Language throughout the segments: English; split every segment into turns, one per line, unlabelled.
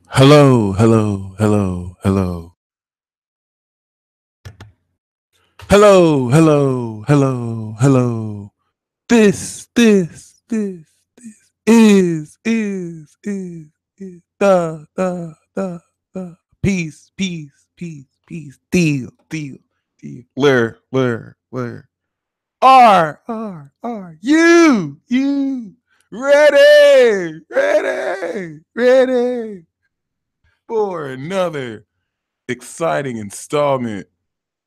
Hello, hello, hello, hello. Hello, hello, hello, hello. This is the peace, peace, peace, peace. Deal. Lur. Are you ready for another exciting installment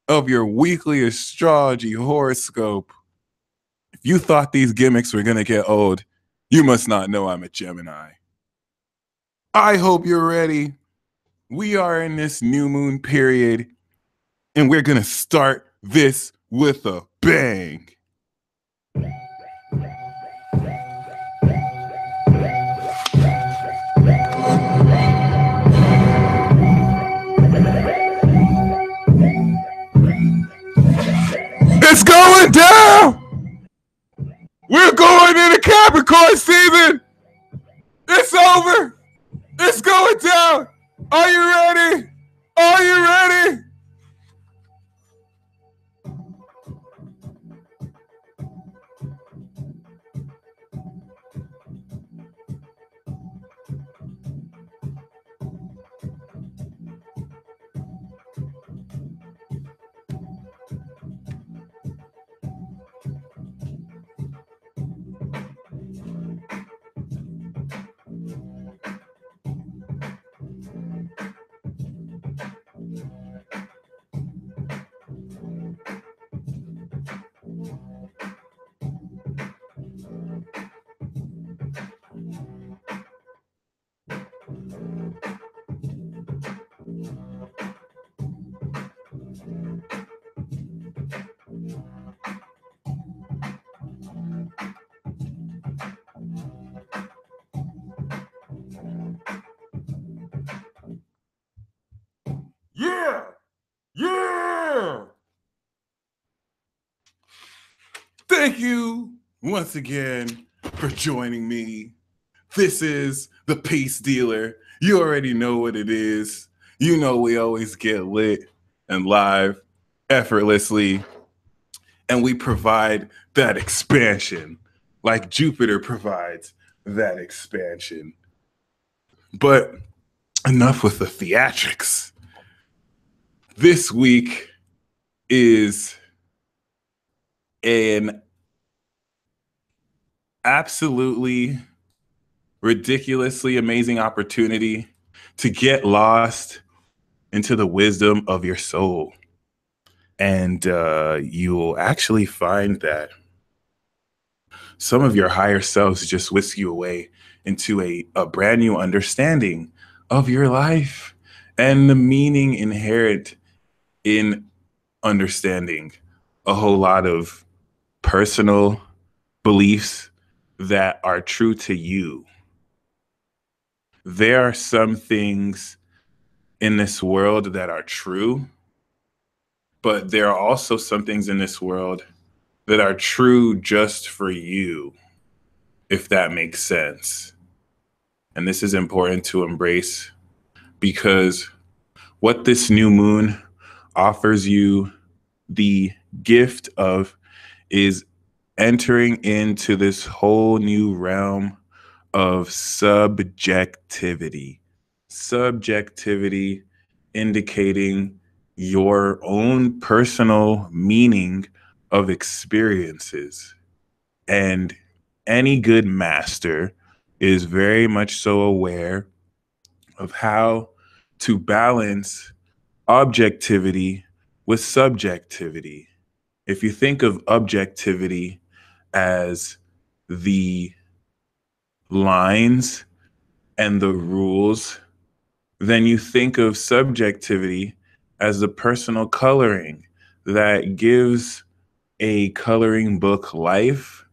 of your weekly astrology horoscope? If you thought these gimmicks were going to get old, you must not know I'm a Gemini. I hope you're ready. We are in this new moon period, and we're going to start this with a bang. It's going down! We're going into Capricorn season! It's over! It's going down! Are you ready? Are you ready? Yeah! Yeah! Thank you once again for joining me. This is the Peace Dealer. You already know what it is. You know we always get lit and live effortlessly, and we provide that expansion like Jupiter provides that expansion. But enough with the theatrics. This week is an absolutely ridiculously amazing opportunity to get lost into the wisdom of your soul. And you will actually find that some of your higher selves just whisk you away into a brand new understanding of your life and the meaning inherent in understanding a whole lot of personal beliefs that are true to you. There are some things in this world that are true, but there are also some things in this world that are true just for you, if that makes sense. And this is important to embrace because what this new moon offers you the gift of is entering into this whole new realm of subjectivity. Subjectivity indicating your own personal meaning of experiences. And any good master is very much so aware of how to balance objectivity with subjectivity. If you think of objectivity as the lines and the rules, then you think of subjectivity as the personal coloring that gives a coloring book life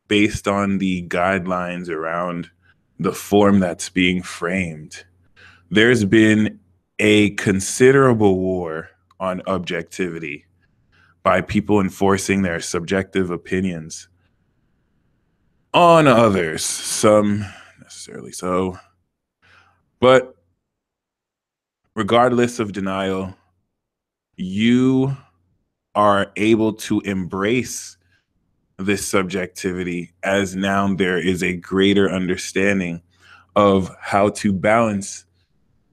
based on the guidelines around the form that's being framed. There's been a considerable war on objectivity by people enforcing their subjective opinions on others, some necessarily so. But regardless of denial, you are able to embrace this subjectivity, as now there is a greater understanding of how to balance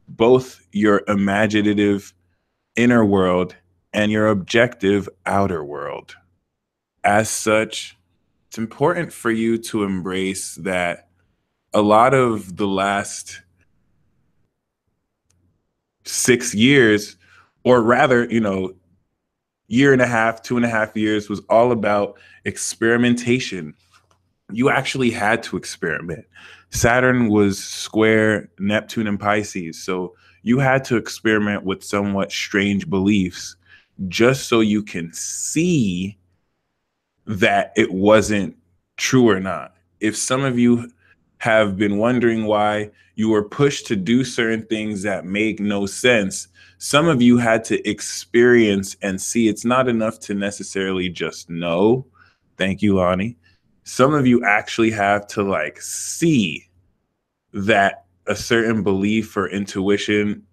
both your imaginative inner world and your objective outer world. As such, it's important for you to embrace that a lot of the last 6 years, or rather, year and a half, 2.5 years, was all about experimentation. You actually had to experiment. Saturn was square Neptune and Pisces. So you had to experiment with somewhat strange beliefs just so you can see that it wasn't true or not. If some of you have been wondering why you were pushed to do certain things that make no sense, some of you had to experience and see. It's not enough to necessarily just know. Thank you, Lonnie. Some of you actually have to see that a certain belief or intuition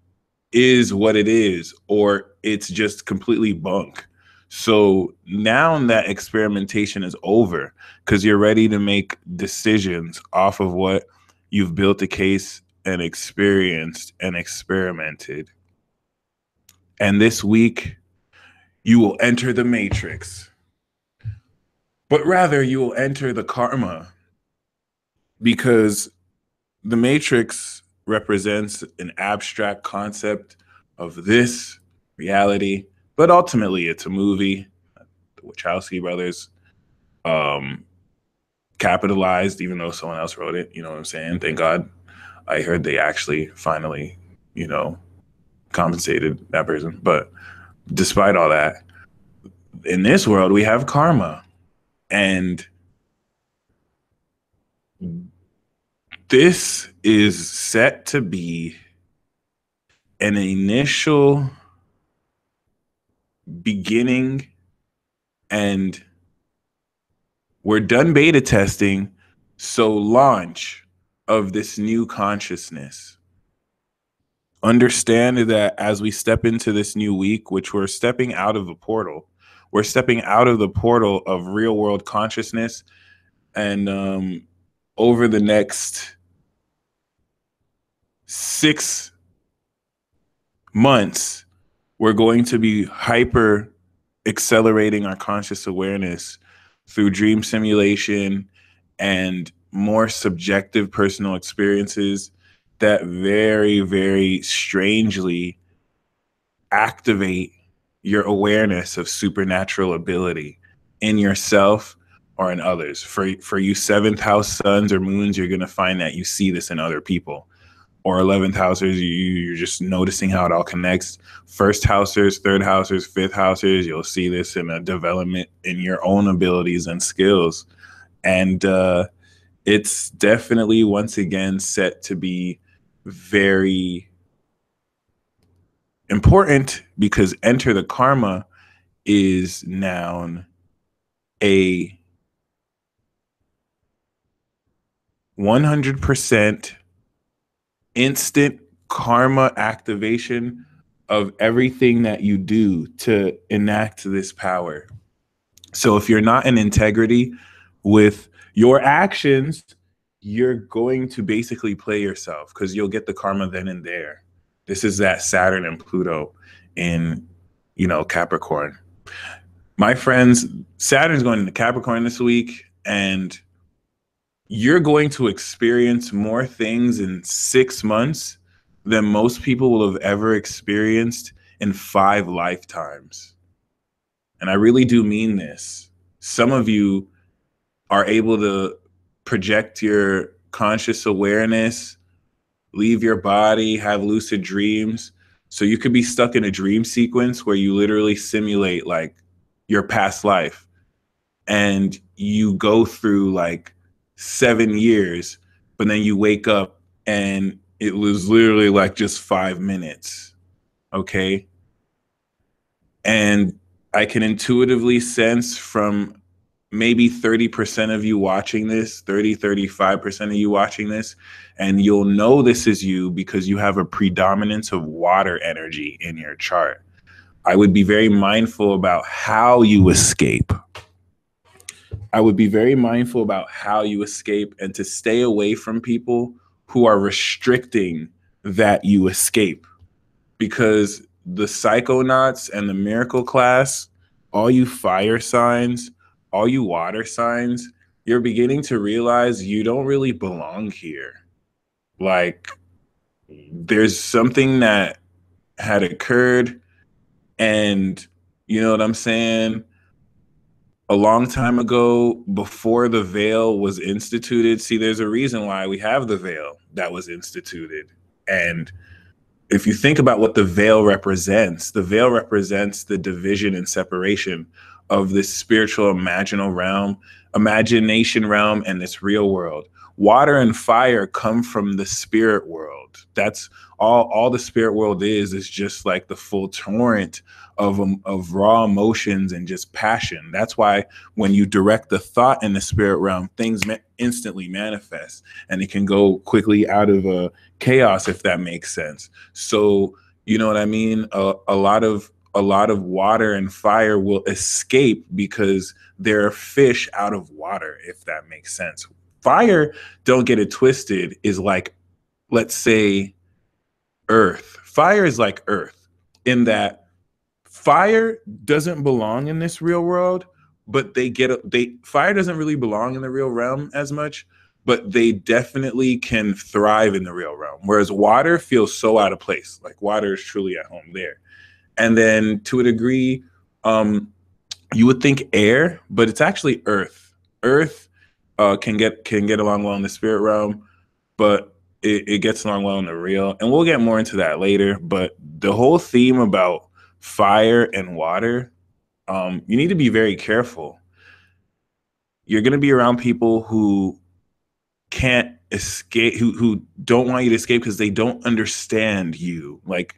is what it is, or it's just completely bunk. So now that experimentation is over, because you're ready to make decisions off of what you've built a case and experienced and experimented. And this week, you will enter the matrix, but rather you will enter the karma, because the matrix represents an abstract concept of this reality, but ultimately it's a movie. The Wachowski brothers capitalized, even though someone else wrote it. You know what I'm saying? Thank God. I heard they actually finally, compensated that person. But despite all that, in this world, we have karma. And this is set to be an initial beginning, and we're done beta testing, so launch of this new consciousness. Understand that as we step into this new week, which we're stepping out of the portal, we're stepping out of the portal of real world consciousness. And over the next 6 months, we're going to be hyper accelerating our conscious awareness through dream simulation and more subjective personal experiences that very, very strangely activate your awareness of supernatural ability in yourself or in others. For you 7th house suns or moons, you're going to find that you see this in other people. Or 11th housers, you're just noticing how it all connects. 1st housers, 3rd housers, 5th housers, you'll see this in a development in your own abilities and skills. And it's definitely, once again, set to be very important, because enter the karma is now a 100% instant karma activation of everything that you do to enact this power. So if you're not in integrity with your actions, you're going to basically play yourself, because you'll get the karma then and there. This is that Saturn and Pluto in, Capricorn. My friends, Saturn's going into Capricorn this week, and you're going to experience more things in 6 months than most people will have ever experienced in 5 lifetimes. And I really do mean this. Some of you are able to project your conscious awareness, leave your body, have lucid dreams. So you could be stuck in a dream sequence where you literally simulate your past life, and you go through 7 years, but then you wake up and it was literally just 5 minutes. Okay. And I can intuitively sense from maybe 30% of you watching this, 35% of you watching this, and you'll know this is you because you have a predominance of water energy in your chart. I would be very mindful about how you escape. I would be very mindful about how you escape and to stay away from people who are restricting that you escape. Because the psychonauts and the miracle class, all you fire signs, all you water signs, you're beginning to realize you don't really belong here. Like, there's something that had occurred, and you know what I'm saying? A long time ago, before the veil was instituted. See, there's a reason why we have the veil that was instituted. And if you think about what the veil represents the division and separation of this spiritual imagination realm, and this real world. Water and fire come from the spirit world. That's all the spirit world is just like the full torrent of raw emotions and just passion. That's why when you direct the thought in the spirit realm, things instantly manifest, and it can go quickly out of chaos, if that makes sense. So you know what I mean? A lot of water and fire will escape because they're fish out of water, if that makes sense. Fire, don't get it twisted, is like, let's say, earth. Fire is like earth in that fire doesn't belong in this real world, but fire doesn't really belong in the real realm as much, but they definitely can thrive in the real realm. Whereas water feels so out of place. Like, water is truly at home there. And then to a degree, you would think air, but it's actually earth. Earth can get along well in the spirit realm, but it gets along well in the real. And we'll get more into that later. But the whole theme about fire and water, you need to be very careful. You're going to be around people who can't escape, who don't want you to escape because they don't understand you. Like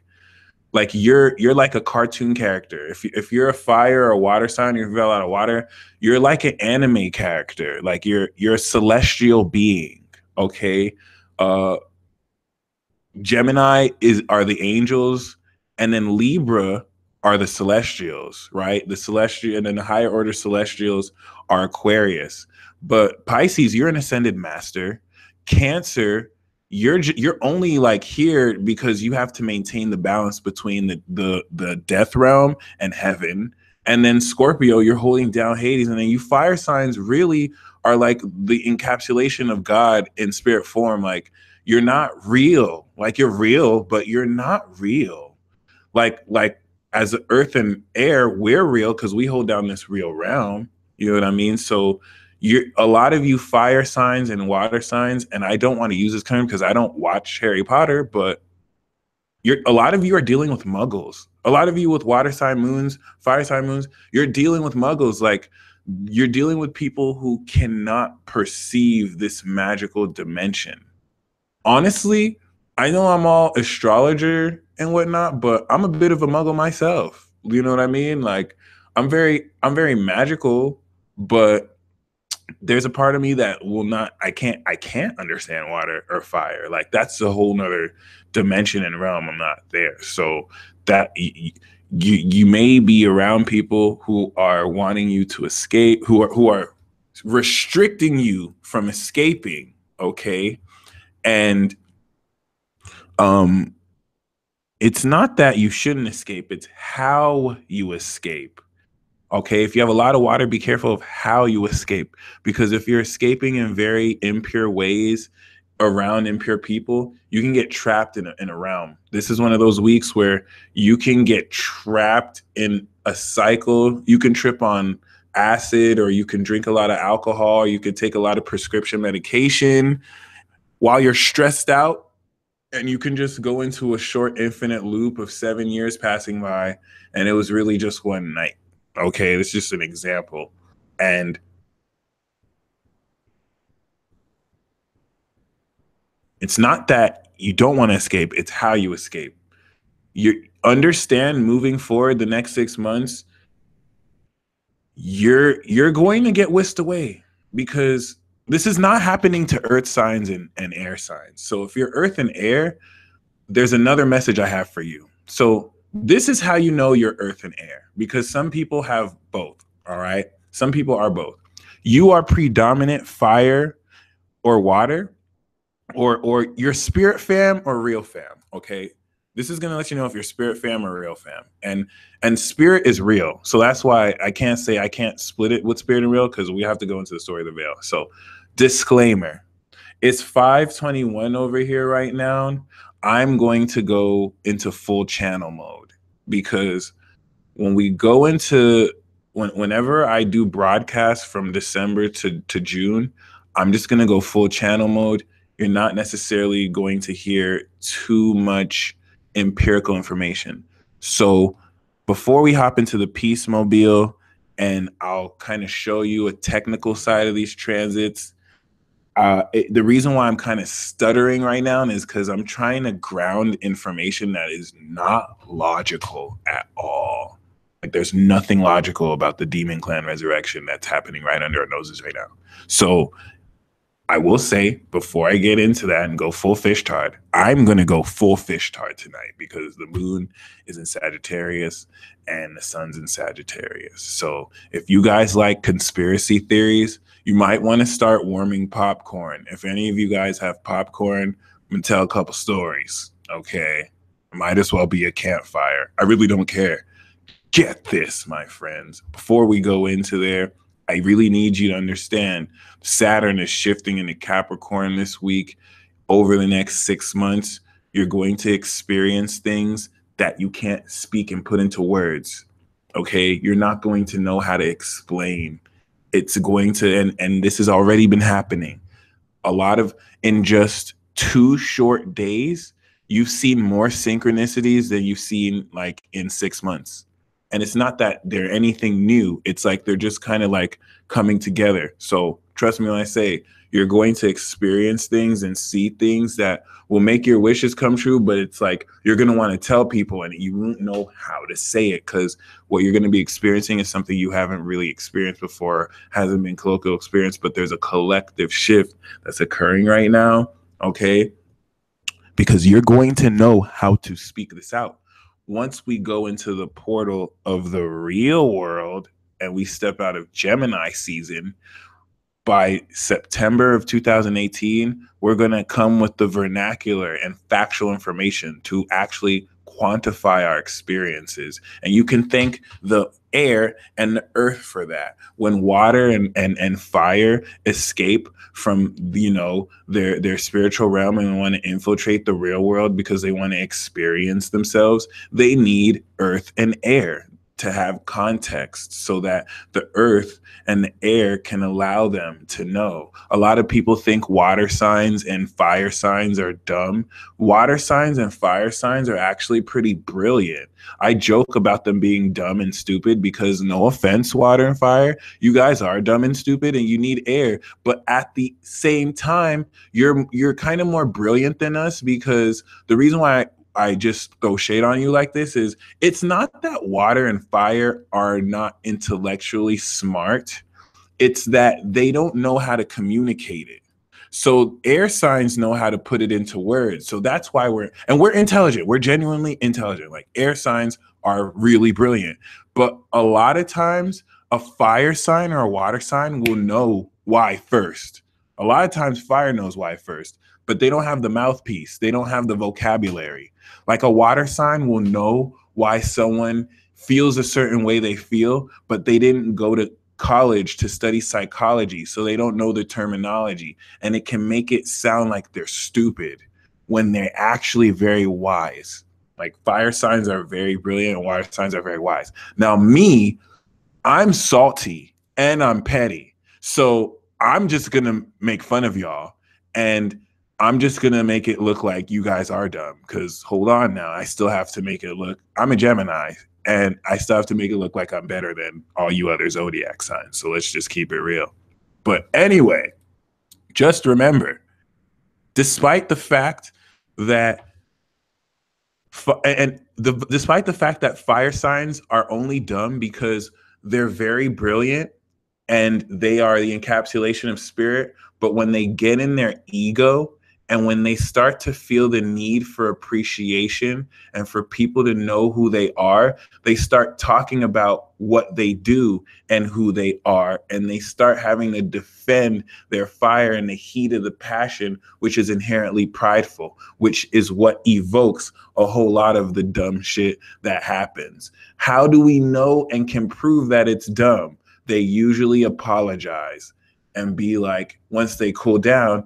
you're like a cartoon character. If you're a fire or a water sign, you feel out of water, you're like an anime character. Like you're a celestial being. Okay. Gemini are the angels, and then Libra are the celestials, right? The celestial, and then the higher order celestials are Aquarius. But Pisces, you're an ascended master. Cancer, you're only like here because you have to maintain the balance between the death realm and heaven. And then Scorpio, you're holding down Hades. And then you fire signs really are like the encapsulation of God in spirit form. Like, you're not real. Like, you're real, but you're not real. Like as earth and air, we're real because we hold down this real realm. You know what I mean? So a lot of you fire signs and water signs, and I don't want to use this term because I don't watch Harry Potter, but a lot of you are dealing with muggles. A lot of you with water sign moons, fire sign moons, you're dealing with muggles. Like, you're dealing with people who cannot perceive this magical dimension. Honestly, I know I'm all astrologer and whatnot, but I'm a bit of a muggle myself. You know what I mean? Like, I'm very magical, but there's a part of me that will not, I can't understand water or fire. Like, that's a whole nother dimension and realm. I'm not there. So that you may be around people who are wanting you to escape, who are restricting you from escaping. Okay. And it's not that you shouldn't escape, it's how you escape. Okay, if you have a lot of water, be careful of how you escape, because if you're escaping in very impure ways around impure people, you can get trapped in a realm. This is one of those weeks where you can get trapped in a cycle. You can trip on acid, or you can drink a lot of alcohol, or you could take a lot of prescription medication while you're stressed out, and you can just go into a short infinite loop of 7 years passing by, and it was really just one night. Okay, that's just an example. And it's not that you don't want to escape, it's how you escape. You understand moving forward the next 6 months, you're going to get whisked away, because this is not happening to earth signs and air signs. So if you're earth and air, there's another message I have for you. So this is how you know you're earth and air, because some people have both. All right. Some people are both. You are predominant fire or water, or your spirit fam or real fam. Okay. This is going to let you know if you're spirit fam or real fam. And spirit is real. So that's why I can't say, I can't split it with spirit and real, because we have to go into the story of the veil. So disclaimer, it's 5:21 over here right now. I'm going to go into full channel mode, because when we go into whenever I do broadcasts from December to June, I'm just going to go full channel mode. You're not necessarily going to hear too much empirical information. So before we hop into the Peace Mobile, and I'll kind of show you a technical side of these transits, the reason why I'm kind of stuttering right now is because I'm trying to ground information that is not logical at all. Like, there's nothing logical about the Demon Clan resurrection that's happening right under our noses right now. So I will say, before I get into that and go full fish tard, I'm going to go full fish tard tonight, because the moon is in Sagittarius and the sun's in Sagittarius. So if you guys like conspiracy theories, you might want to start warming popcorn. If any of you guys have popcorn, I'm going to tell a couple stories. Okay. It might as well be a campfire. I really don't care. Get this, my friends. Before we go into there, I really need you to understand Saturn is shifting into Capricorn this week. Over the next 6 months, you're going to experience things that you can't speak and put into words. Okay? You're not going to know how to explain. It's going to, and this has already been happening. A lot of, in just 2 short days, you've seen more synchronicities than you've seen like in 6 months. And it's not that they're anything new. It's like they're just kind of like coming together. So trust me when I say you're going to experience things and see things that will make your wishes come true. But it's like you're going to want to tell people and you won't know how to say it, because what you're going to be experiencing is something you haven't really experienced before, hasn't been colloquial experience, but there's a collective shift that's occurring right now. Okay. Because you're going to know how to speak this out. Once we go into the portal of the real world and we step out of Gemini season, by September of 2018, we're going to come with the vernacular and factual information to actually quantify our experiences. And you can thank the air and the earth for that. When water and fire escape from, you know, their spiritual realm and want to infiltrate the real world because they want to experience themselves, they need earth and air to have context, so that the earth and the air can allow them to know. A lot of people think water signs and fire signs are dumb. Water signs and fire signs are actually pretty brilliant. I joke about them being dumb and stupid because, no offense, water and fire, you guys are dumb and stupid and you need air. But at the same time, you're kind of more brilliant than us, because the reason why I just throw shade on you like this is, it's not that water and fire are not intellectually smart. It's that they don't know how to communicate it. So air signs know how to put it into words. So that's why we're intelligent. We're genuinely intelligent. Like, air signs are really brilliant. But a lot of times a fire sign or a water sign will know why first. A lot of times fire knows why first, but they don't have the mouthpiece. They don't have the vocabulary. Like, a water sign will know why someone feels a certain way they feel, but they didn't go to college to study psychology, so they don't know the terminology. And it can make it sound like they're stupid when they're actually very wise. Like, fire signs are very brilliant and water signs are very wise. Now, me, I'm salty and I'm petty. So I'm just going to make fun of y'all. And I'm just going to make it look like you guys are dumb, because hold on now. I still have to make it look, I'm a Gemini, and I still have to make it look like I'm better than all you other zodiac signs. So let's just keep it real. But anyway, just remember, despite the fact that despite the fact that fire signs are only dumb because they're very brilliant and they are the encapsulation of spirit. But when they get in their ego and when they start to feel the need for appreciation and for people to know who they start talking about what they do and who they are. And they start having to defend their fire in the heat of the passion, which is inherently prideful, which is what evokes a whole lot of the dumb shit that happens. How do we know and can prove that it's dumb? They usually apologize and be like, once they cool down,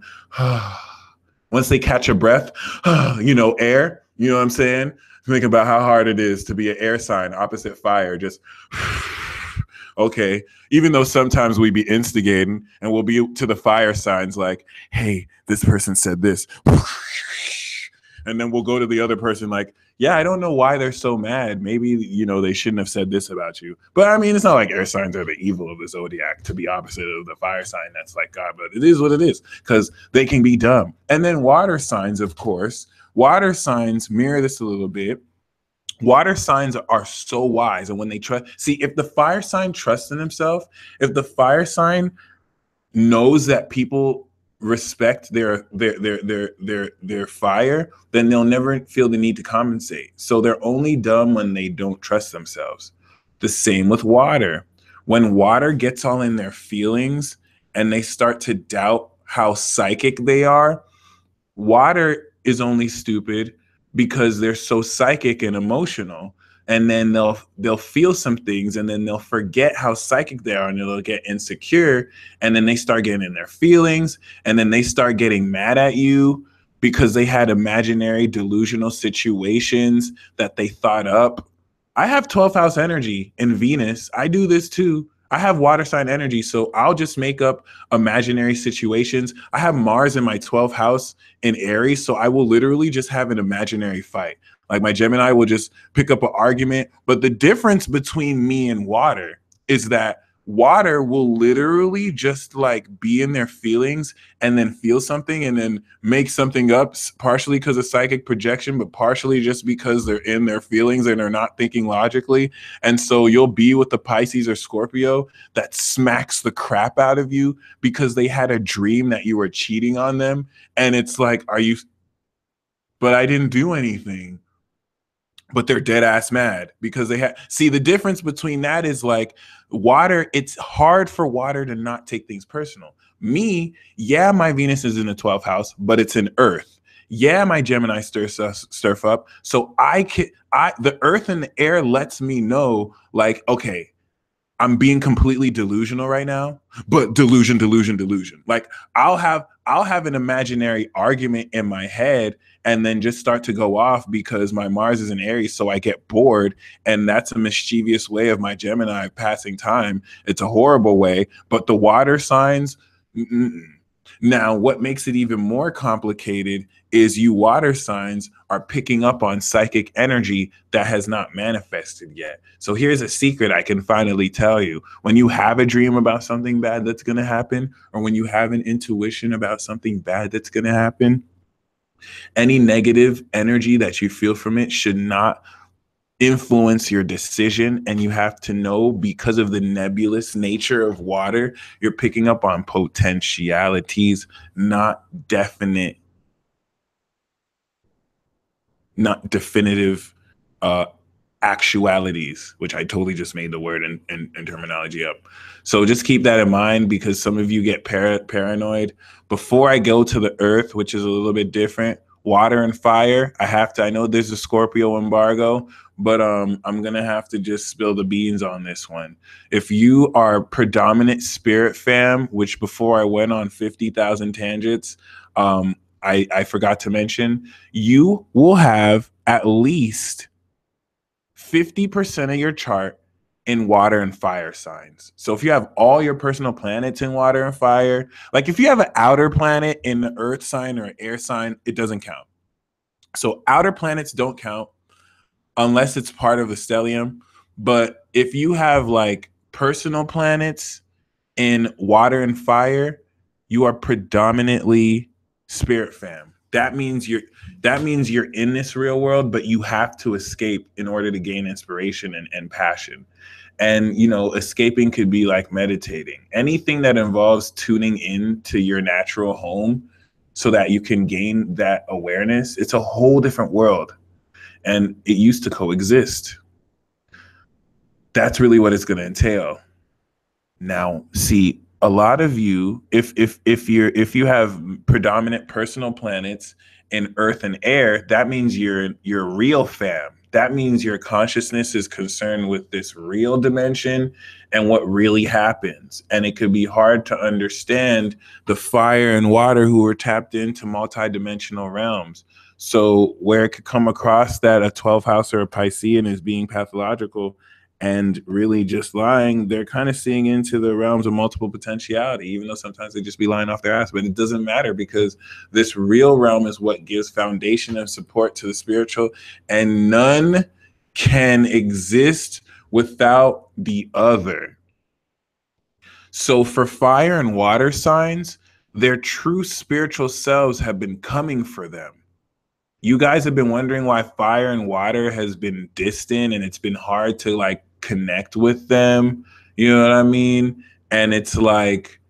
once they catch a breath, air, you know what I'm saying? Think about how hard it is to be an air sign, opposite fire, just okay. Even though sometimes we be instigating and we'll be to the fire signs like, hey, this person said this. And then we'll go to the other person like, yeah, I don't know why they're so mad. Maybe, they shouldn't have said this about you. But I mean, it's not like air signs are the evil of the zodiac to be opposite of the fire sign that's like God, but it is what it is because they can be dumb. And then water signs, of course, water signs mirror this a little bit. Water signs are so wise. And when they trust, see, if the fire sign trusts in himself, if the fire sign knows that people respect their fire, then they'll never feel the need to compensate. So they're only dumb when they don't trust themselves. The same with water. When water gets all in their feelings and they start to doubt how psychic they are, water is only stupid because they're so psychic and emotional. And then they'll feel some things and then they'll forget how psychic they are and they'll get insecure. And then they start getting in their feelings and then they start getting mad at you because they had imaginary delusional situations that they thought up. I have 12th house energy in Venus. I do this too. I have water sign energy, so I'll just make up imaginary situations. I have Mars in my 12th house in Aries, so I will literally just have an imaginary fight. Like my Gemini will just pick up an argument. But the difference between me and water is that water will literally just like be in their feelings and then feel something and then make something up, partially because of psychic projection, but partially just because they're in their feelings and they're not thinking logically. And so you'll be with the Pisces or Scorpio that smacks the crap out of you because they had a dream that you were cheating on them. And it's like, but I didn't do anything. But they're dead ass mad because see, the difference between that is like water, it's hard for water to not take things personal. Me, yeah, my Venus is in the 12th house, but it's in Earth. Yeah, my Gemini stirs up. So the Earth and the air lets me know like, okay, I'm being completely delusional right now, but delusion. Like I'll have an imaginary argument in my head and then just start to go off because my Mars is in Aries. So I get bored. And that's a mischievous way of my Gemini passing time. It's a horrible way, but the water signs, Now, what makes it even more complicated is you water signs are picking up on psychic energy that has not manifested yet. So here's a secret I can finally tell you. When you have a dream about something bad that's going to happen, or when you have an intuition about something bad that's going to happen, any negative energy that you feel from it should not influence your decision. And you have to know, because of the nebulous nature of water, you're picking up on potentialities, not definitive actualities, which I totally just made the word and terminology up. So just keep that in mind, because some of you get paranoid. Before I go to the earth, which is a little bit different, water and fire, I know there's a Scorpio embargo, but I'm going to have to just spill the beans on this one. If you are predominant spirit fam, which before I went on 50,000 tangents, I forgot to mention, you will have at least 50% of your chart in water and fire signs. So if you have all your personal planets in water and fire, like if you have an outer planet in the earth sign or an air sign, it doesn't count. So outer planets don't count unless it's part of the stellium. But if you have like personal planets in water and fire, you are predominantly spirit fam. That means you're in this real world, but you have to escape in order to gain inspiration and passion. And, you know, escaping could be like meditating. Anything that involves tuning into your natural home so that you can gain that awareness, it's a whole different world. And it used to coexist. That's really what it's going to entail. Now, see, a lot of you, if you have predominant personal planets in Earth and air, that means you're real fam. That means your consciousness is concerned with this real dimension and what really happens. And it could be hard to understand the fire and water who are tapped into multidimensional realms. So where it could come across that a 12th house or a Piscean is being pathological and really just lying, they're kind of seeing into the realms of multiple potentiality, even though sometimes they just be lying off their ass. But it doesn't matter, because this real realm is what gives foundation and support to the spiritual, and none can exist without the other. So for fire and water signs, their true spiritual selves have been coming for them. You guys have been wondering why fire and water has been distant and it's been hard to like connect with them. You know what I mean? And it's like,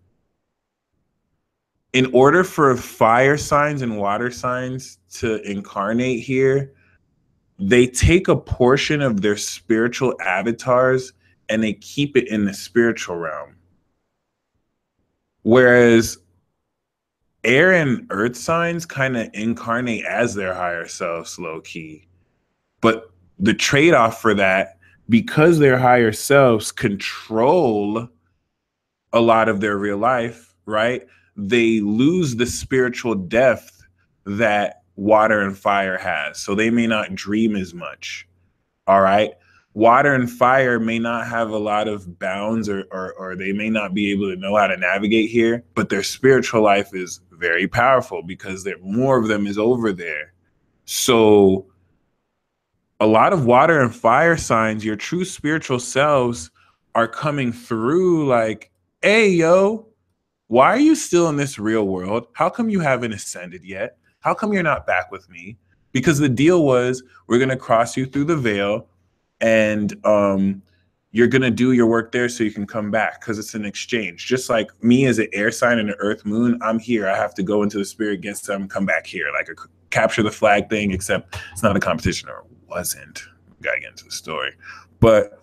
in order for fire signs and water signs to incarnate here, they take a portion of their spiritual avatars and they keep it in the spiritual realm. Whereas air and earth signs kind of incarnate as their higher selves, low key. But the trade-off for that, because their higher selves control a lot of their real life, right? They lose the spiritual depth that water and fire has. So they may not dream as much. All right. Water and fire may not have a lot of bounds, or they may not be able to know how to navigate here, but their spiritual life is very powerful because more of them is over there. So a lot of water and fire signs, your true spiritual selves are coming through like, hey, yo, why are you still in this real world? How come you haven't ascended yet? How come you're not back with me? Because the deal was, we're going to cross you through the veil, and you're going to do your work there so you can come back, because it's an exchange. Just like me as an air sign and an earth moon, I'm here. I have to go into the spirit, get some, come back here. Like a capture the flag thing, except it's not a competition, or wasn't. We got to get into the story. But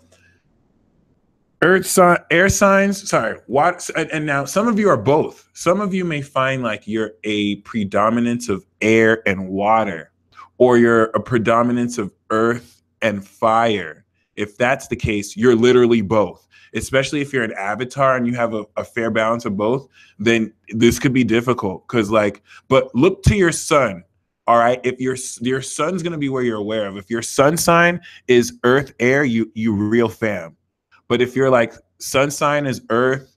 air signs, sorry, what? And now some of you are both. Some of you may find like you're a predominance of air and water, or you're a predominance of earth and fire. If that's the case, you're literally both. Especially if you're an avatar and you have a fair balance of both, then this could be difficult. Because like, but look to your sun. All right. If your sun's gonna be where you're aware of. If your sun sign is earth, air, you real fam. But if you're like, sun sign is earth,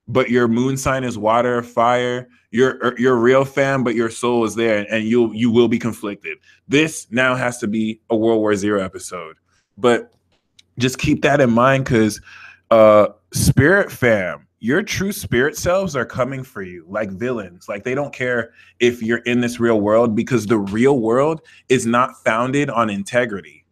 but your moon sign is water, fire, you're real fam, but your soul is there, and you will be conflicted. This now has to be a World War Z episode. But just keep that in mind, because spirit fam, your true spirit selves are coming for you like villains. Like, they don't care if you're in this real world, because the real world is not founded on integrity.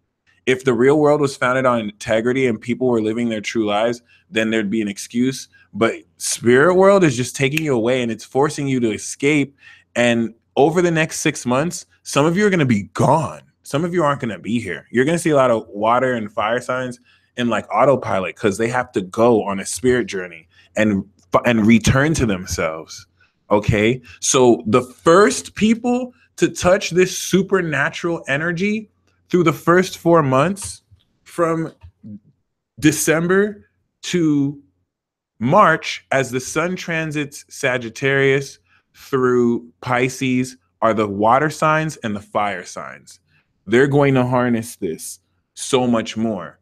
If the real world was founded on integrity and people were living their true lives, then there'd be an excuse. But spirit world is just taking you away, and it's forcing you to escape. And over the next 6 months, some of you are going to be gone. Some of you aren't going to be here. You're going to see a lot of water and fire signs in like autopilot, because they have to go on a spirit journey and return to themselves. Okay. So the first people to touch this supernatural energy through the first 4 months, from December to March, as the sun transits Sagittarius through Pisces, are the water signs and the fire signs. They're going to harness this so much more.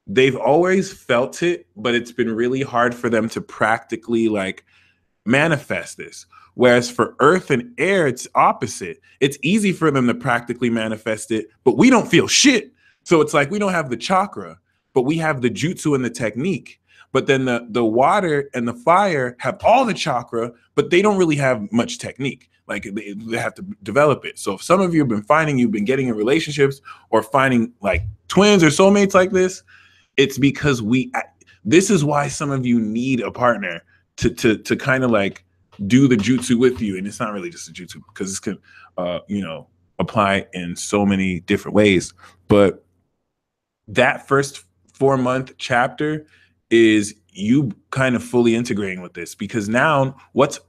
They've always felt it, but it's been really hard for them to practically like manifest this. Whereas for earth and air, it's opposite. It's easy for them to practically manifest it, but we don't feel shit. So it's like, we don't have the chakra, but we have the jutsu and the technique. But then the water and the fire have all the chakra, but they don't really have much technique. Like, they have to develop it. So if some of you have been finding you've been getting in relationships or finding like twins or soulmates like this, It's because this is why some of you need a partner to kind of like do the jutsu with you. And it's not really just a jutsu, because this can apply in so many different ways. But that first 4-month chapter is you kind of fully integrating with this, because now what's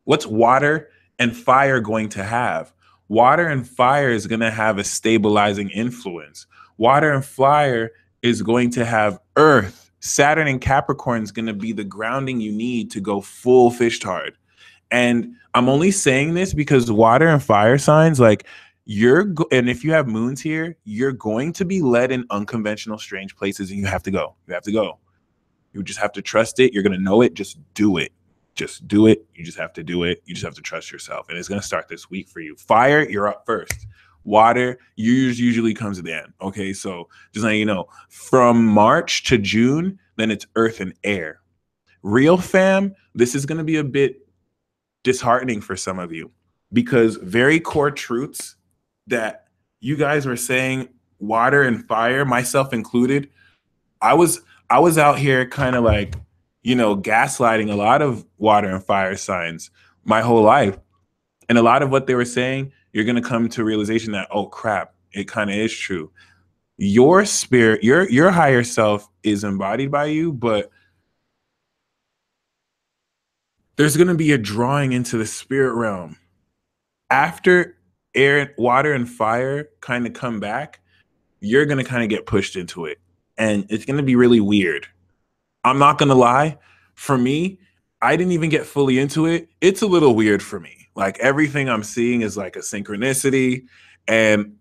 water and fire going to have? Water and fire is going to have a stabilizing influence. Water and fire is going to have earth. Saturn and Capricorn is going to be the grounding you need to go full fish hard. And I'm only saying this because water and fire signs, like, and if you have moons here, you're going to be led in unconventional, strange places, and you have to go. You have to go. You just have to trust it. You're going to know it. Just do it. Just do it. You just have to do it. You just have to trust yourself. And it's going to start this week for you. Fire, you're up first. Water, yours usually comes at the end. Okay, so just letting you know, from March to June, then it's earth and air. Real fam, this is going to be a bit disheartening for some of you, because very core truths that you guys were saying, water and fire, myself included, I was out here kind of like, gaslighting a lot of water and fire signs my whole life. And a lot of what they were saying, you're going to come to a realization that, oh crap, it kind of is true. Your spirit, your higher self is embodied by you, but there's going to be a drawing into the spirit realm. After air, water, and fire kind of come back, you're going to kind of get pushed into it. And it's going to be really weird. I'm not going to lie. For me, I didn't even get fully into it. It's a little weird for me. Like, everything I'm seeing is like a synchronicity. And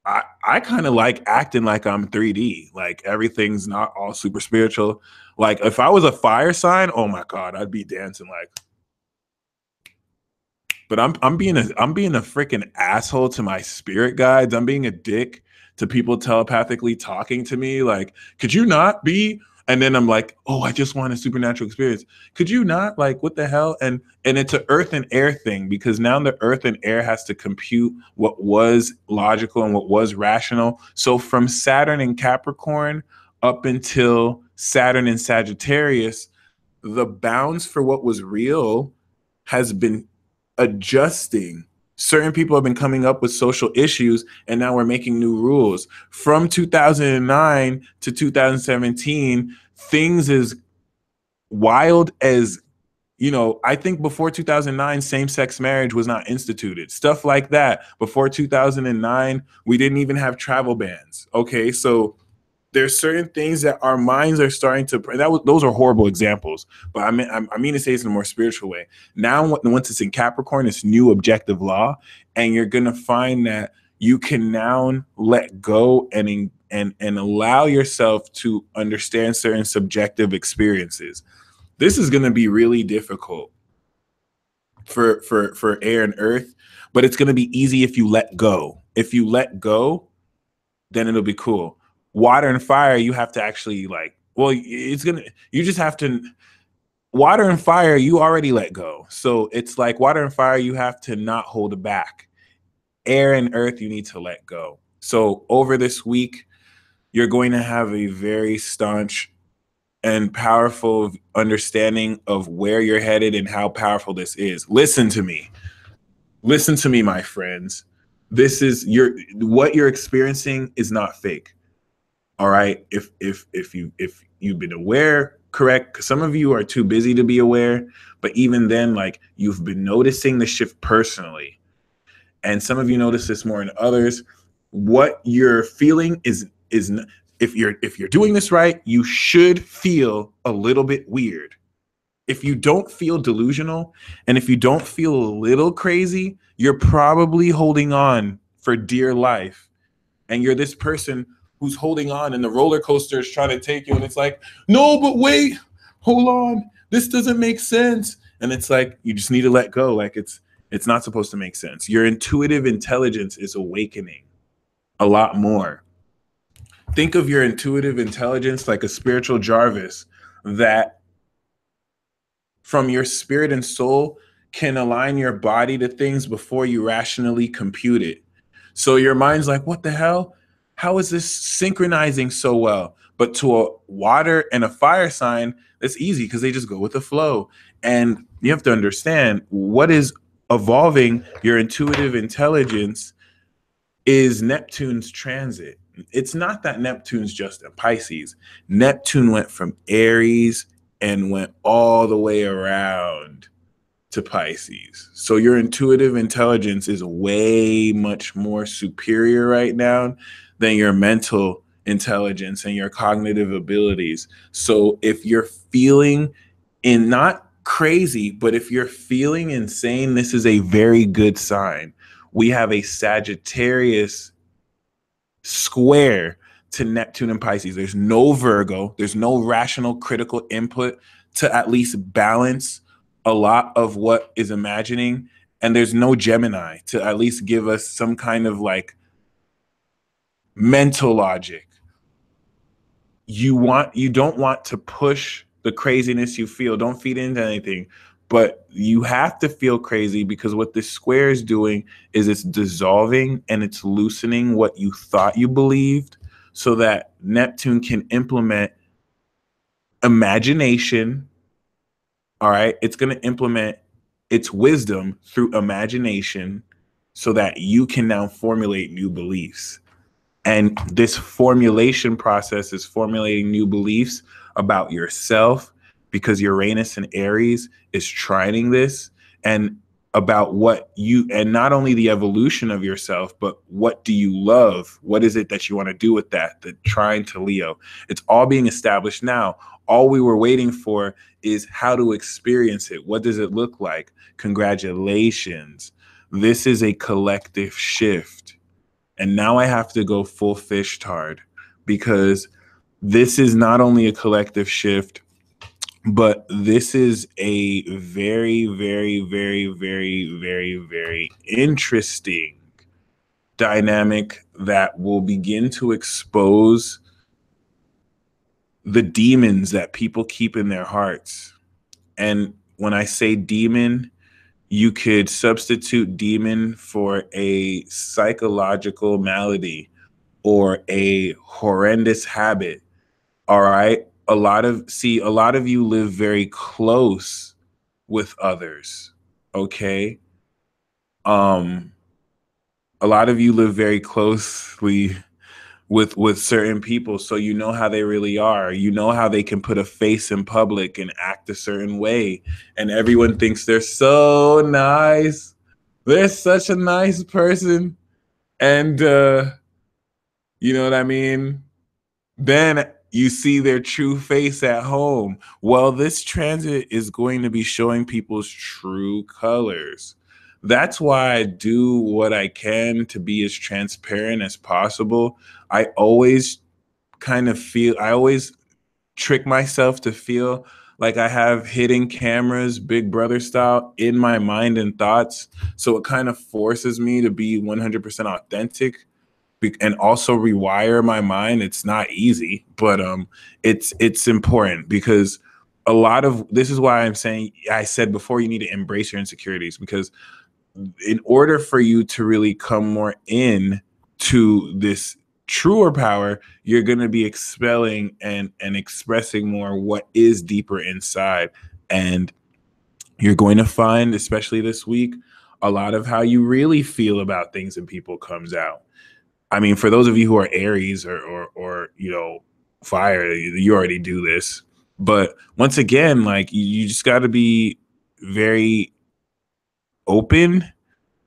I kind of like acting like I'm 3D. Like, everything's not all super spiritual. Like, if I was a fire sign, oh my God, I'd be dancing like. But I'm being a freaking asshole to my spirit guides. I'm being a dick to people telepathically talking to me. Like, could you not be? And then I'm like, oh, I just want a supernatural experience. Could you not? Like, what the hell? And it's an earth and air thing, because now the earth and air has to compute what was logical and what was rational. So from Saturn and Capricorn up until Saturn and Sagittarius, the bounds for what was real has been adjusting. Certain people have been coming up with social issues, and now we're making new rules. From 2009 to 2017, things as wild as, I think before 2009, same-sex marriage was not instituted. Stuff like that. Before 2009, we didn't even have travel bans. Okay, so there's certain things that our minds are starting to. Those are horrible examples, but I mean to say it's in a more spiritual way. Now, once it's in Capricorn, it's new objective law, and you're gonna find that you can now let go and allow yourself to understand certain subjective experiences. This is gonna be really difficult for air and earth, but it's gonna be easy if you let go. If you let go, then it'll be cool. Water and fire, you have to actually you just have to. Water and fire, you already let go. So it's like water and fire, you have to not hold it back. Air and earth, you need to let go. So over this week, you're going to have a very staunch and powerful understanding of where you're headed and how powerful this is. Listen to me, my friends. This is what you're experiencing is not fake. All right. If you've been aware, correct. 'Cause some of you are too busy to be aware, but even then, like, you've been noticing the shift personally, and some of you notice this more than others. What you're feeling is if you're doing this right, you should feel a little bit weird. If you don't feel delusional, and if you don't feel a little crazy, you're probably holding on for dear life, and you're this person who's holding on, and the roller coaster is trying to take you, and it's like, no, but wait, hold on, this doesn't make sense. And it's like, you just need to let go. Like, it's not supposed to make sense. Your intuitive intelligence is awakening a lot more. Think of your intuitive intelligence like a spiritual Jarvis that from your spirit and soul can align your body to things before you rationally compute it. So your mind's like, what the hell? How is this synchronizing so well? But to a water and a fire sign, that's easy because they just go with the flow. And you have to understand what is evolving your intuitive intelligence is Neptune's transit. It's not that Neptune's just in Pisces. Neptune went from Aries and went all the way around to Pisces. So your intuitive intelligence is way much more superior right now than your mental intelligence and your cognitive abilities. So if you're feeling in not crazy, but if you're feeling insane, this is a very good sign. We have a Sagittarius square to Neptune and Pisces. There's no Virgo, there's no rational critical input to at least balance a lot of what is imagining. And there's no Gemini to at least give us some kind of like mental logic. You don't want to push the craziness you feel. Don't feed into anything. But you have to feel crazy because what this square is doing is it's dissolving and it's loosening what you thought you believed so that Neptune can implement imagination. All right. It's going to implement its wisdom through imagination so that you can now formulate new beliefs. And this formulation process is formulating new beliefs about yourself because Uranus and Aries is trining this and about what you, and not only the evolution of yourself, but what do you love? What is it that you want to do with that? The trine to Leo. It's all being established now. All we were waiting for is how to experience it. What does it look like? Congratulations. This is a collective shift. And now I have to go full fish tard because this is not only a collective shift, but this is a very, very, very, very, very, very interesting dynamic that will begin to expose the demons that people keep in their hearts. And when I say demon, you could substitute demon for a psychological malady or a horrendous habit. All right. A lot of you live very close with others. Okay. Um, a lot of you live very closely with certain people, so you know how they really are. You know how they can put a face in public and act a certain way, and everyone thinks they're so nice. They're such a nice person, and you know what I mean? Then you see their true face at home. Well, this transit is going to be showing people's true colors. That's why I do what I can to be as transparent as possible. I always I always trick myself to feel like I have hidden cameras, Big Brother style, in my mind and thoughts. So it kind of forces me to be 100% authentic and also rewire my mind. It's not easy, but it's important because a lot of this is why I'm saying I said before you need to embrace your insecurities, because in order for you to really come more in to this truer power, you're going to be expelling and expressing more what is deeper inside. And you're going to find, especially this week, a lot of how you really feel about things and people comes out. I mean, for those of you who are Aries or you know, fire, you already do this. But once again, like you just got to be very open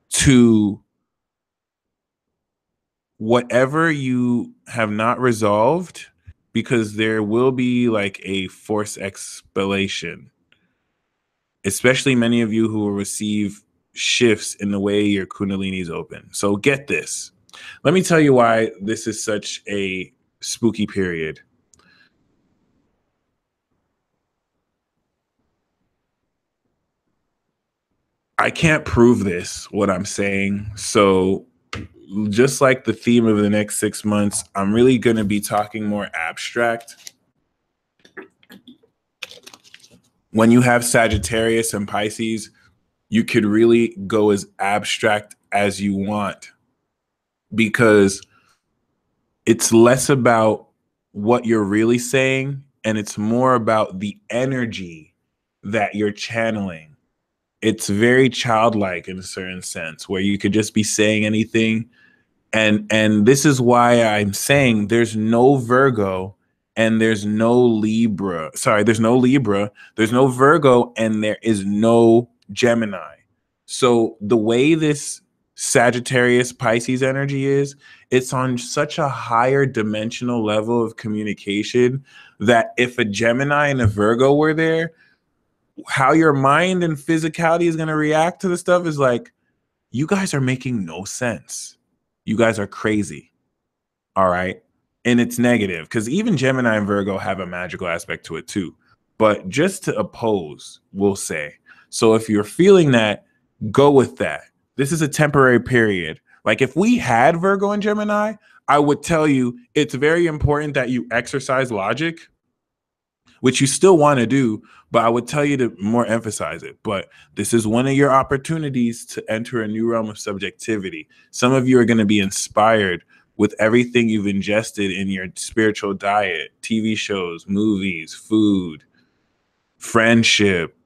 to whatever you have not resolved, because there will be like a force expellation, especially many of you who will receive shifts in the way your kundalini is open. So get this. Let me tell you why this is such a spooky period. I can't prove this, what I'm saying. So just like the theme of the next 6 months, I'm really going to be talking more abstract. When you have Sagittarius and Pisces, you could really go as abstract as you want because it's less about what you're really saying, and it's more about the energy that you're channeling. It's very childlike in a certain sense, where you could just be saying anything. And this is why I'm saying there's no Virgo and there's no Libra. Sorry, there's no Libra, there's no Virgo, and there is no Gemini. So the way this Sagittarius Pisces energy is, it's on such a higher dimensional level of communication that if a Gemini and a Virgo were there, how your mind and physicality is going to react to the stuff is like, you guys are making no sense. You guys are crazy. All right. And it's negative because even Gemini and Virgo have a magical aspect to it too. But just to oppose, we'll say. So if you're feeling that, go with that. This is a temporary period. Like if we had Virgo and Gemini, I would tell you it's very important that you exercise logic, which you still want to do, but I would tell you to more emphasize it. But this is one of your opportunities to enter a new realm of subjectivity. Some of you are going to be inspired with everything you've ingested in your spiritual diet, TV shows, movies, food, friendship,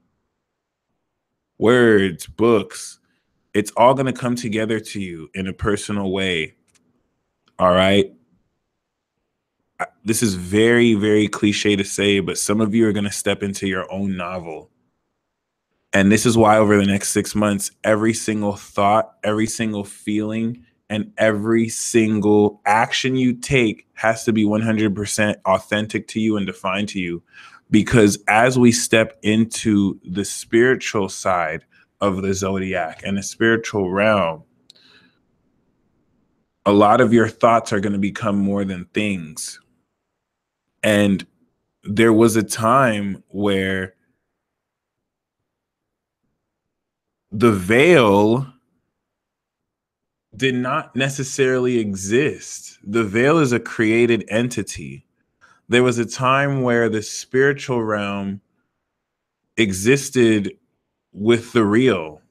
words, books. It's all going to come together to you in a personal way. All right. This is very, very cliche to say, but some of you are going to step into your own novel. And this is why over the next 6 months, every single thought, every single feeling, and every single action you take has to be 100% authentic to you and defined to you. Because as we step into the spiritual side of the zodiac and the spiritual realm, a lot of your thoughts are going to become more than things. And there was a time where the veil did not necessarily exist. The veil is a created entity. There was a time where the spiritual realm existed with the real.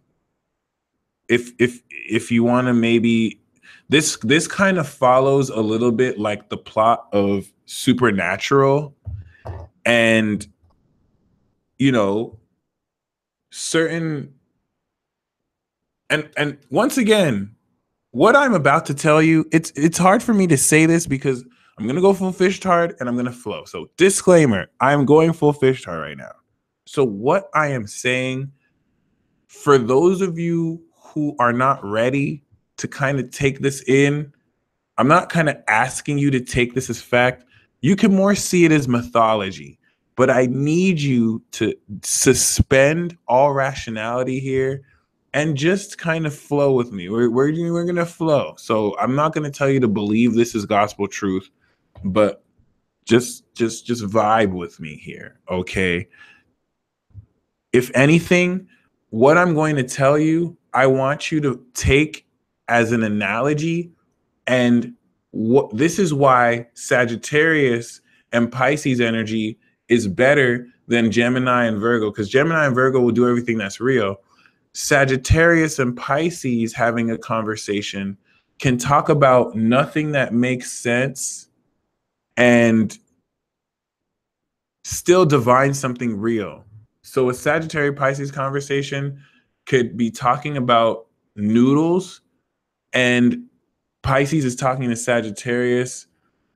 If you want to maybe this kind of follows a little bit like the plot of Supernatural, and you know, certain and once again, what I'm about to tell you, it's hard for me to say this because I'm gonna go full fish tard and I'm gonna flow. So disclaimer, I'm going full fish tard right now. So what I am saying, for those of you who are not ready to kind of take this in, I'm not kind of asking you to take this as fact. You can more see it as mythology, but I need you to suspend all rationality here and just kind of flow with me. We're going to flow. So I'm not going to tell you to believe this is gospel truth, but just vibe with me here, okay? If anything, what I'm going to tell you, I want you to take as an analogy. And what this is why Sagittarius and Pisces energy is better than Gemini and Virgo, because Gemini and Virgo will do everything that's real. Sagittarius and Pisces having a conversation can talk about nothing that makes sense and still divine something real. So a Sagittarius Pisces conversation could be talking about noodles, and Pisces is talking to Sagittarius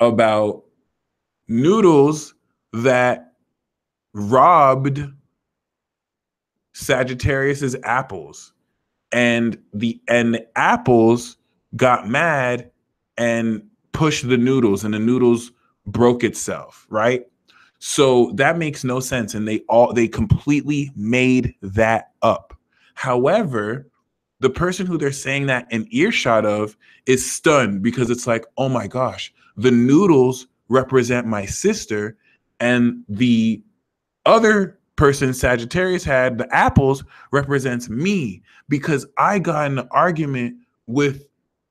about noodles that robbed Sagittarius's apples, and the apples got mad and pushed the noodles, and the noodles broke itself, right? So that makes no sense, and they completely made that up. However, the person who they're saying that in earshot of is stunned because it's like, oh my gosh, the noodles represent my sister, and the other person Sagittarius had, the apples, represents me because I got in an argument with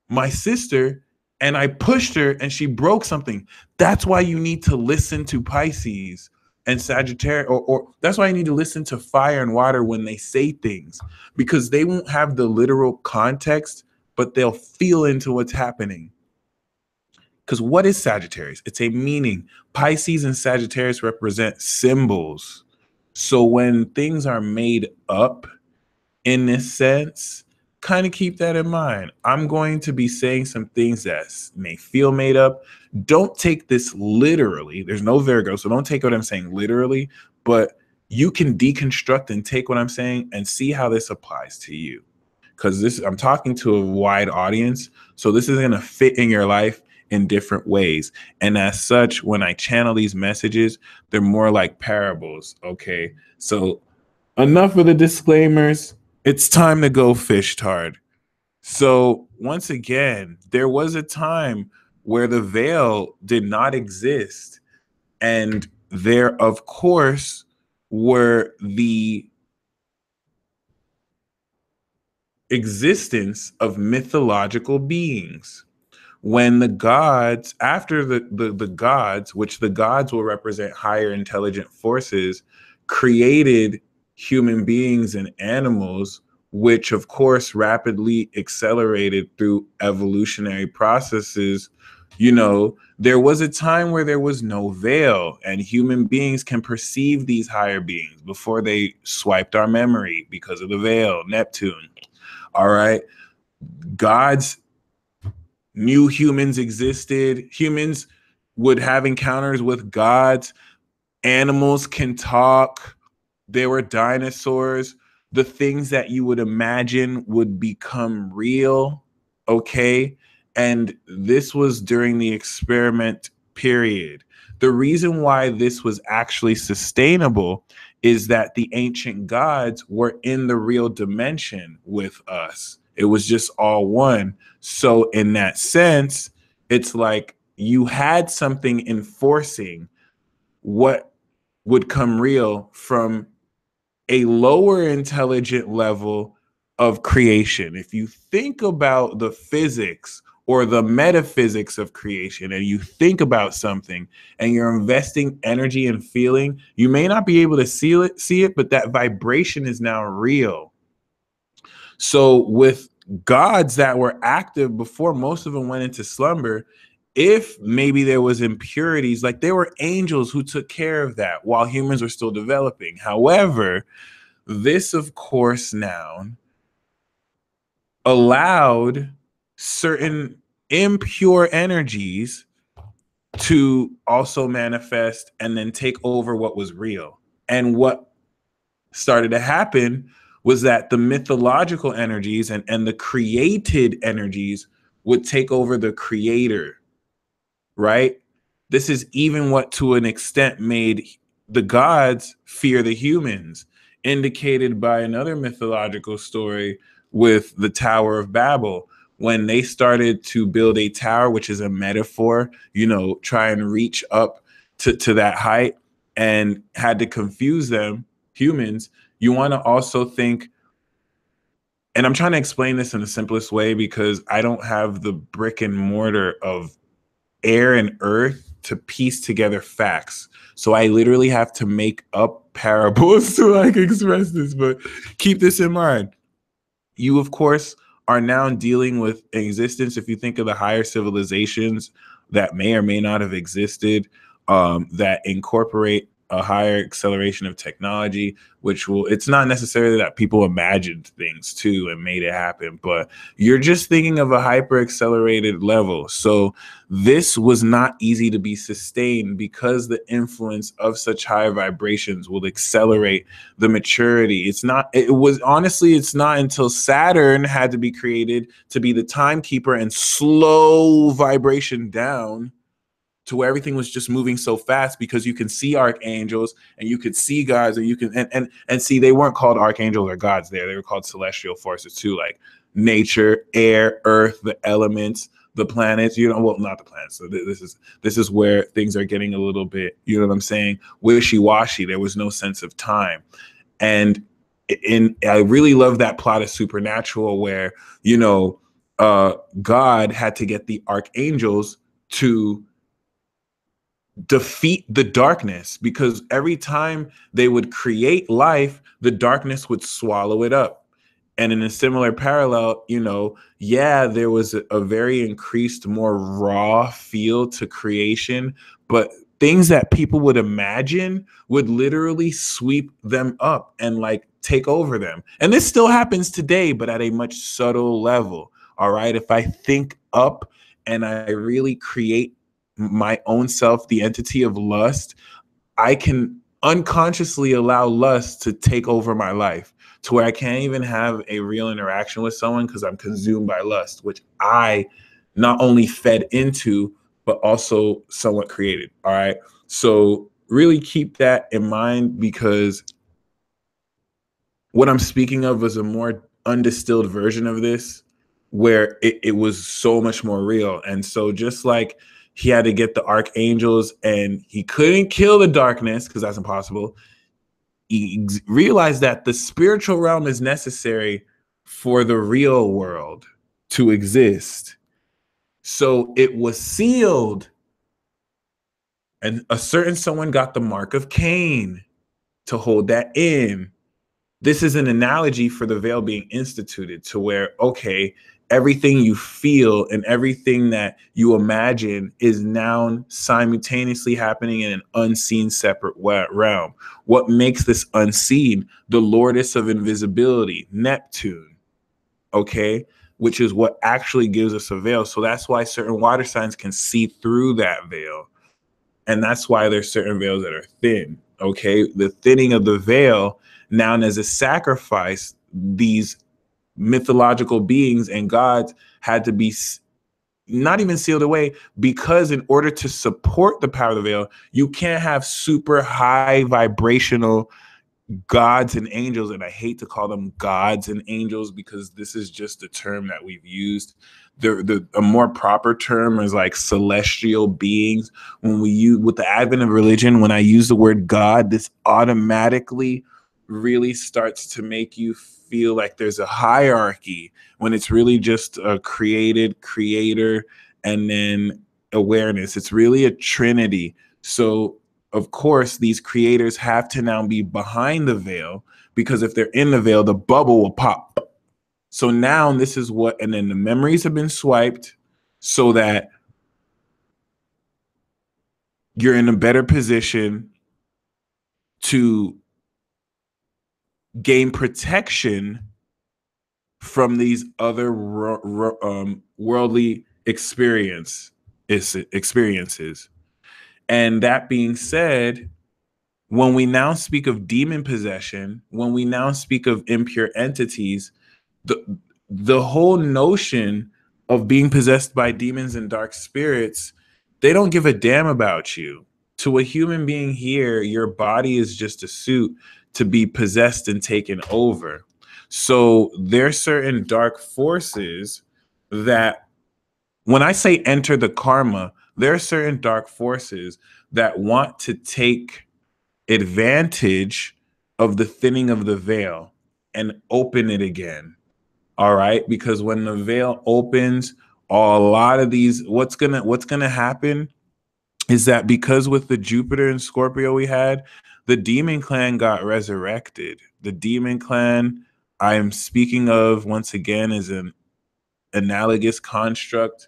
my sister and I pushed her and she broke something. That's why you need to listen to Pisces and Sagittarius, or that's why you need to listen to fire and water when they say things, because they won't have the literal context, but they'll feel into what's happening. Because what is Sagittarius? It's a meaning. Pisces and Sagittarius represent symbols. So when things are made up in this sense, kind of keep that in mind. I'm going to be saying some things that may feel made up. Don't take this literally. There's no Virgo, so don't take what I'm saying literally, but you can deconstruct and take what I'm saying and see how this applies to you. Because this, I'm talking to a wide audience, so this is going to fit in your life in different ways. And as such, when I channel these messages, they're more like parables. Okay, so enough of the disclaimers. It's time to go fish hard. So once again, there was a time where the veil did not exist. And there, of course, were the existence of mythological beings. When the gods, after the gods, which the gods will represent higher intelligent forces, created human beings and animals, which of course rapidly accelerated through evolutionary processes, you know, there was a time where there was no veil and human beings can perceive these higher beings before they swiped our memory because of the veil, Neptune. All right. Gods knew humans existed. Humans would have encounters with gods. Animals can talk. There were dinosaurs. The things that you would imagine would become real. Okay. And this was during the experiment period. The reason why this was actually sustainable is that the ancient gods were in the real dimension with us. It was just all one. So, in that sense, it's like you had something enforcing what would come real from a lower intelligent level of creation. If you think about the physics or the metaphysics of creation and you think about something and you're investing energy and feeling, you may not be able to see it, but that vibration is now real. So with gods that were active before most of them went into slumber, if maybe there was impurities, like there were angels who took care of that while humans were still developing. However, this, of course, now allowed certain impure energies to also manifest and then take over what was real. And what started to happen was that the mythological energies and the created energies would take over the creator, right? This is even what to an extent made the gods fear the humans, indicated by another mythological story with the Tower of Babel. When they started to build a tower, which is a metaphor, you know, try and reach up to that height and had to confuse them, humans, you want to also think, and I'm trying to explain this in the simplest way because I don't have the brick and mortar of air and earth to piece together facts. So I literally have to make up parables to like express this, but keep this in mind. You, of course, are now dealing with existence. If you think of the higher civilizations that may or may not have existed, that incorporate a higher acceleration of technology, which will, it's not necessarily that people imagined things too and made it happen, but you're just thinking of a hyper accelerated level. So this was not easy to be sustained because the influence of such high vibrations will accelerate the maturity. It's not, it was honestly, it's not until Saturn had to be created to be the timekeeper and slow vibration down to where everything was just moving so fast, because you can see archangels and you could see gods and you can and see, they weren't called archangels or gods there. They were called celestial forces too, like nature, air, earth, the elements, the planets, you know, well, not the planets. So this is where things are getting a little bit, you know what I'm saying, wishy-washy. There was no sense of time. And I really love that plot of Supernatural where, you know, God had to get the archangels to defeat the darkness, because every time they would create life, the darkness would swallow it up. And in a similar parallel, you know, yeah, there was a very increased, more raw feel to creation, but things that people would imagine would literally sweep them up and like take over them. And this still happens today, but at a much subtle level. All right. If I think up and I really create my own self, the entity of lust, I can unconsciously allow lust to take over my life to where I can't even have a real interaction with someone because I'm consumed by lust, which I not only fed into, but also somewhat created. All right. So really keep that in mind, because what I'm speaking of was a more undistilled version of this, where it was so much more real. And so just like he had to get the archangels and he couldn't kill the darkness because that's impossible, he realized that the spiritual realm is necessary for the real world to exist. So it was sealed, and a certain someone got the mark of Cain to hold that in. This is an analogy for the veil being instituted, to where, okay, everything you feel and everything that you imagine is now simultaneously happening in an unseen separate realm. What makes this unseen? The Lordess of invisibility, Neptune, okay, which is what actually gives us a veil. So that's why certain water signs can see through that veil. And that's why there's certain veils that are thin. Okay. The thinning of the veil, now as a sacrifice, these mythological beings and gods had to be not even sealed away, because in order to support the power of the veil, you can't have super high vibrational gods and angels. And I hate to call them gods and angels because this is just the term that we've used. A more proper term is like celestial beings. When we use, with the advent of religion, when I use the word God, this automatically really starts to make you feel like there's a hierarchy, when it's really just a created creator and then awareness. It's really a trinity. So of course, these creators have to now be behind the veil, because if they're in the veil, the bubble will pop. So now this is what, and then the memories have been swiped so that you're in a better position to gain protection from these other worldly experiences. And that being said, when we now speak of demon possession, when we now speak of impure entities, the whole notion of being possessed by demons and dark spirits, they don't give a damn about you. To a human being here, your body is just a suit to be possessed and taken over. So there's certain dark forces that, when I say enter the karma, there are certain dark forces that want to take advantage of the thinning of the veil and open it again. All right, because when the veil opens, a lot of these, what's gonna happen is that, because with the Jupiter and Scorpio we had, the demon clan got resurrected. The demon clan I am speaking of, once again, is an analogous construct,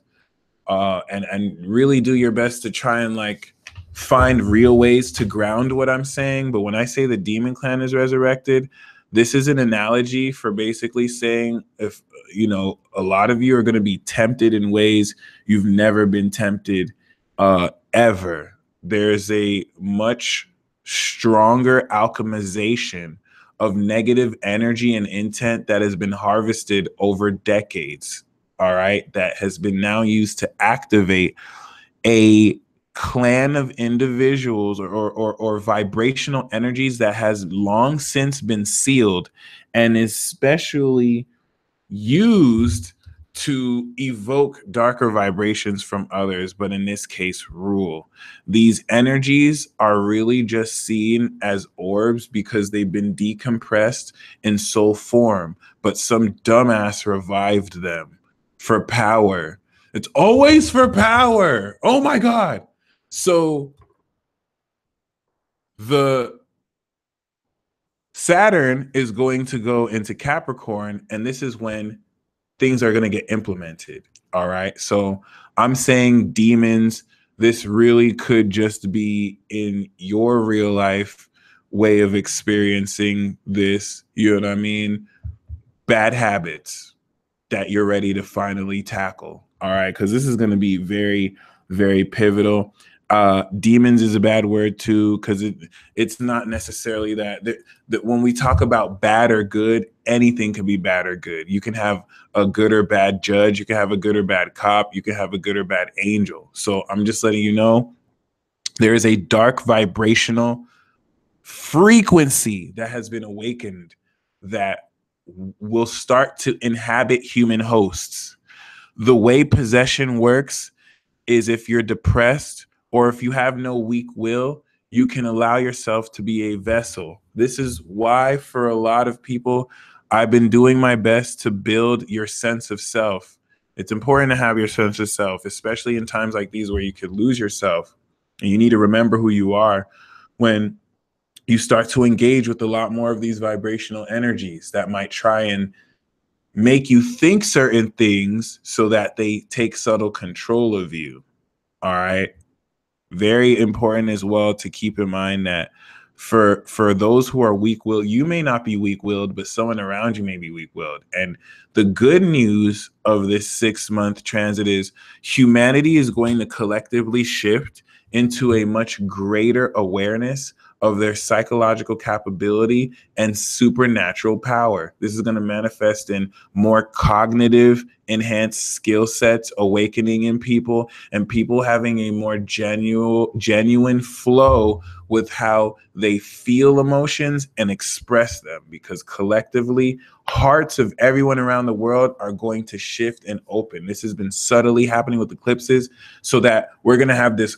and really do your best to try and like find real ways to ground what I'm saying. But when I say the demon clan is resurrected, this is an analogy for basically saying, if you know, a lot of you are going to be tempted in ways you've never been tempted ever. There's a much stronger alchemization of negative energy and intent that has been harvested over decades. All right, that has been now used to activate a clan of individuals, or vibrational energies that has long since been sealed, and especially used to evoke darker vibrations from others, but in this case, rule. These energies are really just seen as orbs because they've been decompressed in soul form, but some dumbass revived them for power. It's always for power. Oh my God. So the Saturn is going to go into Capricorn, and this is when things are going to get implemented. All right. So I'm saying demons, this really could just be in your real life way of experiencing this. You know what I mean? Bad habits that you're ready to finally tackle. All right. Because this is going to be very, very pivotal. Demons is a bad word too, because it's not necessarily that when we talk about bad or good, anything can be bad or good. You can have a good or bad judge, you can have a good or bad cop, you can have a good or bad angel. So I'm just letting you know there is a dark vibrational frequency that has been awakened that will start to inhabit human hosts. The way possession works is if you're depressed or if you have no weak will, you can allow yourself to be a vessel. This is why, for a lot of people, I've been doing my best to build your sense of self. It's important to have your sense of self, especially in times like these where you could lose yourself. And you need to remember who you are when you start to engage with a lot more of these vibrational energies that might try and make you think certain things so that they take subtle control of you. All right. Very important as well to keep in mind that for those who are weak-willed, you may not be weak-willed, but someone around you may be weak-willed. And the good news of this 6-month transit is humanity is going to collectively shift into a much greater awareness of their psychological capability and supernatural power. This is going to manifest in more cognitive, enhanced skill sets awakening in people, and people having a more genuine flow with how they feel emotions and express them, because collectively hearts of everyone around the world are going to shift and open. This has been subtly happening with eclipses, so that we're going to have this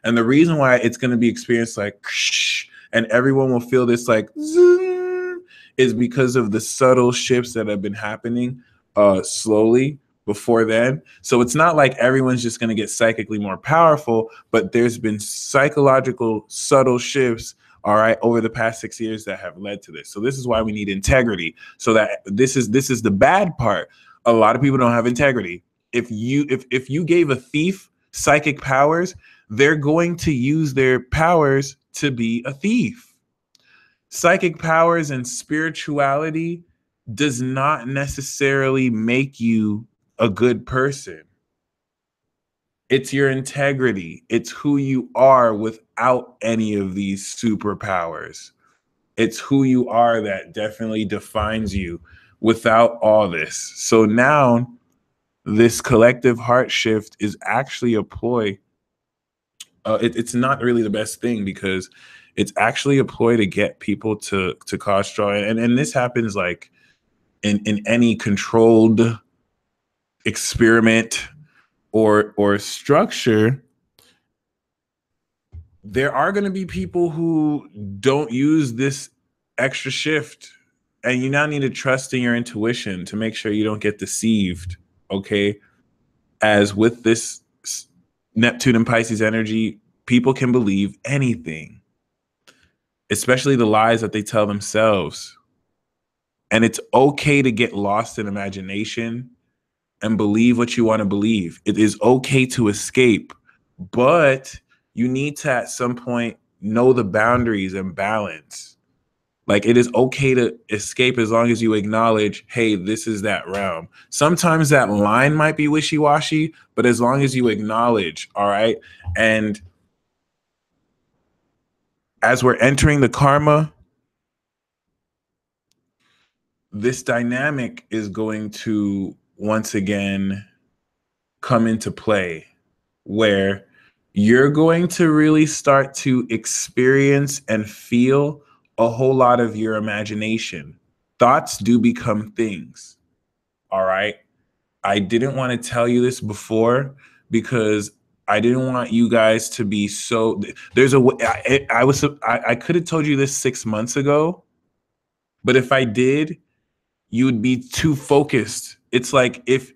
and the reason why it's going to be experienced like and everyone will feel this like is because of the subtle shifts that have been happening slowly before then. So it's not like everyone's just going to get psychically more powerful, but there's been psychological subtle shifts, all right, over the past 6 years that have led to this. So this is why we need integrity. So that this is the bad part. A lot of people don't have integrity. If you gave a thief psychic powers, they're going to use their powers to be a thief. Psychic powers and spirituality does not necessarily make you a good person. It's your integrity. It's who you are without any of these superpowers. It's who you are that definitely defines you without all this. So now this collective heart shift is actually a ploy. It's not really the best thing, because it's actually a ploy to get people to cause trouble. And this happens like in any controlled experiment or structure. There are going to be people who don't use this extra shift, and you now need to trust in your intuition to make sure you don't get deceived. Okay. As with this Neptune and Pisces energy, people can believe anything, especially the lies that they tell themselves. And it's okay to get lost in imagination and believe what you want to believe. It is okay to escape, but you need to at some point know the boundaries and balance. Like, it is okay to escape as long as you acknowledge, hey, this is that realm. Sometimes that line might be wishy-washy, but as long as you acknowledge, all right? And as we're entering the karma, this dynamic is going to once again come into play, where you're going to really start to experience and feel a whole lot of your imagination. Thoughts do become things. All right. I didn't want to tell you this before because I didn't want you guys to be so. There's a way. I could have told you this 6 months ago, but if I did, you would be too focused. It's like if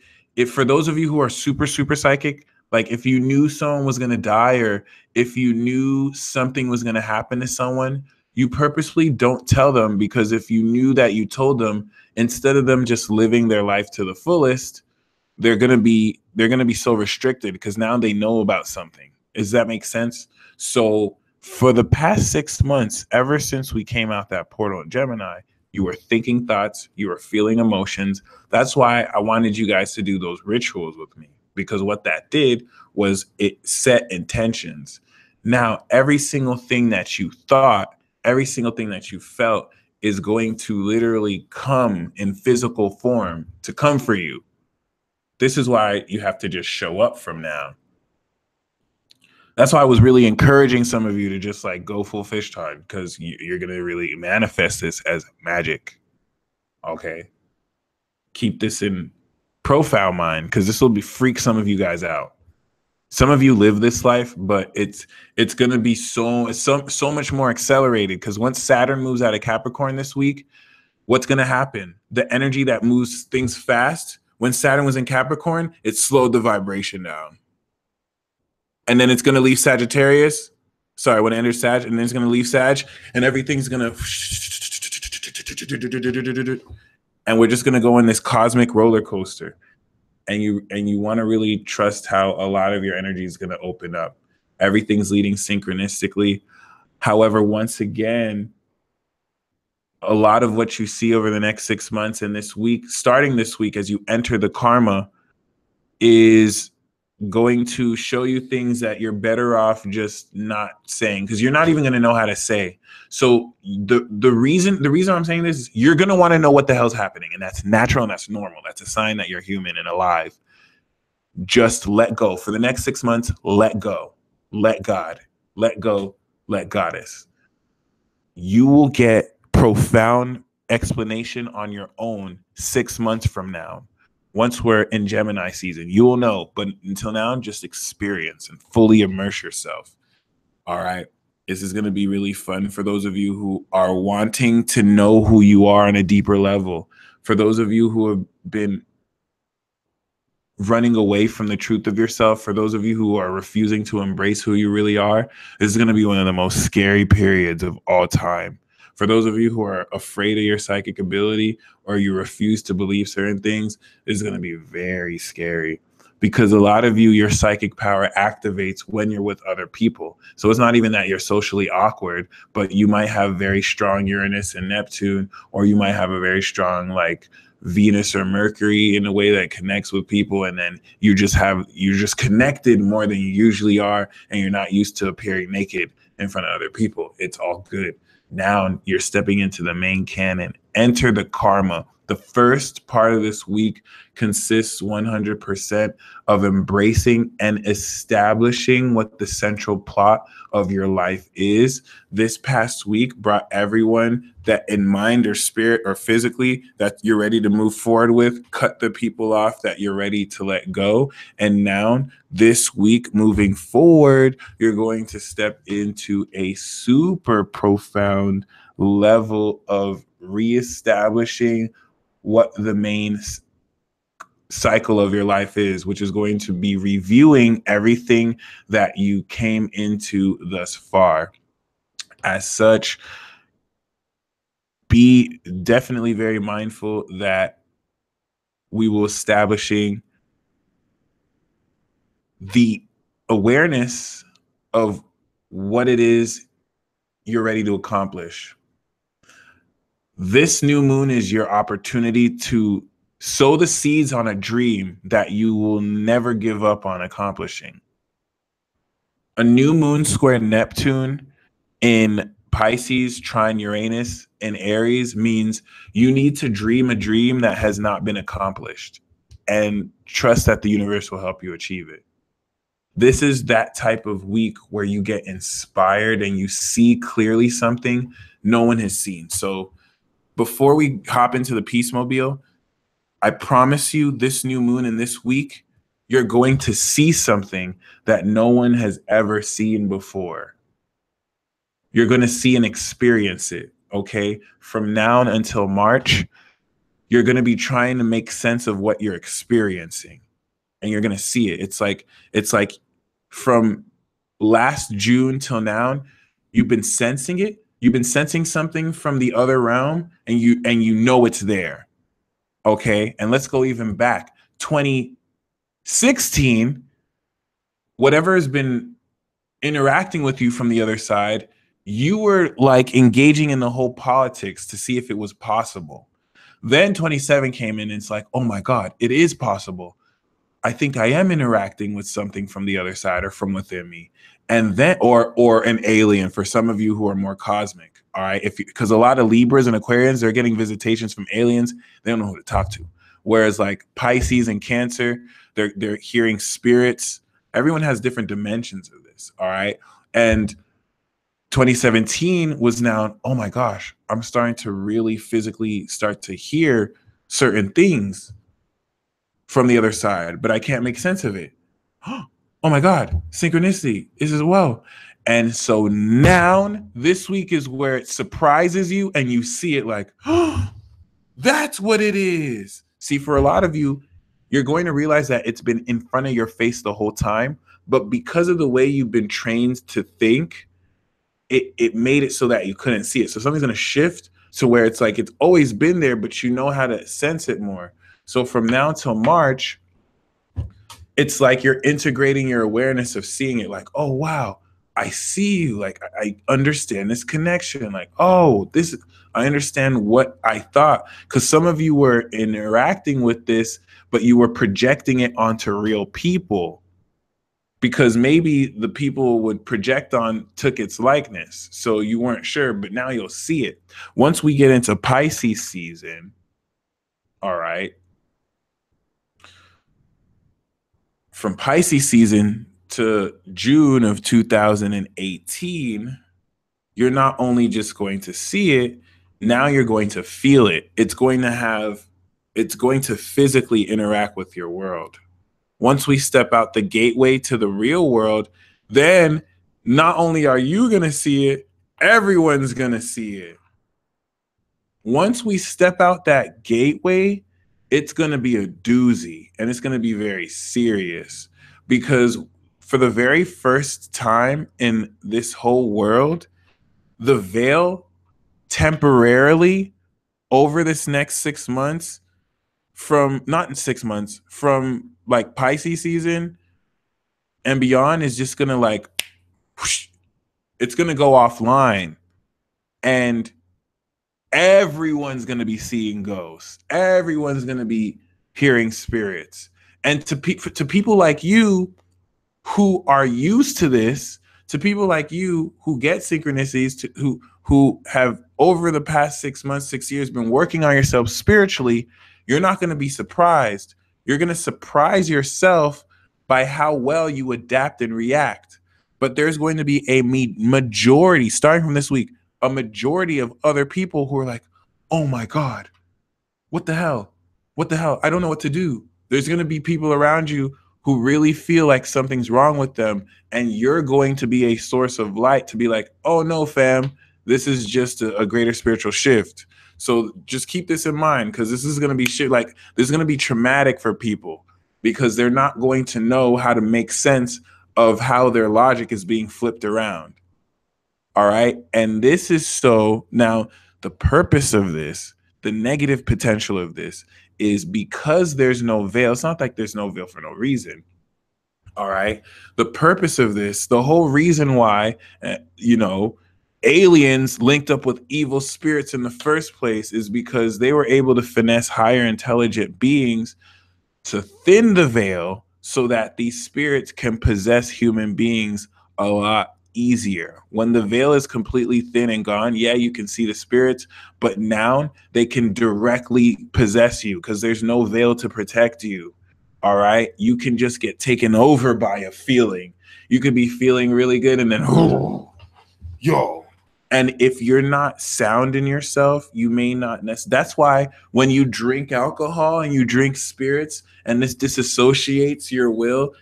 for those of you who are super psychic, like if you knew someone was going to die or if you knew something was going to happen to someone, you purposely don't tell them, because if you knew that you told them, instead of them just living their life to the fullest, they're gonna be so restricted because now they know about something. Does that make sense? So for the past 6 months, ever since we came out that portal in Gemini, you were thinking thoughts, you were feeling emotions. That's why I wanted you guys to do those rituals with me, because what that did was it set intentions. Now, every single thing that you thought, every single thing that you felt is going to literally come in physical form to come for you. This is why you have to just show up from now. That's why I was really encouraging some of you to just like go full fish time, because you're going to really manifest this as magic. Okay. Keep this in profile mind, because this will freak some of you guys out. Some of you live this life, but it's going to be so much more accelerated, because once Saturn moves out of Capricorn this week, what's going to happen? The energy that moves things fast, when Saturn was in Capricorn, it slowed the vibration down. And then it's going to leave Sagittarius. Sorry, when it enters Sag, and then it's going to leave Sag, and everything's going to, and we're just going to go in this cosmic roller coaster. And you want to really trust how a lot of your energy is going to open up. Everything's leading synchronistically. However, once again, a lot of what you see over the next 6 months and this week, starting this week as you enter the karma, is going to show you things that you're better off just not saying, because you're not even going to know how to say. So the reason I'm saying this is you're going to want to know what the hell's happening, and that's natural and that's normal. That's a sign that you're human and alive. Just let go for the next 6 months. Let go, let God, let go, let Goddess. You will get profound explanation on your own 6 months from now. Once we're in Gemini season, you will know. But until now, just experience and fully immerse yourself. All right. This is going to be really fun for those of you who are wanting to know who you are on a deeper level. For those of you who have been running away from the truth of yourself, for those of you who are refusing to embrace who you really are, this is going to be one of the most scary periods of all time. For those of you who are afraid of your psychic ability, or you refuse to believe certain things, this is going to be very scary, because a lot of you, your psychic power activates when you're with other people. So it's not even that you're socially awkward, but you might have very strong Uranus and Neptune, or you might have a very strong like Venus or Mercury in a way that connects with people, and then you're just connected more than you usually are, and you're not used to appearing naked in front of other people. It's all good. Now you're stepping into the main canon. Enter the karma. The first part of this week consists 100% of embracing and establishing what the central plot of your life is. This past week brought everyone that in mind or spirit or physically that you're ready to move forward with, cut the people off that you're ready to let go. And now this week moving forward, you're going to step into a super profound level of reestablishing what the main cycle of your life is, which is going to be reviewing everything that you came into thus far. As such, be definitely very mindful that we will establishing the awareness of what it is you're ready to accomplish. This new moon is your opportunity to sow the seeds on a dream that you will never give up on accomplishing. A new moon square Neptune in Pisces, trine Uranus in Aries means you need to dream a dream that has not been accomplished, and trust that the universe will help you achieve it. This is that type of week where you get inspired and you see clearly something no one has seen. So before we hop into the Peacemobile, I promise you this new moon and this week, you're going to see something that no one has ever seen before. You're going to see and experience it, okay? From now until March, you're going to be trying to make sense of what you're experiencing, and you're going to see it. It's like from last June till now, you've been sensing it, You've been sensing something from the other realm, and you know it's there. Okay? And let's go even back. 2016, whatever has been interacting with you from the other side, you were like engaging in the whole politics to see if it was possible. Then 27 came in and it's like, oh my God, it is possible. I think I am interacting with something from the other side or from within me. And then or an alien for some of you who are more cosmic. All right. If because a lot of Libras and Aquarians, they're getting visitations from aliens. They don't know who to talk to. Whereas like Pisces and Cancer, they're hearing spirits. Everyone has different dimensions of this. All right. And 2017 was now, oh my gosh, I'm starting to really physically start to hear certain things from the other side, but I can't make sense of it. Oh my God, synchronicity is as well. And so now this week is where it surprises you and you see it like, oh, that's what it is. See, for a lot of you, you're going to realize that it's been in front of your face the whole time, but because of the way you've been trained to think, it made it so that you couldn't see it. So something's going to shift to where it's like it's always been there, but you know how to sense it more. So from now till March, it's like you're integrating your awareness of seeing it like, oh, wow, I see you. Like, I understand this connection. Like, oh, I understand what I thought. Because some of you were interacting with this, but you were projecting it onto real people because maybe the people would project on took its likeness. So you weren't sure, but now you'll see it. Once we get into Pisces season, all right, from Pisces season to June of 2018, you're not only just going to see it, now you're going to feel it. It's going to physically interact with your world. Once we step out the gateway to the real world, then not only are you going to see it, everyone's going to see it. Once we step out that gateway, it's going to be a doozy and it's going to be very serious because for the very first time in this whole world, the veil temporarily over this next 6 months from not in 6 months from like Pisces season and beyond is just going to like whoosh, it's going to go offline and everyone's going to be seeing ghosts. Everyone's going to be hearing spirits. And to people like you who are used to this, to people like you who get synchronicities, who have over the past 6 months, 6 years been working on yourself spiritually, you're not going to be surprised. You're going to surprise yourself by how well you adapt and react. But there's going to be a majority, starting from this week, a majority of other people who are like, oh my God, what the hell? What the hell? I don't know what to do. There's going to be people around you who really feel like something's wrong with them. And you're going to be a source of light to be like, oh no, fam, this is just a greater spiritual shift. So just keep this in mind because this is going to be shit. Like this is going to be traumatic for people because they're not going to know how to make sense of how their logic is being flipped around. All right. And this is so now the purpose of this, the negative potential of this is because there's no veil. It's not like there's no veil for no reason. All right. The purpose of this, the whole reason why, aliens linked up with evil spirits in the first place is because they were able to finesse higher intelligent beings to thin the veil so that these spirits can possess human beings a lot easier. When the veil is completely thin and gone, yeah, you can see the spirits, but now they can directly possess you because there's no veil to protect you. All right. You can just get taken over by a feeling. You could be feeling really good and then, oh, yo. And if you're not sound in yourself, you may not that's why when you drink alcohol and you drink spirits and this disassociates your will,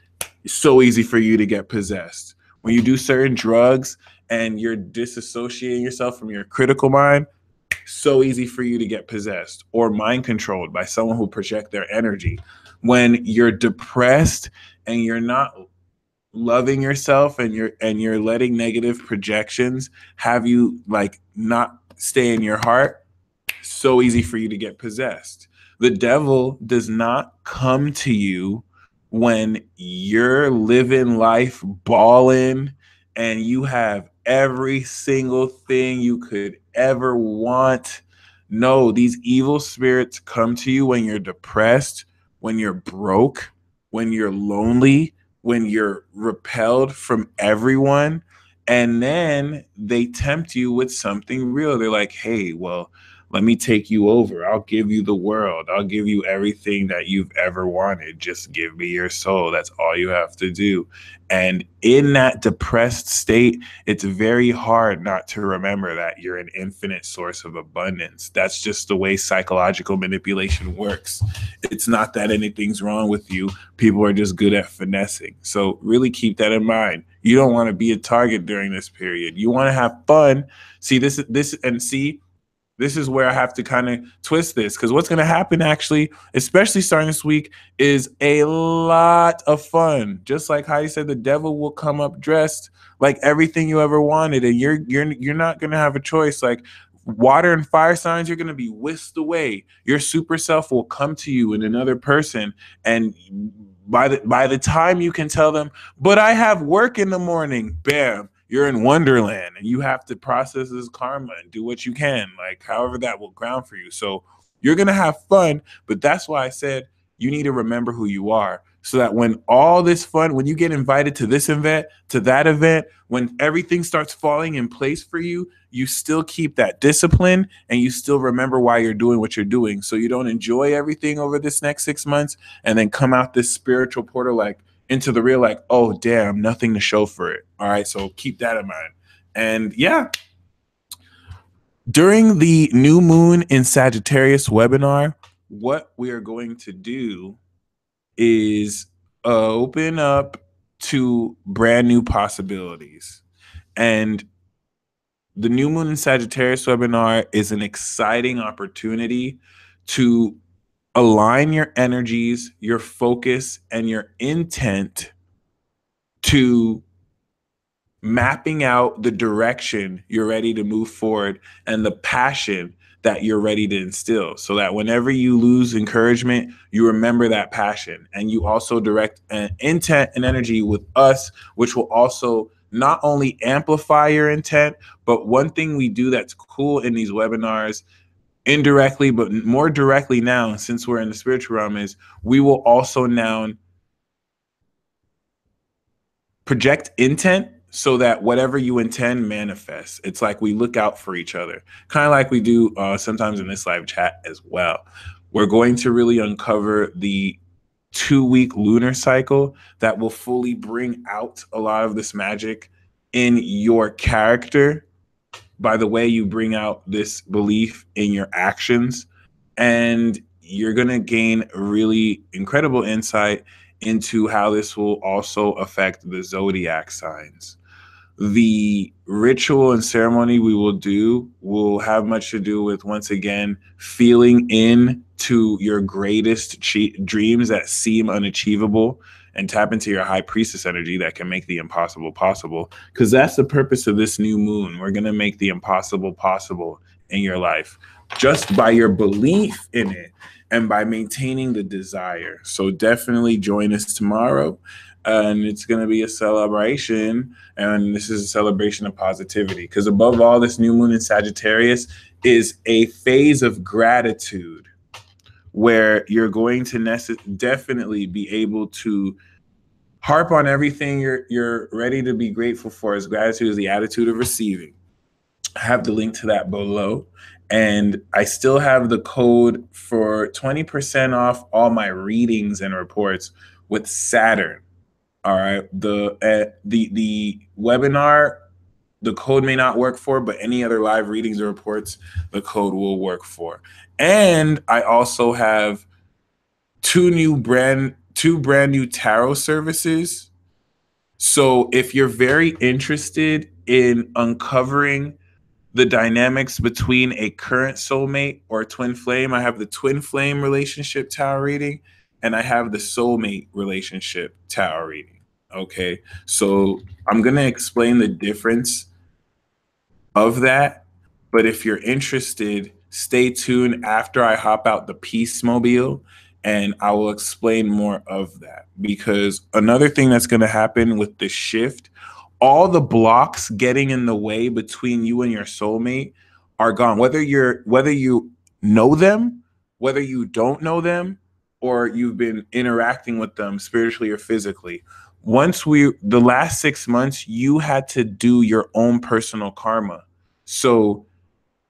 it's so easy for you to get possessed. When you do certain drugs and you're disassociating yourself from your critical mind, so easy for you to get possessed or mind controlled by someone who projects their energy. When you're depressed and you're not loving yourself and you're letting negative projections have you like not stay in your heart, so easy for you to get possessed. The devil does not come to you when you're living life balling and you have every single thing you could ever want. No, these evil spirits come to you when you're depressed, when you're broke, when you're lonely, when you're repelled from everyone. And then they tempt you with something real. They're like, hey, well, let me take you over. I'll give you the world. I'll give you everything that you've ever wanted. Just give me your soul. That's all you have to do. And in that depressed state, it's very hard not to remember that you're an infinite source of abundance. That's just the way psychological manipulation works. It's not that anything's wrong with you. People are just good at finessing. So really keep that in mind. You don't want to be a target during this period. You want to have fun. See, this is where I have to kind of twist this, because what's going to happen actually, especially starting this week, is a lot of fun. Just like how you said, the devil will come up dressed like everything you ever wanted, and you're not going to have a choice. Like water and fire signs, you're going to be whisked away. Your super self will come to you in another person, and by the time you can tell them, but I have work in the morning, bam, you're in Wonderland, and you have to process this karma and do what you can, like however that will ground for you. So you're gonna have fun, but that's why I said you need to remember who you are, so that when all this fun, when you get invited to this event, to that event, when everything starts falling in place for you, you still keep that discipline and you still remember why you're doing what you're doing. So you don't enjoy everything over this next 6 months and then come out this spiritual portal like into the real, like, oh damn, nothing to show for it. All right, so keep that in mind. And yeah, during the new moon in Sagittarius webinar, what we are going to do is open up to brand new possibilities. And the new moon in Sagittarius webinar is an exciting opportunity to align your energies, your focus, and your intent to mapping out the direction you're ready to move forward and the passion that you're ready to instill, so that whenever you lose encouragement, you remember that passion, and you also direct an intent and energy with us, which will also not only amplify your intent, but one thing we do that's cool in these webinars, indirectly but more directly now since we're in the spiritual realm, is we will also now project intent so that whatever you intend manifests. It's like we look out for each other, kind of like we do sometimes in this live chat as well. We're going to really uncover the 2-week lunar cycle that will fully bring out a lot of this magic in your character by the way you bring out this belief in your actions. And you're going to gain really incredible insight into how this will also affect the zodiac signs. The ritual and ceremony we will do will have much to do with, once again, feeling in to your greatest dreams that seem unachievable, and tap into your high priestess energy that can make the impossible possible. Because that's the purpose of this new moon. We're going to make the impossible possible in your life just by your belief in it and by maintaining the desire. So definitely join us tomorrow. And it's going to be a celebration. And this is a celebration of positivity. Because above all, this new moon in Sagittarius is a phase of gratitude where you're going to definitely be able to harp on everything you're ready to be grateful for, as gratitude is the attitude of receiving. I have the link to that below. And I still have the code for 20% off all my readings and reports with Saturn. All right. The webinar, the code may not work for, but any other live readings or reports, the code will work for. And I also have two brand new tarot services. So if you're very interested in uncovering the dynamics between a current soulmate or twin flame, I have the twin flame relationship tarot reading, and I have the soulmate relationship tarot reading. Okay, so I'm going to explain the difference of that. But if you're interested, stay tuned after I hop out the Peace Mobile and I will explain more of that. Because another thing that's going to happen with the shift, all the blocks getting in the way between you and your soulmate are gone. Whether you know them, whether you don't know them, or you've been interacting with them spiritually or physically. The last 6 months, you had to do your own personal karma. So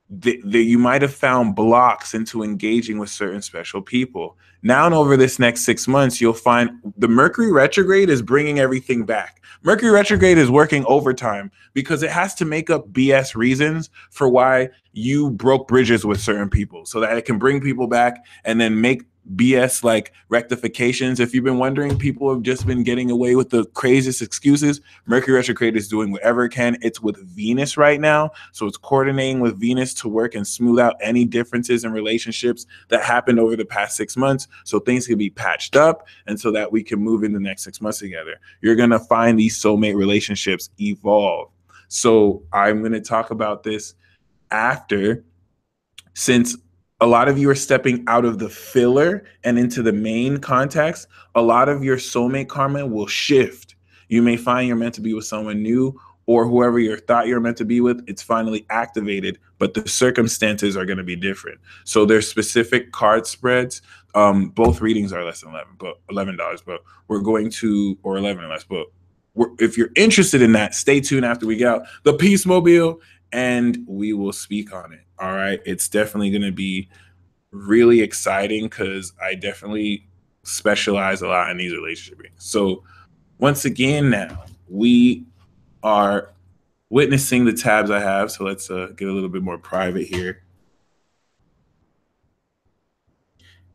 you might have found blocks into engaging with certain special people. Now, and over this next 6 months, you'll find the Mercury retrograde is bringing everything back. Mercury retrograde is working overtime because it has to make up BS reasons for why you broke bridges with certain people so that it can bring people back and then make BS like rectifications. If you've been wondering, people have just been getting away with the craziest excuses. Mercury retrograde is doing whatever it can. It's with Venus right now, so it's coordinating with Venus to work and smooth out any differences in relationships that happened over the past 6 months, so things can be patched up and so that we can move in the next 6 months together. You're gonna find these soulmate relationships evolve. So I'm gonna talk about this after, since a lot of you are stepping out of the filler and into the main context, a lot of your soulmate karma will shift. You may find you're meant to be with someone new, or whoever you thought you're meant to be with, it's finally activated, but the circumstances are going to be different. So there's specific card spreads. Both readings are less than $11, but we're going to, or 11 less, but if you're interested in that, stay tuned after we get out the Peace Mobile and we will speak on it. All right. It's definitely going to be really exciting because I definitely specialize a lot in these relationship readings. So once again, now we are witnessing the tabs I have. So let's get a little bit more private here.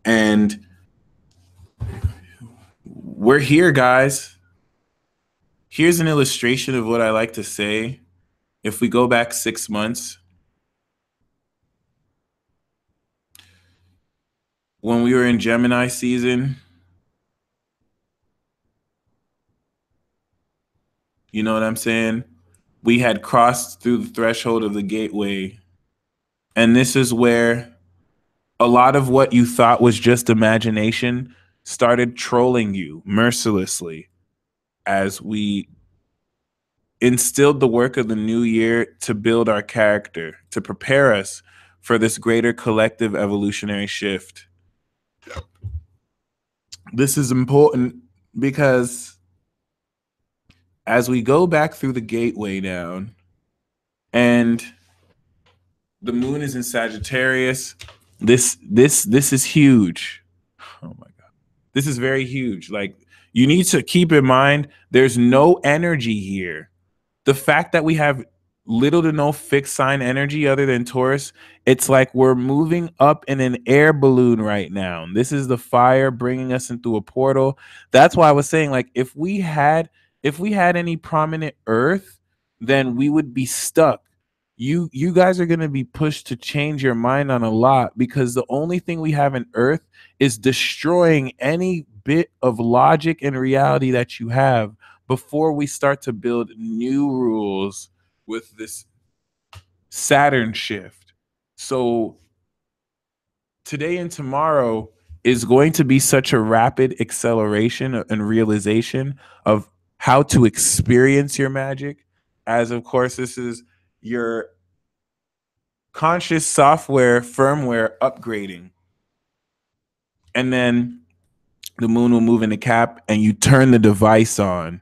And we're here, guys. Here's an illustration of what I like to say. If we go back 6 months, when we were in Gemini season, you know what I'm saying? We had crossed through the threshold of the gateway. And this is where a lot of what you thought was just imagination started trolling you mercilessly as we instilled the work of the new year to build our character, to prepare us for this greater collective evolutionary shift. This is important because as we go back through the gateway down and the moon is in Sagittarius, this is huge. Oh my God. This is very huge. Like, you need to keep in mind there's no energy here. The fact that we have little to no fixed sign energy other than Taurus, it's like we're moving up in an air balloon right now. This is the fire bringing us into a portal. That's why I was saying, like, if we had any prominent Earth, then we would be stuck. You guys are going to be pushed to change your mind on a lot because the only thing we have in Earth is destroying any bit of logic and reality that you have before we start to build new rules with this Saturn shift. So today and tomorrow is going to be such a rapid acceleration and realization of how to experience your magic, as of course this is your conscious software firmware upgrading. And then the moon will move into Cap and you turn the device on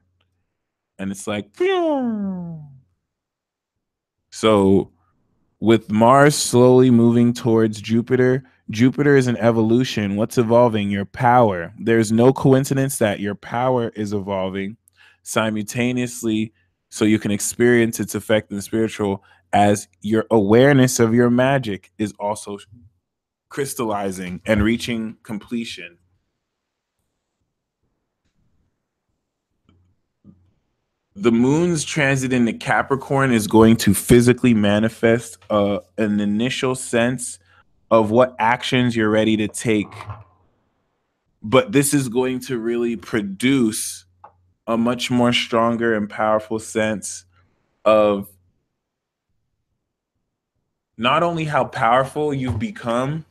and it's like, phew. So with Mars slowly moving towards Jupiter, Jupiter is an evolution. What's evolving? Your power. There's no coincidence that your power is evolving simultaneously so you can experience its effect in the spiritual, as your awareness of your magic is also crystallizing and reaching completion. The moon's transit into Capricorn is going to physically manifest an initial sense of what actions you're ready to take. But this is going to really produce a much more stronger and powerful sense of not only how powerful you've become,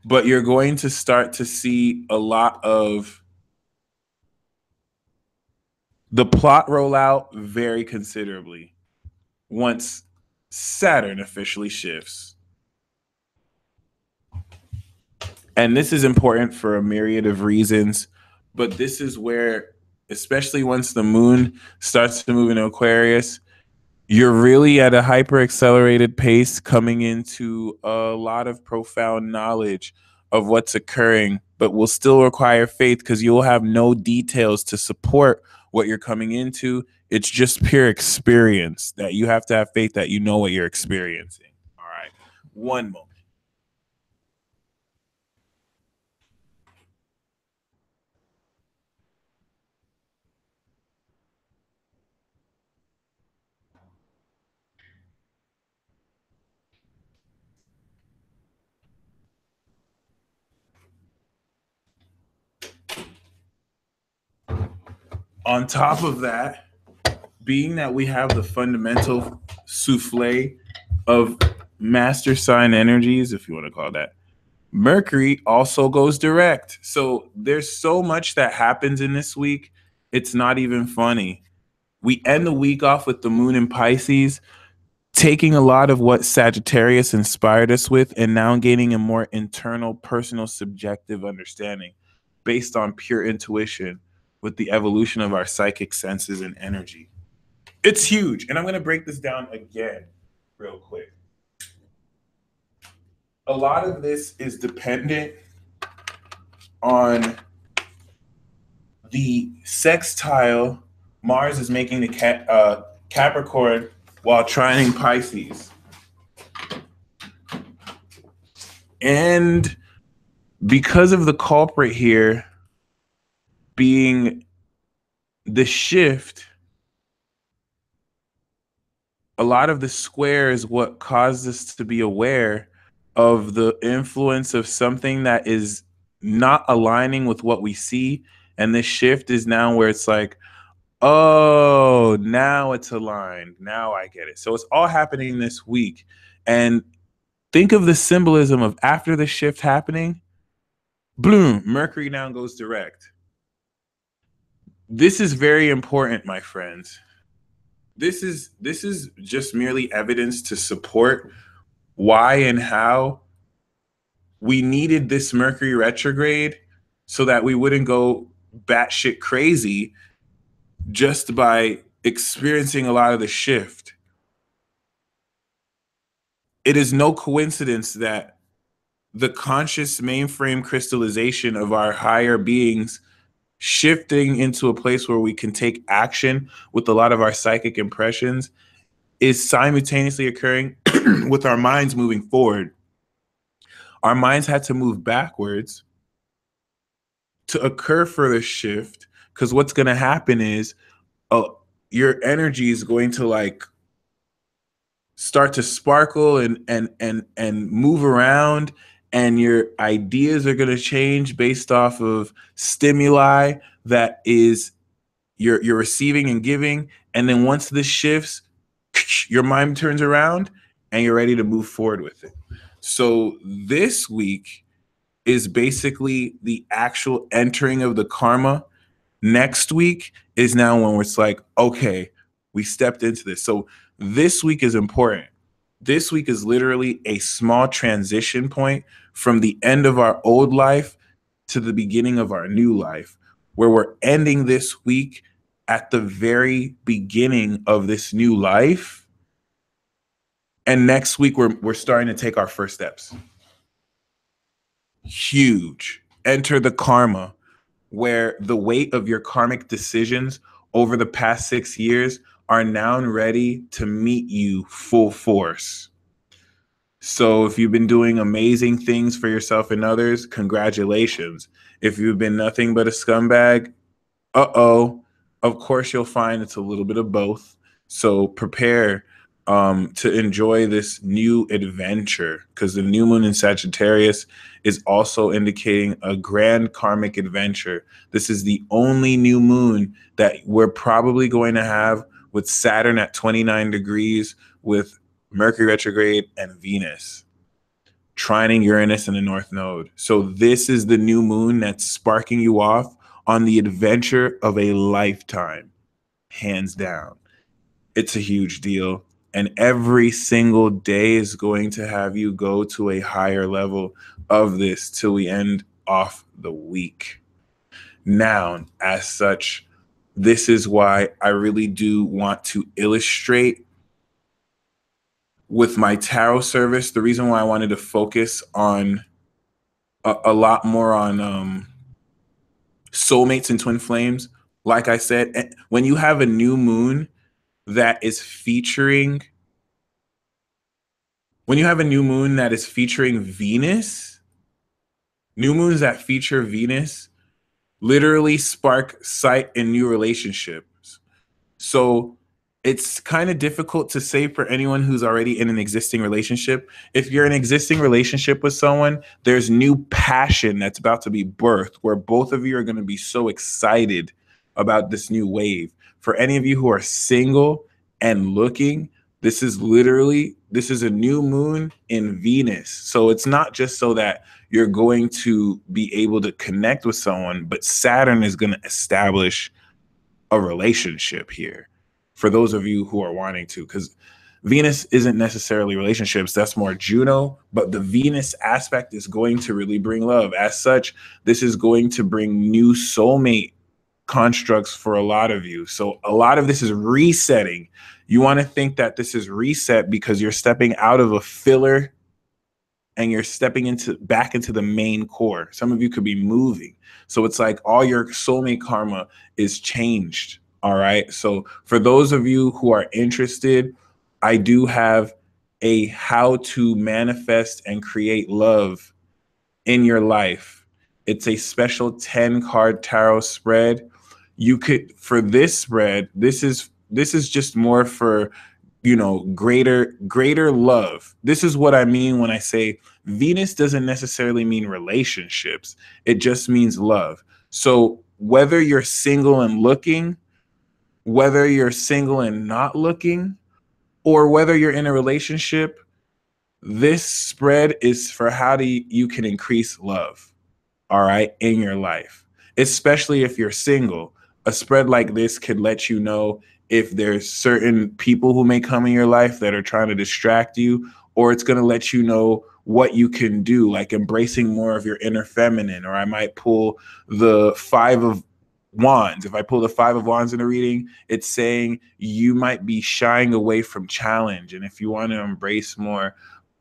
but you're going to start to see a lot of the plot roll out very considerably once Saturn officially shifts. And this is important for a myriad of reasons, but this is where, especially once the moon starts to move into Aquarius, you're really at a hyper accelerated pace coming into a lot of profound knowledge of what's occurring, but will still require faith because you'll have no details to support what you're coming into. It's just pure experience that you have to have faith that you know what you're experiencing. All right. One moment. On top of that, being that we have the fundamental souffle of master sign energies, if you want to call that, Mercury also goes direct. So there's so much that happens in this week. It's not even funny. We end the week off with the moon in Pisces, taking a lot of what Sagittarius inspired us with and now gaining a more internal, personal, subjective understanding based on pure intuition with the evolution of our psychic senses and energy. It's huge. And I'm going to break this down again real quick. A lot of this is dependent on the sextile Mars is making the Capricorn while trining Pisces. And because of the culprit here being the shift, a lot of the square is what caused us to be aware of the influence of something that is not aligning with what we see. And this shift is now where it's like, oh, now it's aligned. Now I get it. So it's all happening this week. And think of the symbolism of after the shift happening, bloom, Mercury now goes direct. This is very important, my friends. This is just merely evidence to support why and how we needed this Mercury retrograde so that we wouldn't go batshit crazy just by experiencing a lot of the shift. It is no coincidence that the conscious mainframe crystallization of our higher beings shifting into a place where we can take action with a lot of our psychic impressions is simultaneously occurring with our minds moving forward. Our minds had to move backwards to occur for the shift, because what's going to happen is your energy is going to like start to sparkle and move around, and your ideas are going to change based off of stimuli that is you're receiving and giving. And then once this shifts, your mind turns around and you're ready to move forward with it. So this week is basically the actual entering of the karma. Next week is now when it's like, okay, we stepped into this. So this week is important. This week is literally a small transition point from the end of our old life to the beginning of our new life, where we're ending this week at the very beginning of this new life. And next week, we're starting to take our first steps. Huge. Enter the karma, where the weight of your karmic decisions over the past 6 years are now ready to meet you full force. So if you've been doing amazing things for yourself and others, congratulations. If you've been nothing but a scumbag, of course you'll find it's a little bit of both. So prepare to enjoy this new adventure, because the new moon in Sagittarius is also indicating a grand karmic adventure. This is the only new moon that we're probably going to have with Saturn at 29 degrees, with Mercury retrograde and Venus trining Uranus in the North Node. So this is the new moon that's sparking you off on the adventure of a lifetime, hands down. It's a huge deal. And every single day is going to have you go to a higher level of this till we end off the week. Now, as such, this is why I really do want to illustrate with my tarot service. The reason why I wanted to focus on a lot more on soulmates and twin flames. Like I said, when you have a new moon that is featuring, when you have a new moon that is featuring Venus, new moons that feature Venus literally spark sight in new relationships. So it's kind of difficult to say for anyone who's already in an existing relationship. If you're in an existing relationship with someone, there's new passion that's about to be birthed where both of you are going to be so excited about this new wave. For any of you who are single and looking, this is a new moon in Venus. So it's not just so that you're going to be able to connect with someone, but Saturn is going to establish a relationship here for those of you who are wanting to, because Venus isn't necessarily relationships. That's more Juno, but the Venus aspect is going to really bring love. As such, this is going to bring new soulmate constructs for a lot of you. So a lot of this is resetting. You want to think that this is reset because you're stepping out of a filler and you're stepping back into the main core. Some of you could be moving. So it's like all your soulmate karma is changed. All right. So for those of you who are interested, I do have a how to manifest and create love in your life. It's a special 10 card tarot spread. You could, for this spread, this is just more for, greater love. This is what I mean when I say Venus doesn't necessarily mean relationships. It just means love. So whether you're single and looking, whether you're single and not looking, or whether you're in a relationship, this spread is for how you can increase love, all right, in your life, especially if you're single. A spread like this could let you know if there's certain people who may come in your life that are trying to distract you, or it's going to let you know what you can do, like embracing more of your inner feminine. Or I might pull the 5 of Wands. If I pull the 5 of Wands in a reading, it's saying you might be shying away from challenge. And if you want to embrace more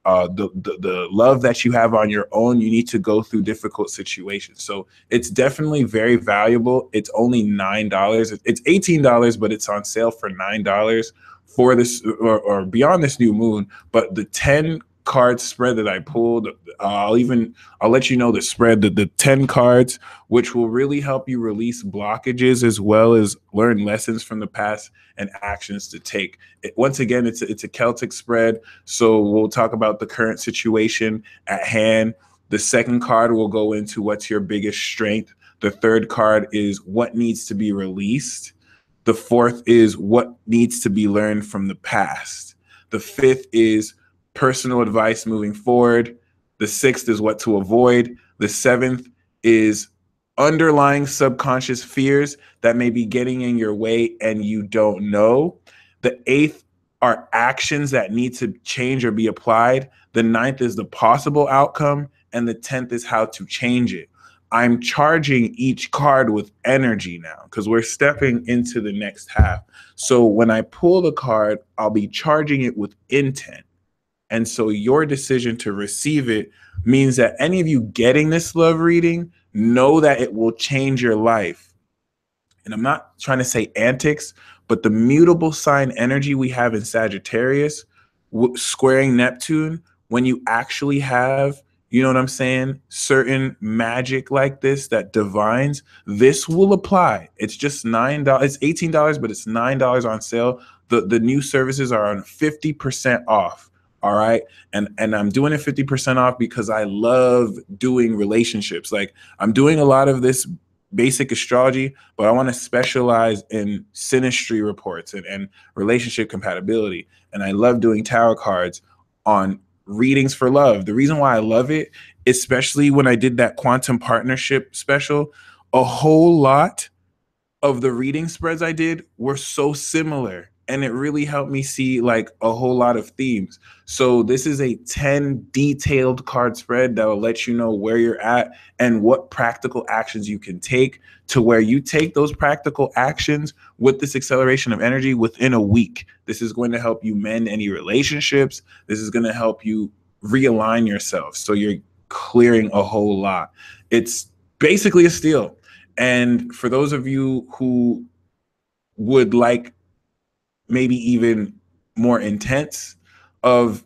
the love that you have on your own, you need to go through difficult situations. So it's definitely very valuable. It's only $9. It's $18, but it's on sale for $9 for this or beyond this new moon. But the 10 card spread that I pulled, I'll let you know the spread, the 10 cards, which will really help you release blockages as well as learn lessons from the past and actions to take. Once again, it's a Celtic spread, so we'll talk about the current situation at hand. The second card will go into what's your biggest strength. The third card is what needs to be released. The fourth is what needs to be learned from the past. The fifth is personal advice moving forward. The sixth is what to avoid. The seventh is underlying subconscious fears that may be getting in your way and you don't know. The eighth are actions that need to change or be applied. The ninth is the possible outcome. And the 10th is how to change it. I'm charging each card with energy now because we're stepping into the next half. So when I pull the card, I'll be charging it with intent. And so your decision to receive it means that any of you getting this love reading, know that it will change your life. And I'm not trying to say antics, but the mutable sign energy we have in Sagittarius, squaring Neptune, when you actually have you know what I'm saying, certain magic like this that divines, this will apply. It's just $9. It's $18, but it's $9 on sale. The new services are on 50% off. All right. And I'm doing it 50% off because I love doing relationships. Like, I'm doing a lot of this basic astrology, but I want to specialize in synastry reports and relationship compatibility. And I love doing tarot cards on readings for love. The reason why I love it, especially when I did that quantum partnership special, a whole lot of the reading spreads I did were so similar, and it really helped me see like a whole lot of themes. So this is a 10 detailed card spread that will let you know where you're at and what practical actions you can take, to where you take those practical actions with this acceleration of energy within a week. This is going to help you mend any relationships. This is going to help you realign yourself, so you're clearing a whole lot. It's basically a steal. And for those of you who would like maybe even more intense of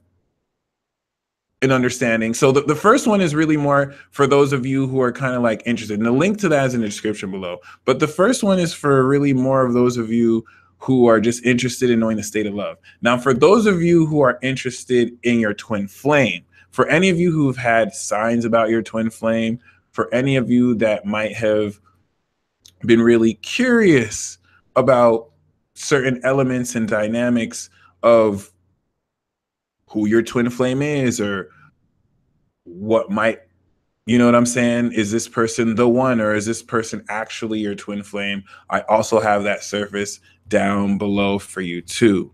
an understanding. So the first one is really more for those of you who are kind of like interested. And the link to that is in the description below. But the first one is for really more of those of you who are just interested in knowing the state of love. Now, for those of you who are interested in your twin flame, for any of you who've had signs about your twin flame, for any of you that might have been really curious about certain elements and dynamics of who your twin flame is, or what might, you know what I'm saying? Is this person the one, or is this person actually your twin flame? I also have that surface down below for you too.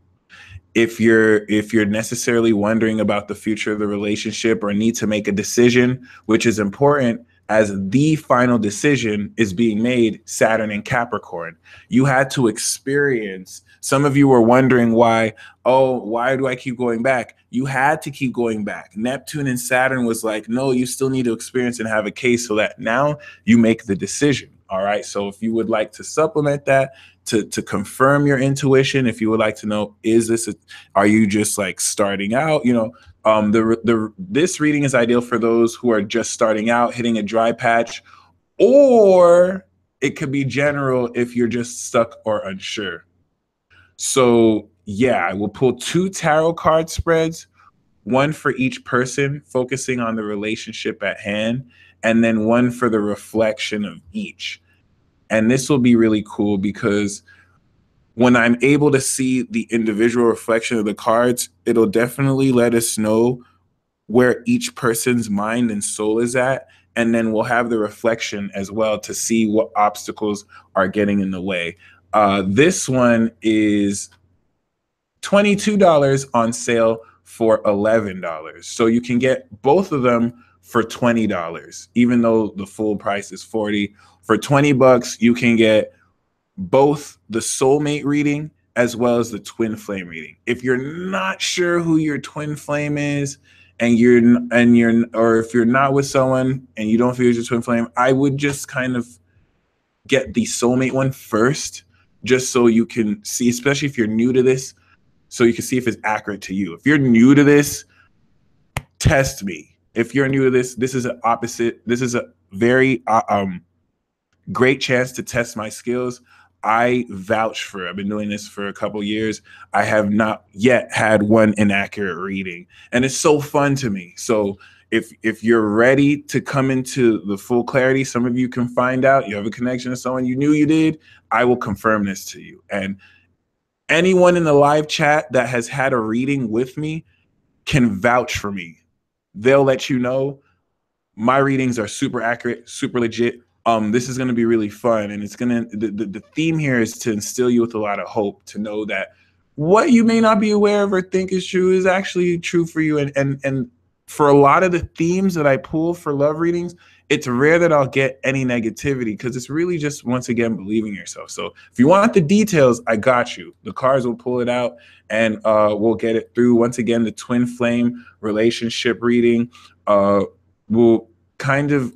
If you're necessarily wondering about the future of the relationship or need to make a decision, which is important, as the final decision is being made, Saturn in Capricorn. You had to experience, some of you were wondering why do I keep going back? You had to keep going back. Neptune and Saturn was like, no, you still need to experience and have a case, so that now you make the decision. All right. So if you would like to supplement that, to confirm your intuition, if you would like to know, are you just like starting out, this reading is ideal for those who are just starting out, hitting a dry patch, or it could be general if you're just stuck or unsure. So yeah, I will pull 2 tarot card spreads, one for each person, focusing on the relationship at hand, and then one for the reflection of each. And this will be really cool because when I'm able to see the individual reflection of the cards, it'll definitely let us know where each person's mind and soul is at. And then we'll have the reflection as well to see what obstacles are getting in the way. This one is $22 on sale for $11. So you can get both of them for $20, even though the full price is $40. For $20, you can get both the soulmate reading as well as the twin flame reading. If you're not sure who your twin flame is, or if you're not with someone and you don't feel it's your twin flame, I would just kind of get the soulmate one first, just so you can see, especially if you're new to this, so you can see if it's accurate to you. If you're new to this, test me. If you're new to this, this is an opposite. This is a very great chance to test my skills. I vouch for it. I've been doing this for a couple years. I have not yet had one inaccurate reading, and it's so fun to me. So if you're ready to come into the full clarity, some of you can find out you have a connection to someone you knew you did, I will confirm this to you. And anyone in the live chat that has had a reading with me can vouch for me. They'll let you know my readings are super accurate, super legit. This is going to be really fun, and it's going to the theme here is to instill you with a lot of hope, to know that what you may not be aware of or think is true is actually true for you. And for a lot of the themes that I pull for love readings, it's rare that I'll get any negativity, because it's really just, once again, believing yourself. So if you want the details, I got you. The cards will pull it out, and we'll get it through. Once again, the twin flame relationship reading will kind of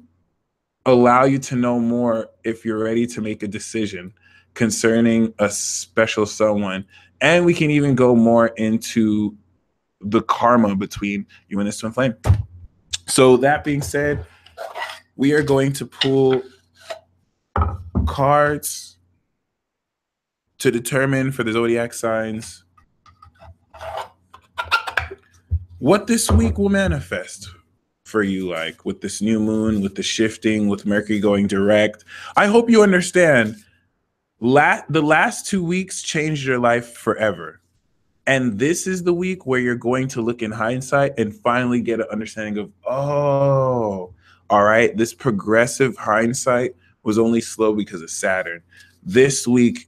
allow you to know more if you're ready to make a decision concerning a special someone. And we can even go more into the karma between you and this twin flame. So that being said, we are going to pull cards to determine for the zodiac signs what this week will manifest for you, like with this new moon, with the shifting, with Mercury going direct. I hope you understand the last 2 weeks changed your life forever. And this is the week where you're going to look in hindsight and finally get an understanding of, oh, all right, this progressive hindsight was only slow because of Saturn. This week,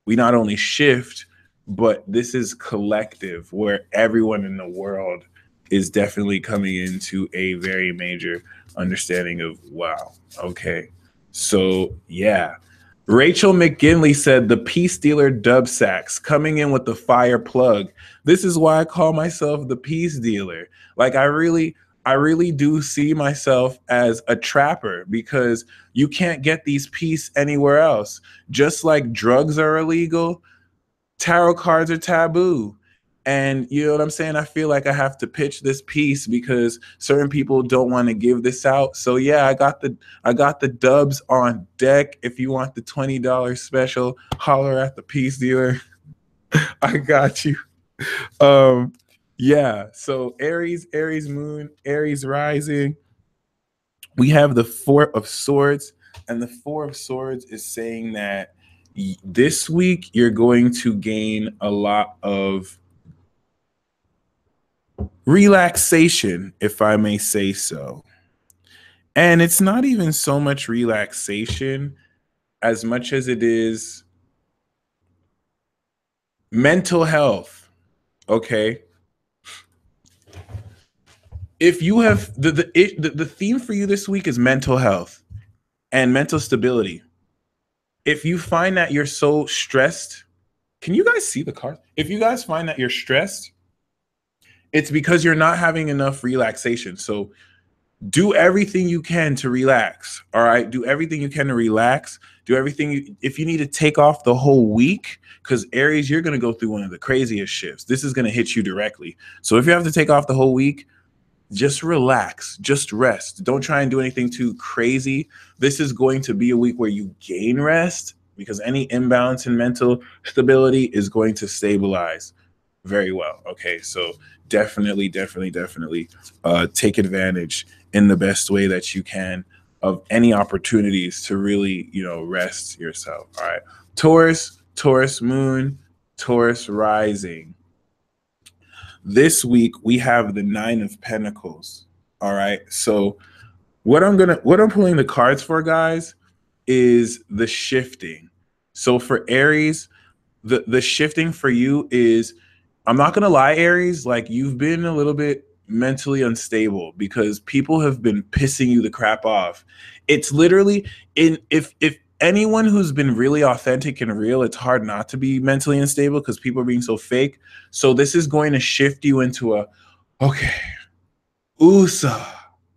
we not only shift, but this is collective where everyone in the world is definitely coming into a very major understanding of, wow, okay. So, yeah. Rachel McGinley said the peace dealer dub sacks coming in with the fire plug. This is why I call myself the peace dealer. Like I really do see myself as a trapper because you can't get these peace anywhere else. Just like drugs are illegal, tarot cards are taboo. And you know what I'm saying? I feel like I have to pitch this piece because certain people don't want to give this out. So yeah, I got the dubs on deck. If you want the $20 special, holler at the piece dealer. I got you. Um yeah, so Aries moon, Aries rising. We have the 4 of swords, and the 4 of swords is saying that this week you're going to gain a lot of relaxation, if I may say so. And it's not even so much relaxation as much as it is mental health. Okay. If you have the theme for you this week is mental health and mental stability. If you find that you're so stressed, can you guys see the cards? If you guys find that you're stressed, it's because you're not having enough relaxation. So do everything you can to relax. All right. Do everything you can to relax. Do everything. If you need to take off the whole week, because Aries, you're going to go through one of the craziest shifts. This is going to hit you directly. So if you have to take off the whole week, just relax, just rest. Don't try and do anything too crazy. This is going to be a week where you gain rest because any imbalance in mental stability is going to stabilize very well. Okay, so definitely take advantage in the best way that you can of any opportunities to really, rest yourself. All right. Taurus moon, Taurus rising. This week we have the 9 of Pentacles. All right. So what I'm pulling the cards for, guys, is the shifting. So for Aries, the shifting for you is, I'm not gonna lie, Aries, like you've been a little bit mentally unstable because people have been pissing you the crap off. It's literally if anyone who's been really authentic and real, it's hard not to be mentally unstable because people are being so fake. So this is going to shift you into a, okay, USA,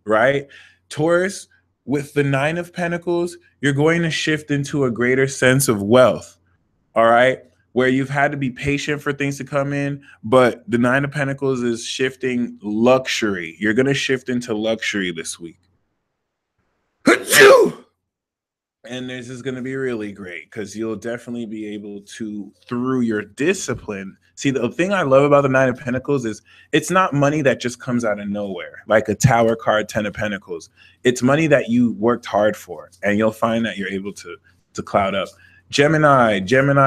right? Taurus, with the 9 of Pentacles, you're going to shift into a greater sense of wealth. All right. Where you've had to be patient for things to come in, but the 9 of Pentacles is shifting luxury. You're going to shift into luxury this week. And this is going to be really great because you'll definitely be able to, through your discipline. See, the thing I love about the 9 of Pentacles is it's not money that just comes out of nowhere, like a Tower card, 10 of Pentacles. It's money that you worked hard for, and you'll find that you're able to cloud up. Gemini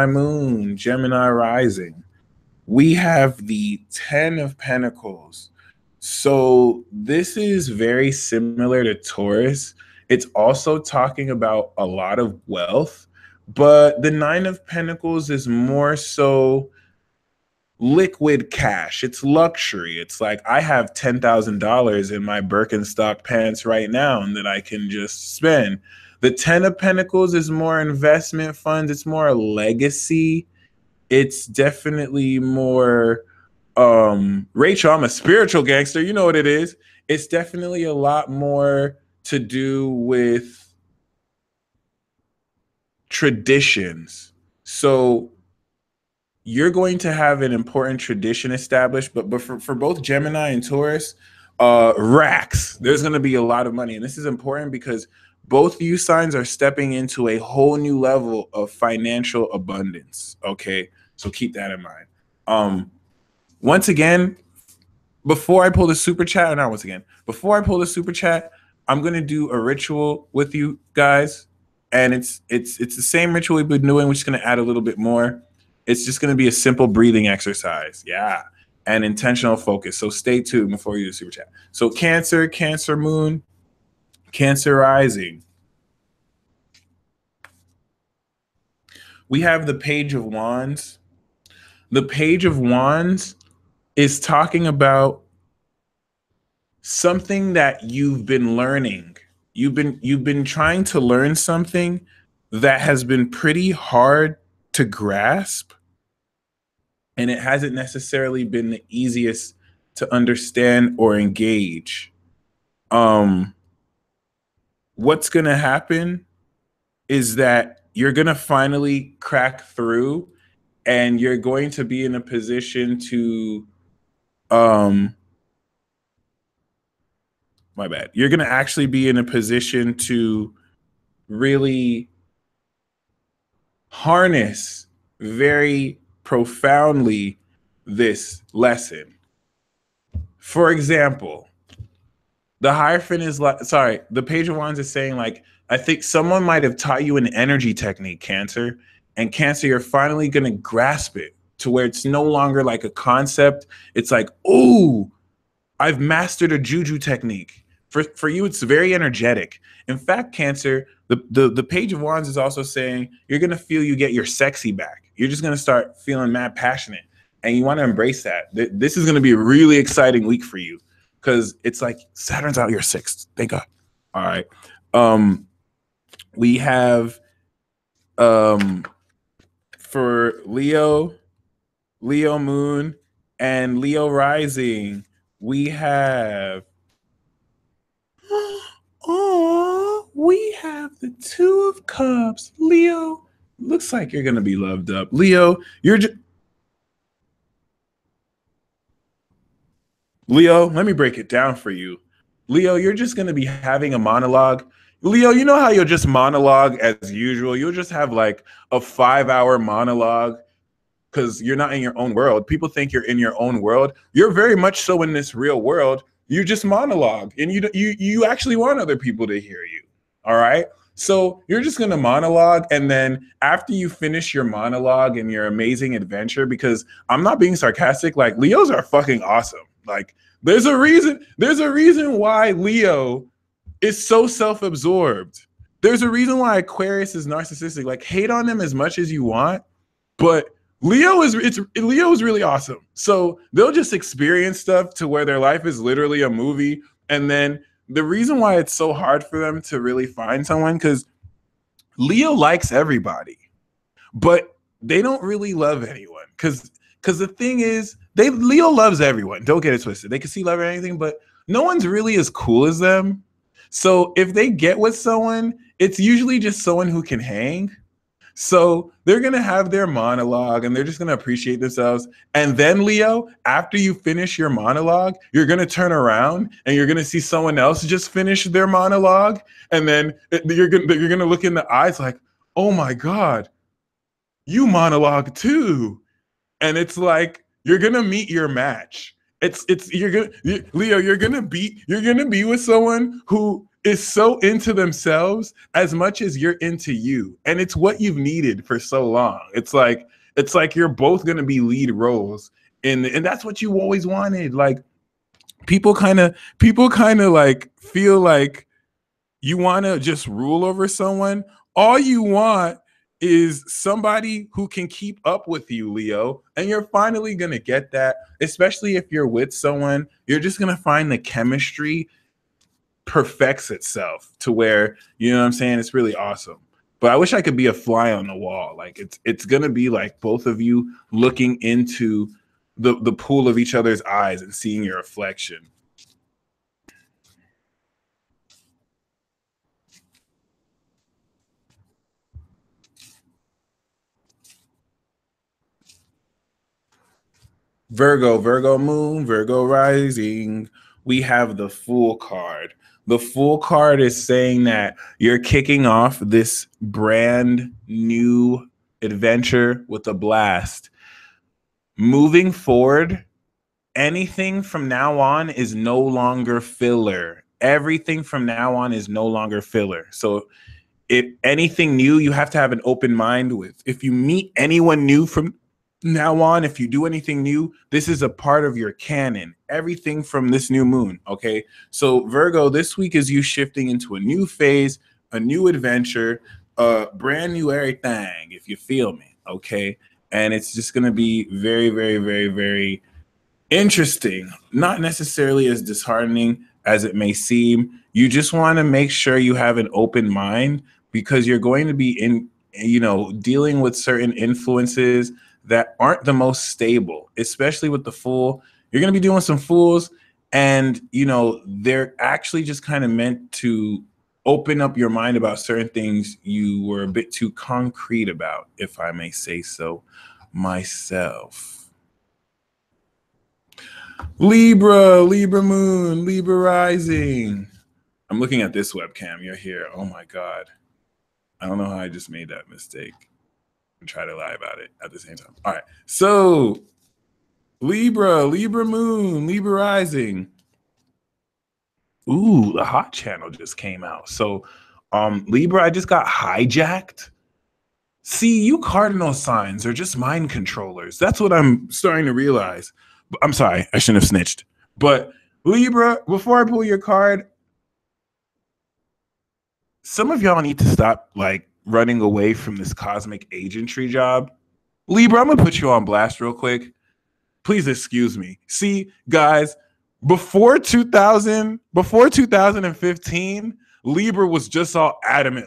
moon, Gemini rising. We have the 10 of Pentacles. So this is very similar to Taurus. It's also talking about a lot of wealth, but the 9 of Pentacles is more so liquid cash. It's luxury. It's like I have $10,000 in my Birkenstock pants right now and that I can just spend. The 10 of Pentacles is more investment funds. It's more a legacy. It's definitely more Rachel, I'm a spiritual gangster. You know what it is. It's definitely a lot more to do with traditions. So you're going to have an important tradition established, but for both Gemini and Taurus, Racks. There's going to be a lot of money. And this is important because both you signs are stepping into a whole new level of financial abundance. Okay. So keep that in mind. Once again, before I pull the super chat, or not once again, before I pull the super chat, I'm gonna do a ritual with you guys, and it's the same ritual we've been doing. We're just gonna add a little bit more. It's just gonna be a simple breathing exercise, yeah, and intentional focus. So stay tuned before you do super chat. So Cancer, Cancer Moon, Cancer Rising. We have the Page of Wands. The Page of Wands is talking about something that you've been learning. You've been trying to learn something that has been pretty hard to grasp, and it hasn't necessarily been the easiest to understand or engage. What's going to happen is that you're going to finally crack through, and you're going to be in a position to my bad. You're going to actually be in a position to really harness very profoundly this lesson. For example, the Hierophant is like, sorry, the Page of Wands is saying, like, I think someone might have taught you an energy technique, Cancer, and Cancer, you're finally going to grasp it to where it's no longer like a concept. It's like, oh, I've mastered a juju technique. For you, it's very energetic. In fact, Cancer, the Page of Wands is also saying you're gonna feel you get your sexy back. You're just gonna start feeling mad passionate, and you want to embrace that. This is gonna be a really exciting week for you because it's like Saturn's out your sixth. Thank God. All right. We have for Leo Moon, and Leo Rising. We have we have the Two of Cups. Leo, looks like you're gonna be loved up. Leo, Leo, let me break it down for you. Leo, you're just gonna be having a monologue. Leo, you know how you'll just monologue as usual? You'll just have like a 5-hour monologue because you're not in your own world. People think you're in your own world. You're very much so in this real world. You just monologue, and you actually want other people to hear you. All right. So you're just gonna monologue, and then after you finish your monologue and your amazing adventure, because I'm not being sarcastic, like Leos are fucking awesome. Like there's a reason. There's a reason why Leo is so self-absorbed. There's a reason why Aquarius is narcissistic. Like hate on them as much as you want, but Leo is really awesome. So they'll just experience stuff to where their life is literally a movie. And then the reason why it's so hard for them to really find someone, because Leo likes everybody, but they don't really love anyone. Because the thing is, Leo loves everyone. Don't get it twisted. They can see love or anything, but no one's really as cool as them. So if they get with someone, it's usually just someone who can hang. So they're going to have their monologue and they're just going to appreciate themselves. And then, Leo, after you finish your monologue, you're going to turn around and you're going to see someone else just finish their monologue. And then you're going to look in the eyes like, oh my God, you monologue too. And it's like, you're going to meet your match. Leo, you're going to be with someone who is so into themselves as much as you're into you, and it's what you've needed for so long. It's like you're both going to be lead roles and that's what you always wanted. Like people kind of like feel like you want to just rule over someone. All you want is somebody who can keep up with you, Leo, and you're finally going to get that. Especially if you're with someone, you're just going to find the chemistry perfects itself to where, you know what I'm saying, it's really awesome. But I wish I could be a fly on the wall. Like it's gonna be like both of you looking into the pool of each other's eyes and seeing your reflection. Virgo moon, Virgo rising. we have the Fool card. The Fool card is saying that you're kicking off this brand new adventure with a blast. Moving forward, anything from now on is no longer filler. Everything from now on is no longer filler. So if anything new, you have to have an open mind with. If you meet anyone new from now on, if you do anything new, this is a part of your canon. Everything from this new moon, okay? So Virgo, this week is you shifting into a new phase, a new adventure, a brand new everything, if you feel me, okay? And it's just going to be very, very, very, very interesting, not necessarily as disheartening as it may seem. You just want to make sure you have an open mind because you're going to be dealing with certain influences that aren't the most stable, especially with the Fool. You're going to be doing some fools, and they're actually just kind of meant to open up your mind about certain things you were a bit too concrete about, if I may say so myself. Libra moon, Libra rising. I'm looking at this webcam. You're here. Oh my God. I don't know how I just made that mistake and try to lie about it at the same time. All right. So Libra moon, Libra rising. Ooh, the hot channel just came out. So Libra, I just got hijacked. See, you cardinal signs are just mind controllers. That's what I'm starting to realize. I'm sorry, I shouldn't have snitched. But Libra, before I pull your card, some of y'all need to stop running away from this cosmic agentry job. Libra, I'm gonna put you on blast real quick. Please excuse me. See, guys, before 2015, Libra was just all adamant,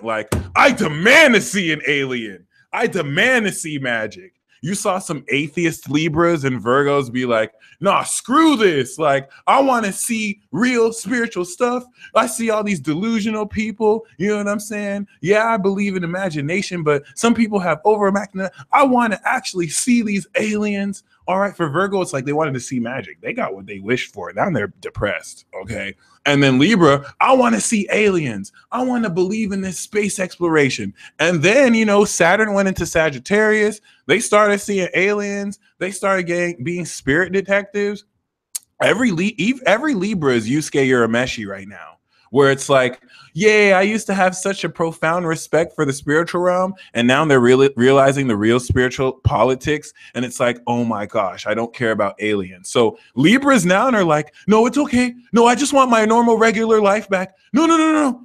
I demand to see an alien. I demand to see magic. You saw some atheist Libras and Virgos be like, nah, screw this. I want to see real spiritual stuff. I see all these delusional people. You know what I'm saying? Yeah, I believe in imagination, but some people have over-imagination. I want to actually see these aliens. All right, for Virgo, it's like they wanted to see magic. They got what they wished for. Now they're depressed, okay? And then Libra, I want to see aliens. I want to believe in this space exploration. And then, Saturn went into Sagittarius. They started seeing aliens. They started being spirit detectives. Every Libra is Yusuke Urameshi right now, where it's like, yeah, I used to have such a profound respect for the spiritual realm, and now they're really realizing the real spiritual politics, and it's like, oh my gosh, I don't care about aliens. So Libras now are like, no, it's okay. No, I just want my normal, regular life back. No,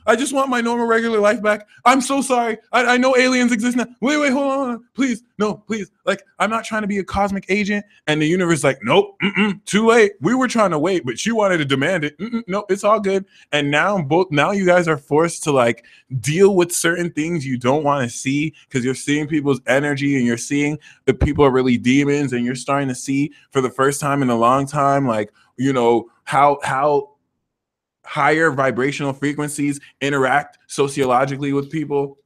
I just want my normal, regular life back. I'm so sorry. I know aliens exist now. Wait, hold on. Please, no, please. I'm not trying to be a cosmic agent. And the universe is like, nope, too late. We were trying to wait, but you wanted to demand it. No, it's all good. And now you guys are forced to deal with certain things you don't want to see because you're seeing people's energy and you're seeing that people are really demons, and you're starting to see for the first time in a long time, how higher vibrational frequencies interact sociologically with people.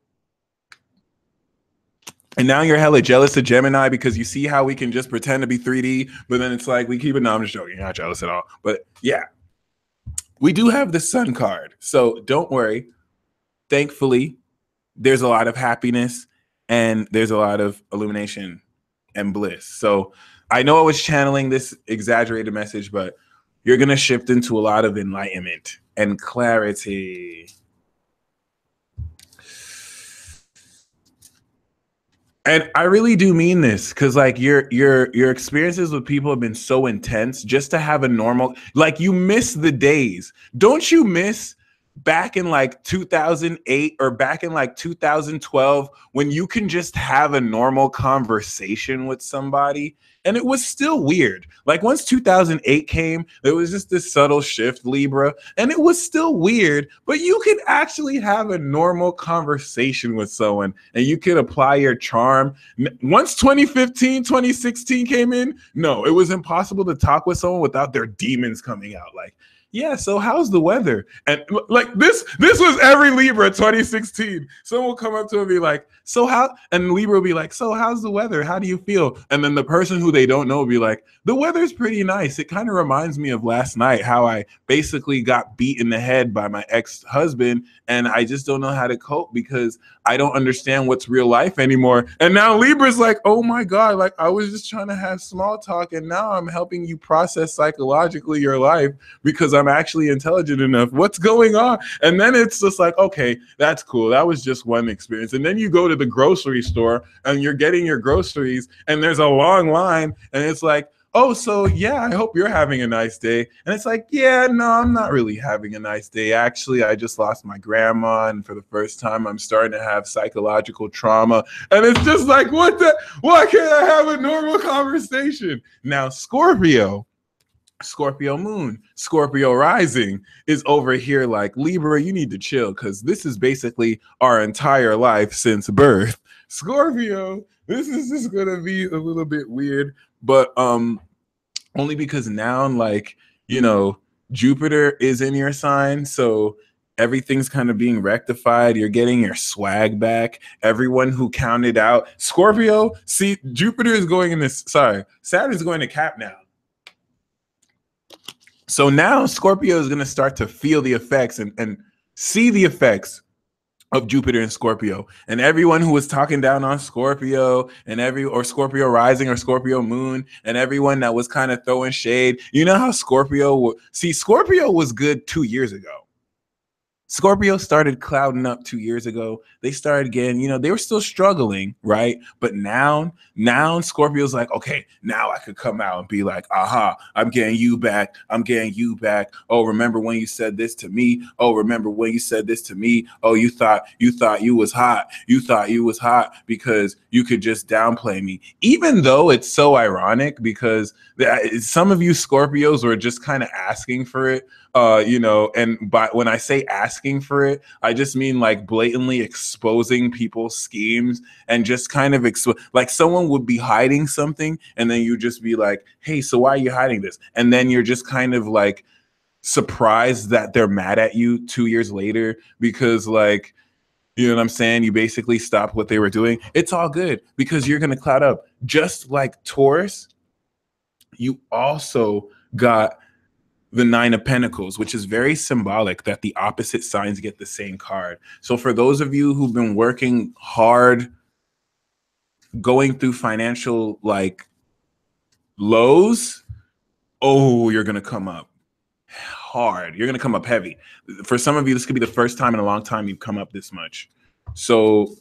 And now you're hella jealous of Gemini because you see how we can just pretend to be 3D, but then it's like we keep it. No, I'm just joking. You're not jealous at all. But yeah, we do have the Sun card. So don't worry. Thankfully, there's a lot of happiness and there's a lot of illumination and bliss. So I know I was channeling this exaggerated message, but you're going to shift into a lot of enlightenment and clarity. And I really do mean this because your experiences with people have been so intense. Just to have a normal, you miss the days. Don't you miss back in 2008 or back in 2012 when you can just have a normal conversation with somebody? And it was still weird. Once 2008 came, there was just this subtle shift, Libra, and it was still weird, but you could actually have a normal conversation with someone and you could apply your charm. Once 2015, 2016 came in, no, it was impossible to talk with someone without their demons coming out. yeah, so how's the weather? And like this was every Libra 2016. Someone will come up to me and be like, so how, and Libra will be like, so how's the weather? How do you feel? And then the person who they don't know will be like, the weather's pretty nice. It kind of reminds me of last night, how I basically got beat in the head by my ex-husband, and I just don't know how to cope because I don't understand what's real life anymore. And now Libra's like, oh my God, like I was just trying to have small talk, and now I'm helping you process psychologically your life because I'm actually intelligent enough. What's going on? And then it's just like, okay, that's cool. That was just one experience. And then you go to the grocery store and you're getting your groceries and there's a long line and it's like, oh, so yeah, I hope you're having a nice day. And it's like, yeah, no, I'm not really having a nice day. Actually, I just lost my grandma, and for the first time, I'm starting to have psychological trauma. And it's just like, what the? Why can't I have a normal conversation? Now, Scorpio moon, Scorpio rising is over here like, Libra, you need to chill because this is basically our entire life since birth. Scorpio, this is just gonna be a little bit weird, but only because now, like, you know, Jupiter is in your sign, so everything's kind of being rectified. You're getting your swag back. Everyone who counted out Scorpio, see, Jupiter is going in this, sorry, Saturn is going to Cap now. So now Scorpio is going to start to feel the effects and see the effects of Jupiter and Scorpio. And everyone who was talking down on Scorpio and or Scorpio rising or Scorpio moon, and everyone that was kind of throwing shade, you know how Scorpio was good 2 years ago. Scorpio started clouding up 2 years ago. They started getting, you know, they were still struggling, right? But now Scorpio's like, okay, now I could come out and be like, aha, I'm getting you back. I'm getting you back. Oh, remember when you said this to me? Oh, remember when you said this to me? Oh, you thought you was hot. You thought you was hot because you could just downplay me. Even though it's so ironic because some of you Scorpios were just kind of asking for it. You know, and when I say asking for it, I just mean like blatantly exposing people's schemes and just kind of like someone would be hiding something and then you just be like, hey, so why are you hiding this? And then you're just kind of like surprised that they're mad at you 2 years later because, like, you know what I'm saying? You basically stopped what they were doing. It's all good because you're going to cloud up. Just like Taurus, you also got the Nine of Pentacles, which is very symbolic that the opposite signs get the same card. So for those of you who've been working hard, going through financial like lows, oh, you're going to come up hard. You're going to come up heavy. For some of you, this could be the first time in a long time you've come up this much. So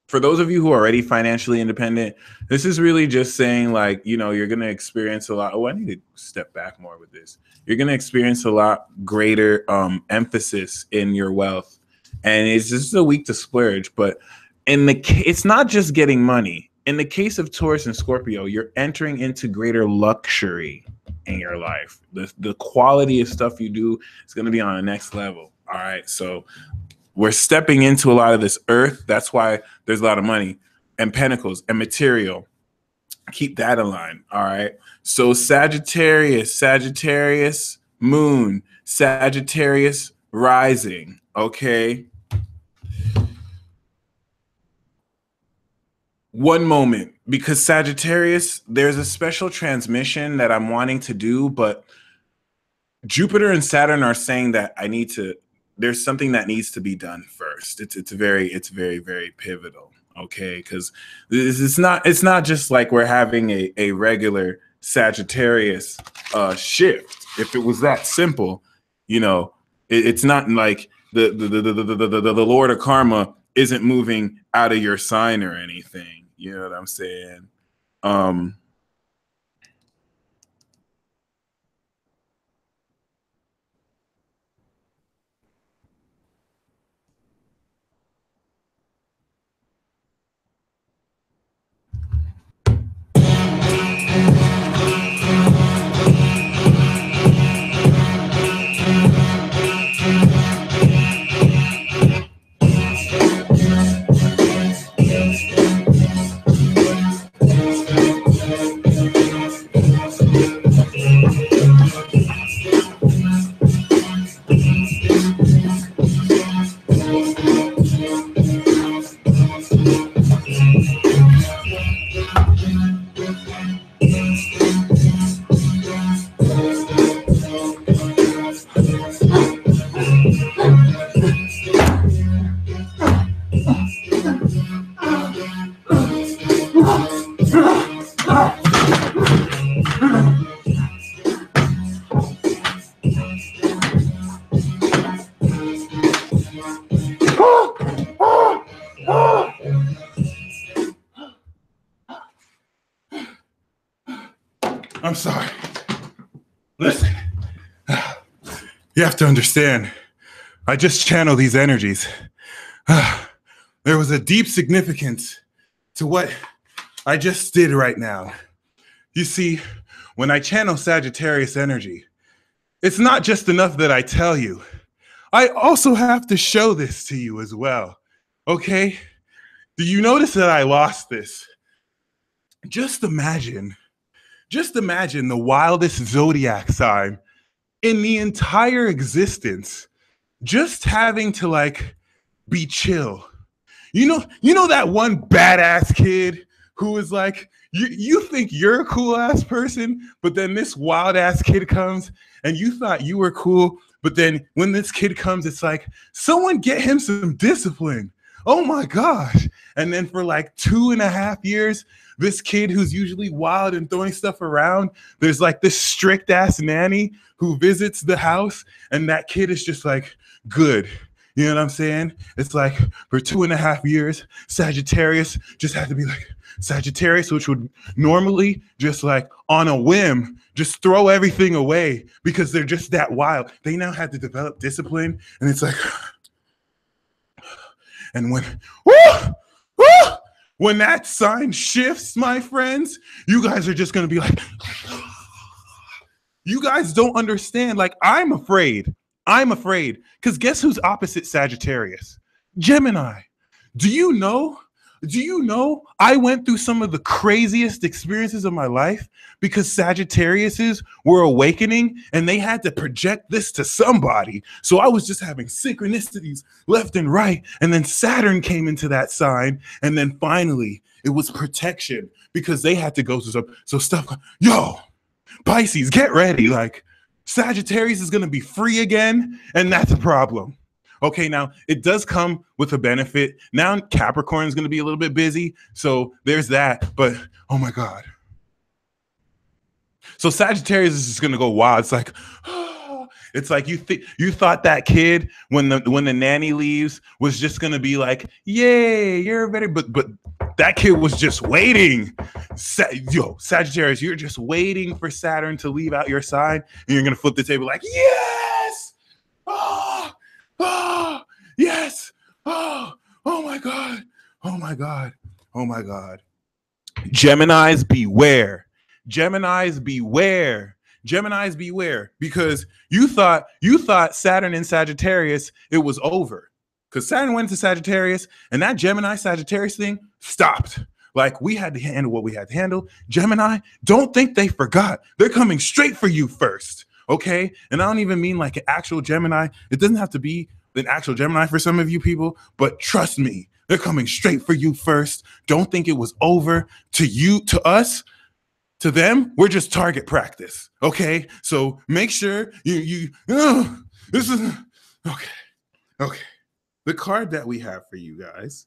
for those of you who are already financially independent, this is really just saying, like, you know, you're going to experience a lot. Oh, I need to step back more with this. You're going to experience a lot greater emphasis in your wealth. And it's just a week to splurge. But it's not just getting money. In the case of Taurus and Scorpio, you're entering into greater luxury in your life. The quality of stuff you do is going to be on the next level. All right. So we're stepping into a lot of this earth. That's why there's a lot of money and pentacles and material. Keep that in line. All right. So Sagittarius moon, Sagittarius rising. Okay. One moment, because Sagittarius, there's a special transmission that I'm wanting to do, but Jupiter and Saturn are saying that there's something that needs to be done first. It's very, very pivotal. Okay. Because it's not just like we're having a regular Sagittarius shift. If it was that simple, you know, it's not like the Lord of Karma isn't moving out of your sign or anything. You know what I'm saying? I'm sorry. Listen, you have to understand, I just channel these energies. There was a deep significance to what I just did right now. You see, when I channel Sagittarius energy, it's not just enough that I tell you. I also have to show this to you as well. Okay? Do you notice that I lost this? Just imagine the wildest zodiac sign in the entire existence just having to like be chill. You know that one badass kid who is like, you think you're a cool ass person, but then this wild ass kid comes and you thought you were cool, but then when this kid comes, it's like, someone get him some discipline. Oh my gosh. And then for like 2.5 years, this kid who's usually wild and throwing stuff around, there's like this strict ass nanny who visits the house, and that kid is just like, good. You know what I'm saying? It's like for 2.5 years, Sagittarius just had to be like Sagittarius, which would normally just like on a whim, just throw everything away because they're just that wild. They now had to develop discipline, and it's like, and when that sign shifts, my friends, you guys are just going to be like, you guys don't understand. Like, I'm afraid because guess who's opposite Sagittarius? Gemini. Do you know I went through some of the craziest experiences of my life because Sagittariuses were awakening and they had to project this to somebody. So I was just having synchronicities left and right. And then Saturn came into that sign. And then finally it was protection because they had to go through stuff. Yo, Pisces, get ready. Like, Sagittarius is going to be free again. And that's a problem. Okay, now it does come with a benefit. Now Capricorn is going to be a little bit busy. So there's that. But oh my God. So Sagittarius is just going to go wild. It's like, it's like you thought that kid when the nanny leaves was just going to be like, yay, you're better. But that kid was just waiting. Sagittarius, you're just waiting for Saturn to leave out your side. And you're going to flip the table like, yes. Oh, yes. Oh my God. Oh my God. Oh my God. Geminis, beware. Geminis, beware. Geminis, beware. Because you thought Saturn in Sagittarius, it was over. Because Saturn went to Sagittarius and that Gemini Sagittarius thing stopped. Like, we had to handle what we had to handle. Gemini, don't think they forgot. They're coming straight for you first. Okay. And I don't even mean like an actual Gemini. It doesn't have to be an actual Gemini for some of you people, but trust me, they're coming straight for you first. Don't think it was over. To you, to us, to them, we're just target practice. Okay. So make sure this is okay. Okay. The card that we have for you guys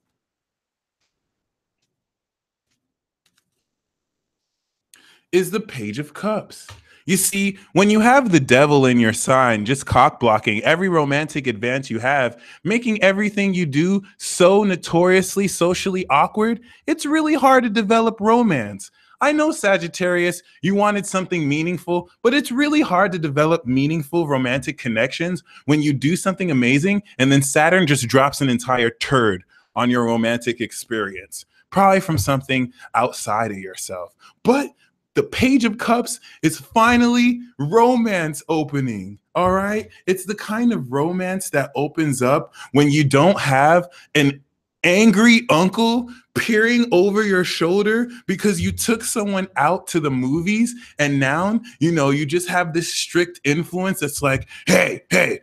is the Page of Cups. You see, when you have the devil in your sign, just cock blocking every romantic advance you have, making everything you do so notoriously socially awkward, it's really hard to develop romance. I know, Sagittarius, you wanted something meaningful, but it's really hard to develop meaningful romantic connections when you do something amazing and then Saturn just drops an entire turd on your romantic experience, probably from something outside of yourself. But the Page of Cups is finally romance opening. All right. It's the kind of romance that opens up when you don't have an angry uncle peering over your shoulder because you took someone out to the movies and now, you just have this strict influence that's like, hey,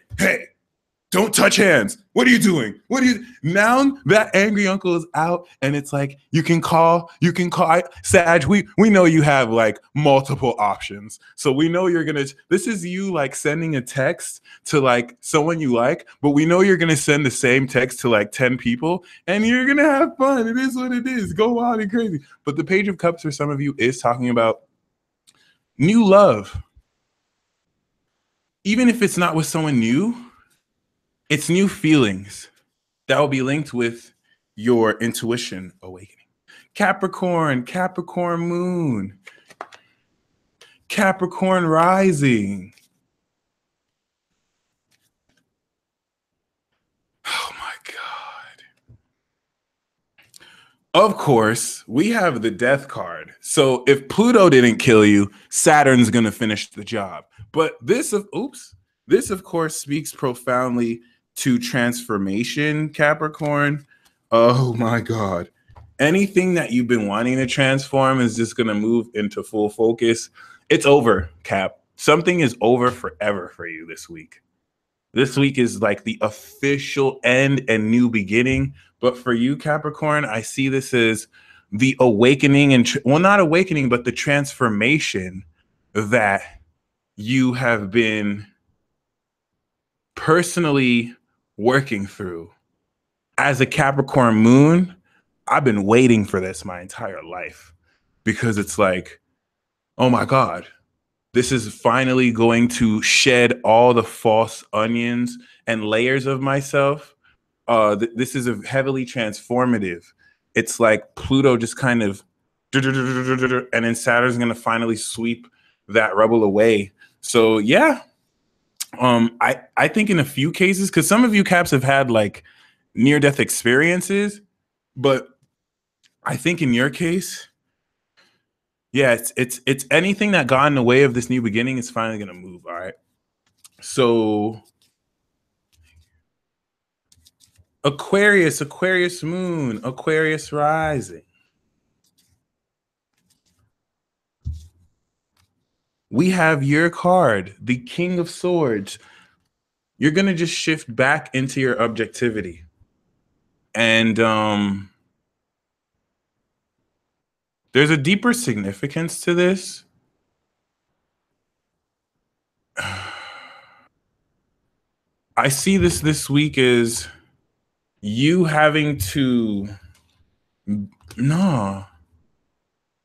don't touch hands. What are you doing? What are you now? That angry uncle is out, and it's like you can call. Sag, we know you have like multiple options. So we know you're gonna this is you like sending a text to like someone you like, but we know you're gonna send the same text to like 10 people, and you're gonna have fun. It is what it is. Go wild and crazy. But the Page of Cups for some of you is talking about new love. Even if it's not with someone new, it's new feelings that will be linked with your intuition awakening. Capricorn, Capricorn moon, Capricorn rising. Oh my God. Of course, we have the death card. So if Pluto didn't kill you, Saturn's going to finish the job. But this of course speaks profoundly to transformation, Capricorn. Oh my God. Anything that you've been wanting to transform is just going to move into full focus. It's over, Cap. Something is over forever for you this week. This week is like the official end and new beginning. But for you, Capricorn, I see this as the awakening and, well, not awakening, but the transformation that you have been personally working through. As a Capricorn moon, I've been waiting for this my entire life because it's like, oh my God, this is finally going to shed all the false onions and layers of myself. This is a heavily transformative. It's like Pluto just kind of, and then Saturn's going to finally sweep that rubble away. So yeah, I think in a few cases, because some of you Caps have had like near-death experiences, but I think in your case, yeah, it's anything that got in the way of this new beginning is finally gonna move. All right. So Aquarius moon, Aquarius rising. We have your card, the King of Swords. You're gonna just shift back into your objectivity. And there's a deeper significance to this. I see this week as you having to, no,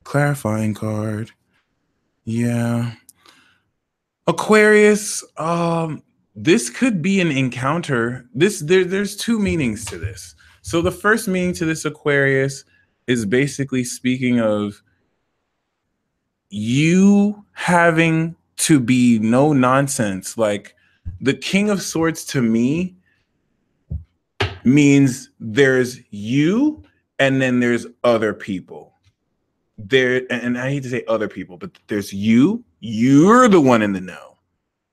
clarifying card. Yeah. Aquarius, this could be an encounter. There's two meanings to this. So the first meaning to this, Aquarius, is basically speaking of you having to be no nonsense. Like the King of Swords to me means there's you and then there's other people. There, and I hate to say other people, but there's you. You're the one in the know,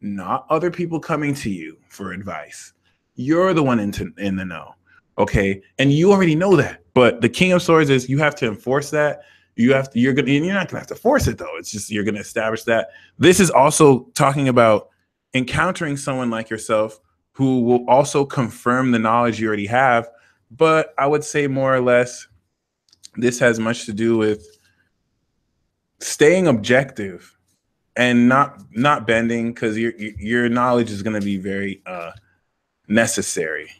not other people coming to you for advice. You're the one in the know. Okay. And you already know that. But the King of Swords is you have to enforce that. You're not gonna have to force it though. It's just you're gonna establish that. This is also talking about encountering someone like yourself who will also confirm the knowledge you already have. But I would say more or less, this has much to do with staying objective and not bending, because your knowledge is going to be very necessary.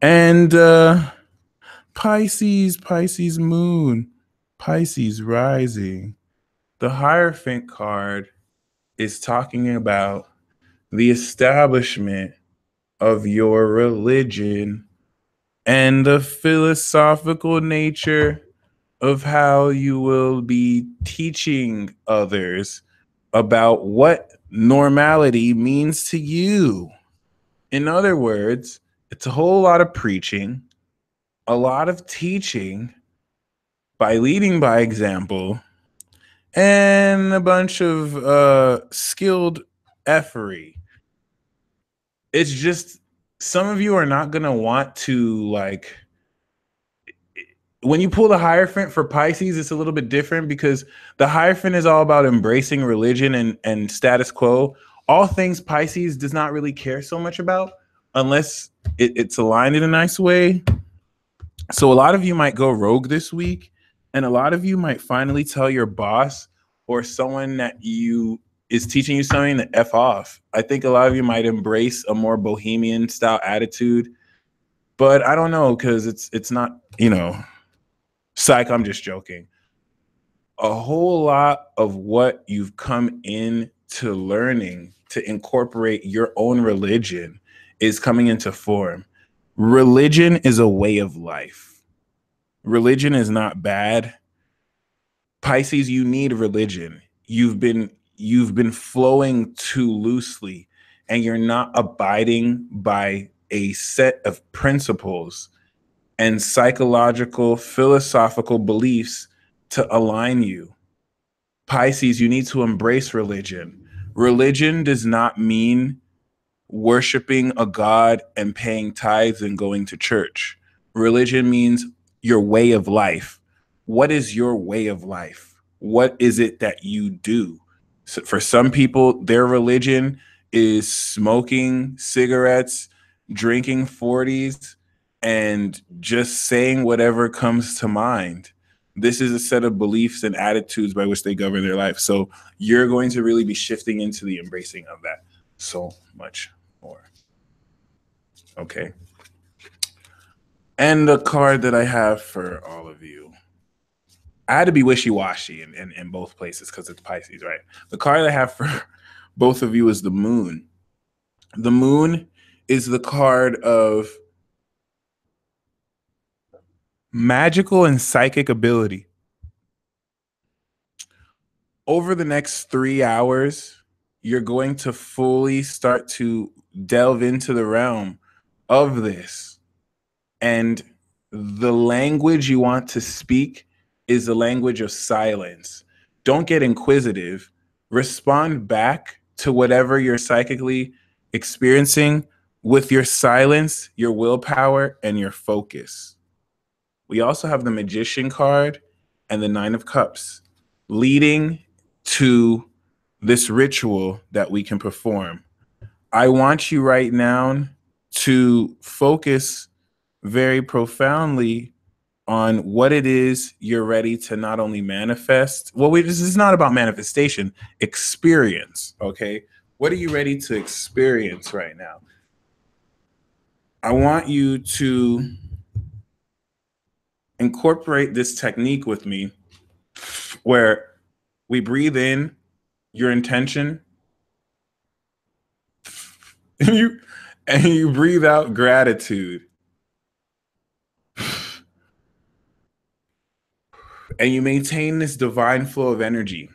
And Pisces moon, Pisces rising. The Hierophant card is talking about the establishment of your religion and the philosophical nature of how you will be teaching others about what normality means to you. In other words, it's a whole lot of preaching, a lot of teaching by leading by example, and a bunch of skilled effery. It's just some of you are not going to want to, like, when you pull the Hierophant for Pisces, it's a little bit different because the Hierophant is all about embracing religion and status quo. All things Pisces does not really care so much about. unless it's aligned in a nice way. So a lot of you might go rogue this week, and a lot of you might finally tell your boss or someone that you is teaching you something to F off. I think a lot of you might embrace a more bohemian style attitude, but I don't know, because it's not, psych, I'm just joking. A whole lot of what you've come in to learning to incorporate your own religion is coming into form. Religion is a way of life. Religion is not bad. Pisces, you need religion. You've been flowing too loosely, and you're not abiding by a set of principles and psychological, philosophical beliefs to align you. Pisces, you need to embrace religion. Religion does not mean worshiping a god and paying tithes and going to church. Religion means your way of life. What is your way of life? What is it that you do? So for some people, their religion is smoking cigarettes, drinking 40s, and just saying whatever comes to mind. This is a set of beliefs and attitudes by which they govern their life. So you're going to really be shifting into the embracing of that so much more. Okay. And the card that I have for all of you, I had to be wishy-washy in both places because it's Pisces, right? The card I have for both of you is the moon. The moon is the card of magical and psychic ability. Over the next 3 hours, you're going to fully start to delve into the realm of this. And the language you want to speak is the language of silence. Don't get inquisitive. Respond back to whatever you're psychically experiencing with your silence, your willpower, and your focus. We also have the Magician card and the Nine of Cups, leading to this ritual that we can perform. I want you right now to focus very profoundly on what it is you're ready to not only manifest. Well, this is not about manifestation, experience, okay? What are you ready to experience right now? I want you to incorporate this technique with me where we breathe in your intention and you breathe out gratitude. And you maintain this divine flow of energy.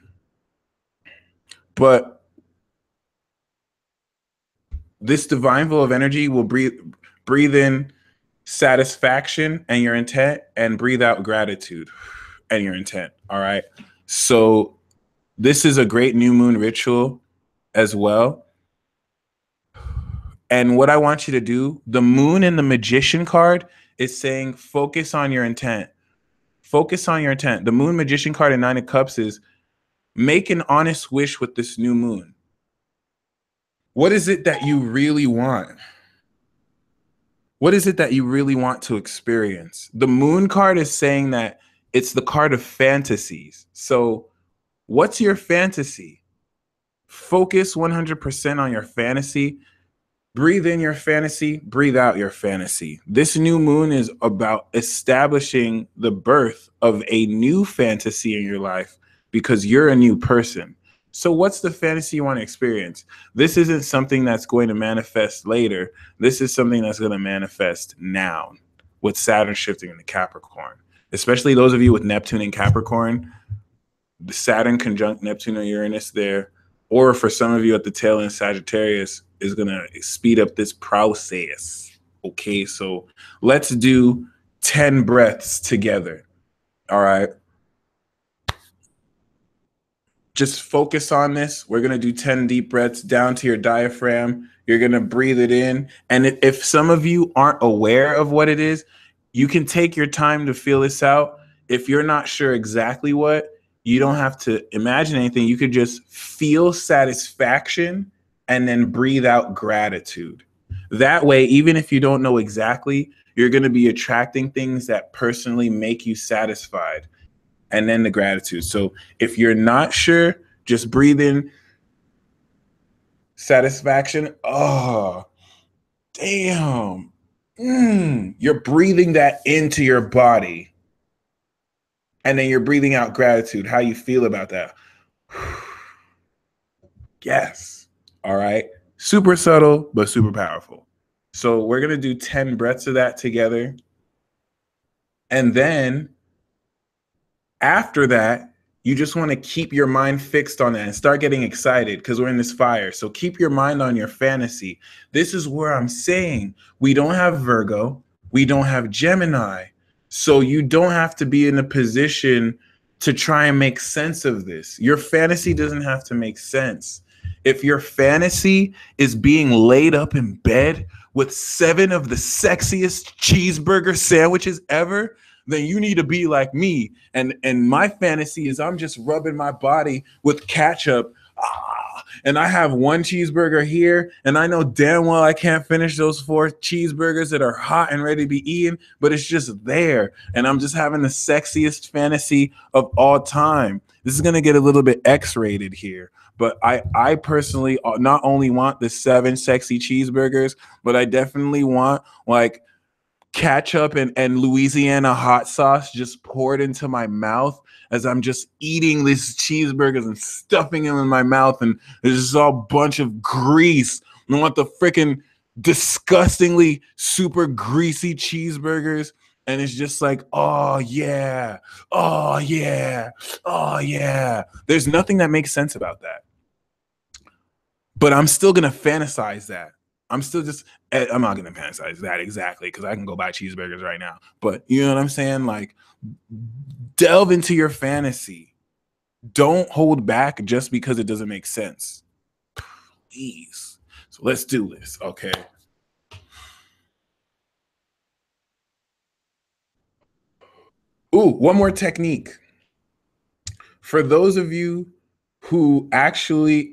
But this divine flow of energy will breathe in satisfaction and your intent, and breathe out gratitude and your intent. All right. So this is a great new moon ritual as well. And what I want you to do, the moon in the Magician card is saying, focus on your intent. Focus on your intent. The moon Magician card in Nine of Cups is make an honest wish with this new moon. What is it that you really want? What is it that you really want to experience? The moon card is saying that it's the card of fantasies. So what's your fantasy? Focus 100% on your fantasy. Breathe in your fantasy, breathe out your fantasy. This new moon is about establishing the birth of a new fantasy in your life because you're a new person. So what's the fantasy you want to experience? This isn't something that's going to manifest later. This is something that's going to manifest now with Saturn shifting into Capricorn. Especially those of you with Neptune in Capricorn, the Saturn conjunct Neptune or Uranus there, or for some of you at the tail end, Sagittarius is going to speed up this process. Okay, so let's do 10 breaths together. All right. Just focus on this. We're going to do 10 deep breaths down to your diaphragm. You're going to breathe it in. And if some of you aren't aware of what it is, you can take your time to feel this out. If you're not sure exactly what, you don't have to imagine anything. You could just feel satisfaction and then breathe out gratitude. That way, even if you don't know exactly, you're going to be attracting things that personally make you satisfied. And then the gratitude. So if you're not sure, just breathe in satisfaction. Oh, damn. You're breathing that into your body. And then you're breathing out gratitude. How you feel about that? Yes. All right. Super subtle, but super powerful. So we're going to do 10 breaths of that together. And then after that, you just want to keep your mind fixed on that and start getting excited because we're in this fire. So keep your mind on your fantasy. This is where I'm saying we don't have Virgo. We don't have Gemini. So you don't have to be in a position to try and make sense of this. Your fantasy doesn't have to make sense. If your fantasy is being laid up in bed with 7 of the sexiest cheeseburger sandwiches ever, then you need to be like me. And my fantasy is I'm just rubbing my body with ketchup. And I have 1 cheeseburger here, and I know damn well I can't finish those 4 cheeseburgers that are hot and ready to be eaten, but it's just there. And I'm just having the sexiest fantasy of all time. This is going to get a little bit X-rated here. But I personally not only want the 7 sexy cheeseburgers, but I definitely want like ketchup and Louisiana hot sauce just poured into my mouth as I'm just eating these cheeseburgers and stuffing them in my mouth. And there's just all a bunch of grease. I want the freaking disgustingly super greasy cheeseburgers. And it's just like, oh, yeah. Oh, yeah. Oh, yeah. There's nothing that makes sense about that. But I'm still going to fantasize that. I'm not going to fantasize that exactly because I can go buy cheeseburgers right now. But you know what I'm saying? Like, delve into your fantasy. Don't hold back just because it doesn't make sense. Please. So let's do this, okay? Ooh, one more technique. For those of you who actually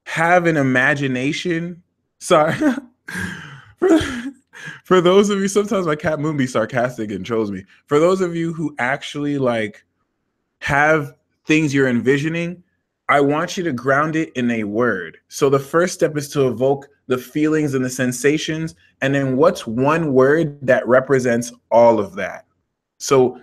have an imagination, sorry. For those of you, sometimes my cat Moon be sarcastic and trolls me. For those of you who actually like have things you're envisioning, I want you to ground it in a word. So the first step is to evoke the feelings and the sensations. And then what's one word that represents all of that? So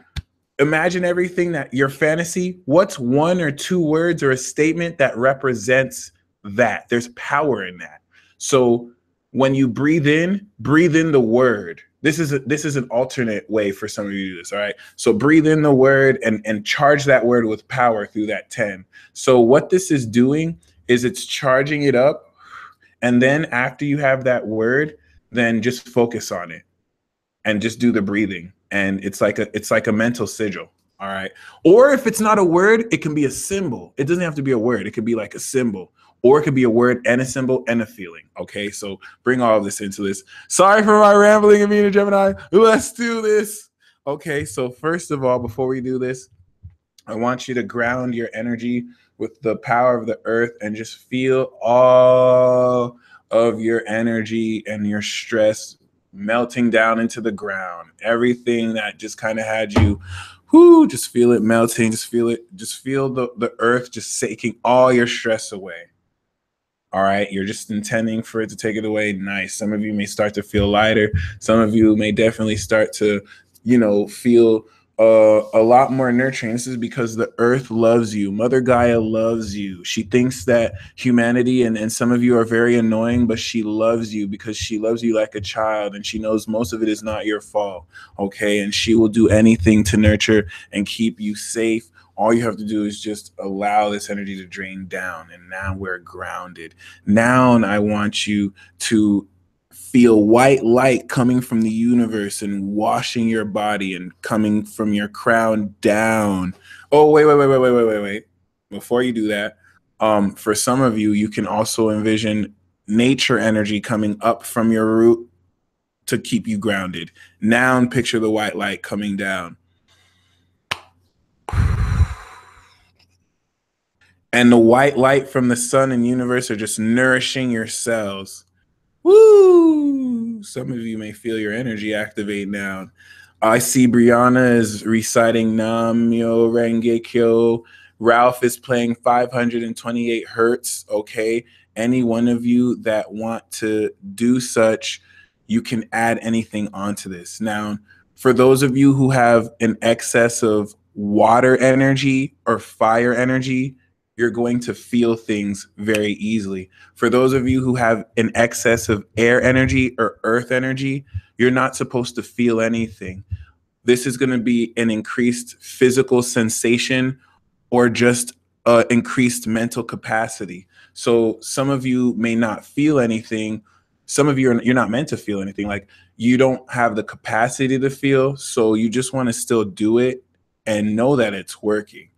imagine everything that your fantasy, what's 1 or 2 words or a statement that represents that? There's power in that. So when you breathe in the word. This is an alternate way for some of you to do this, all right? So breathe in the word and charge that word with power through that 10. So what this is doing is it's charging it up. And then after you have that word, then just focus on it and just do the breathing. And it's like a mental sigil. All right. Or if it's not a word, it can be a symbol. It doesn't have to be a word. It could be like a symbol. Or it could be a word and a symbol and a feeling. Okay, so bring all of this into this. Sorry for my rambling and being a Gemini. Let's do this. Okay, so first of all, before we do this, I want you to ground your energy with the power of the earth and just feel all of your energy and your stress melting down into the ground. Everything that just kind of had you just feel it melting. Just feel it. Just feel the earth just taking all your stress away. All right, you're just intending for it to take it away. Nice. Some of you may start to feel lighter. Some of you may definitely start to, feel a lot more nurturing. This is because the earth loves you. Mother Gaia loves you. She thinks that humanity and some of you are very annoying, but she loves you because she loves you like a child, and she knows most of it is not your fault. Okay, and she will do anything to nurture and keep you safe. All you have to do is just allow this energy to drain down. And now we're grounded. Now I want you to feel white light coming from the universe and washing your body and coming from your crown down. Oh, wait. Before you do that, for some of you, you can also envision nature energy coming up from your root to keep you grounded. Now picture the white light coming down. And the white light from the sun and universe are just nourishing your cells. Woo! Some of you may feel your energy activate now. I see Brianna is reciting Nam Myo Renge Kyo. Ralph is playing 528 hertz. Okay. Any one of you that want to do such, you can add anything onto this. Now, for those of you who have an excess of water energy or fire energy, you're going to feel things very easily. For those of you who have an excess of air energy or earth energy, you're not supposed to feel anything. This is going to be an increased physical sensation or just increased mental capacity. So some of you may not feel anything. Some of you you're not meant to feel anything. Like you don't have the capacity to feel. So you just want to still do it and know that it's working.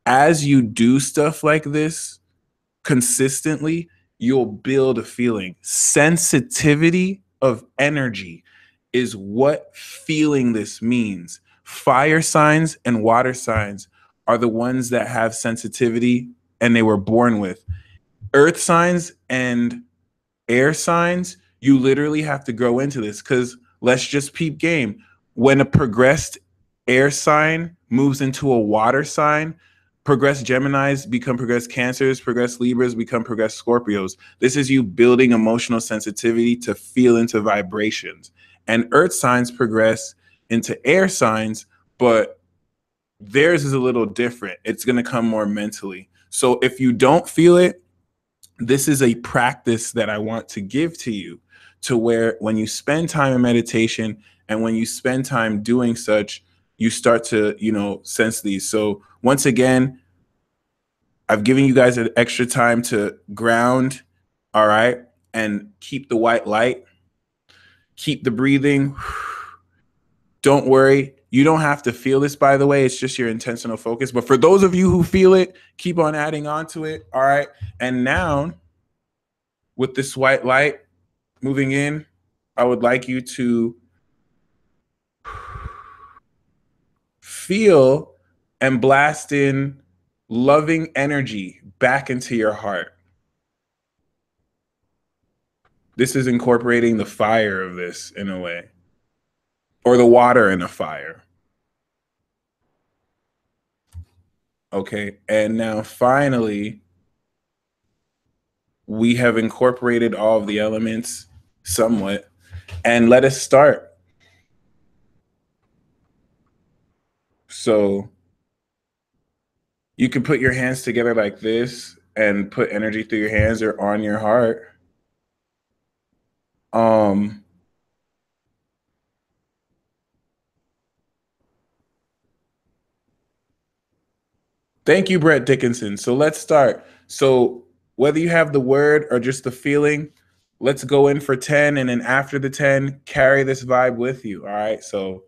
As you do stuff like this consistently, you'll build a feeling. Sensitivity of energy is what feeling this means. Fire signs and water signs are the ones that have sensitivity and they were born with. Earth signs and air signs, you literally have to grow into this because let's just peep game. When a progressed air sign moves into a water sign, progressed Geminis become progressed Cancers, progressed Libras become progressed Scorpios. This is you building emotional sensitivity to feel into vibrations. And earth signs progress into air signs, but theirs is a little different. It's going to come more mentally. So if you don't feel it, this is a practice that I want to give to you to where when you spend time in meditation and when you spend time doing such, you start to, sense these. So once again, I've given you guys an extra time to ground, all right, and keep the white light, keep the breathing. Don't worry. You don't have to feel this, by the way. It's just your intentional focus. But for those of you who feel it, keep on adding on to it. All right. And now with this white light moving in, I would like you to feel and blast in loving energy back into your heart. This is incorporating the fire of this in a way, or the water in a fire. Okay. And now finally, we have incorporated all of the elements somewhat. And let us start. So you can put your hands together like this and put energy through your hands or on your heart. Um, Thank you, Brett Dickinson. So let's start. So whether you have the word or just the feeling, let's go in for 10. And then after the 10, carry this vibe with you. All right. So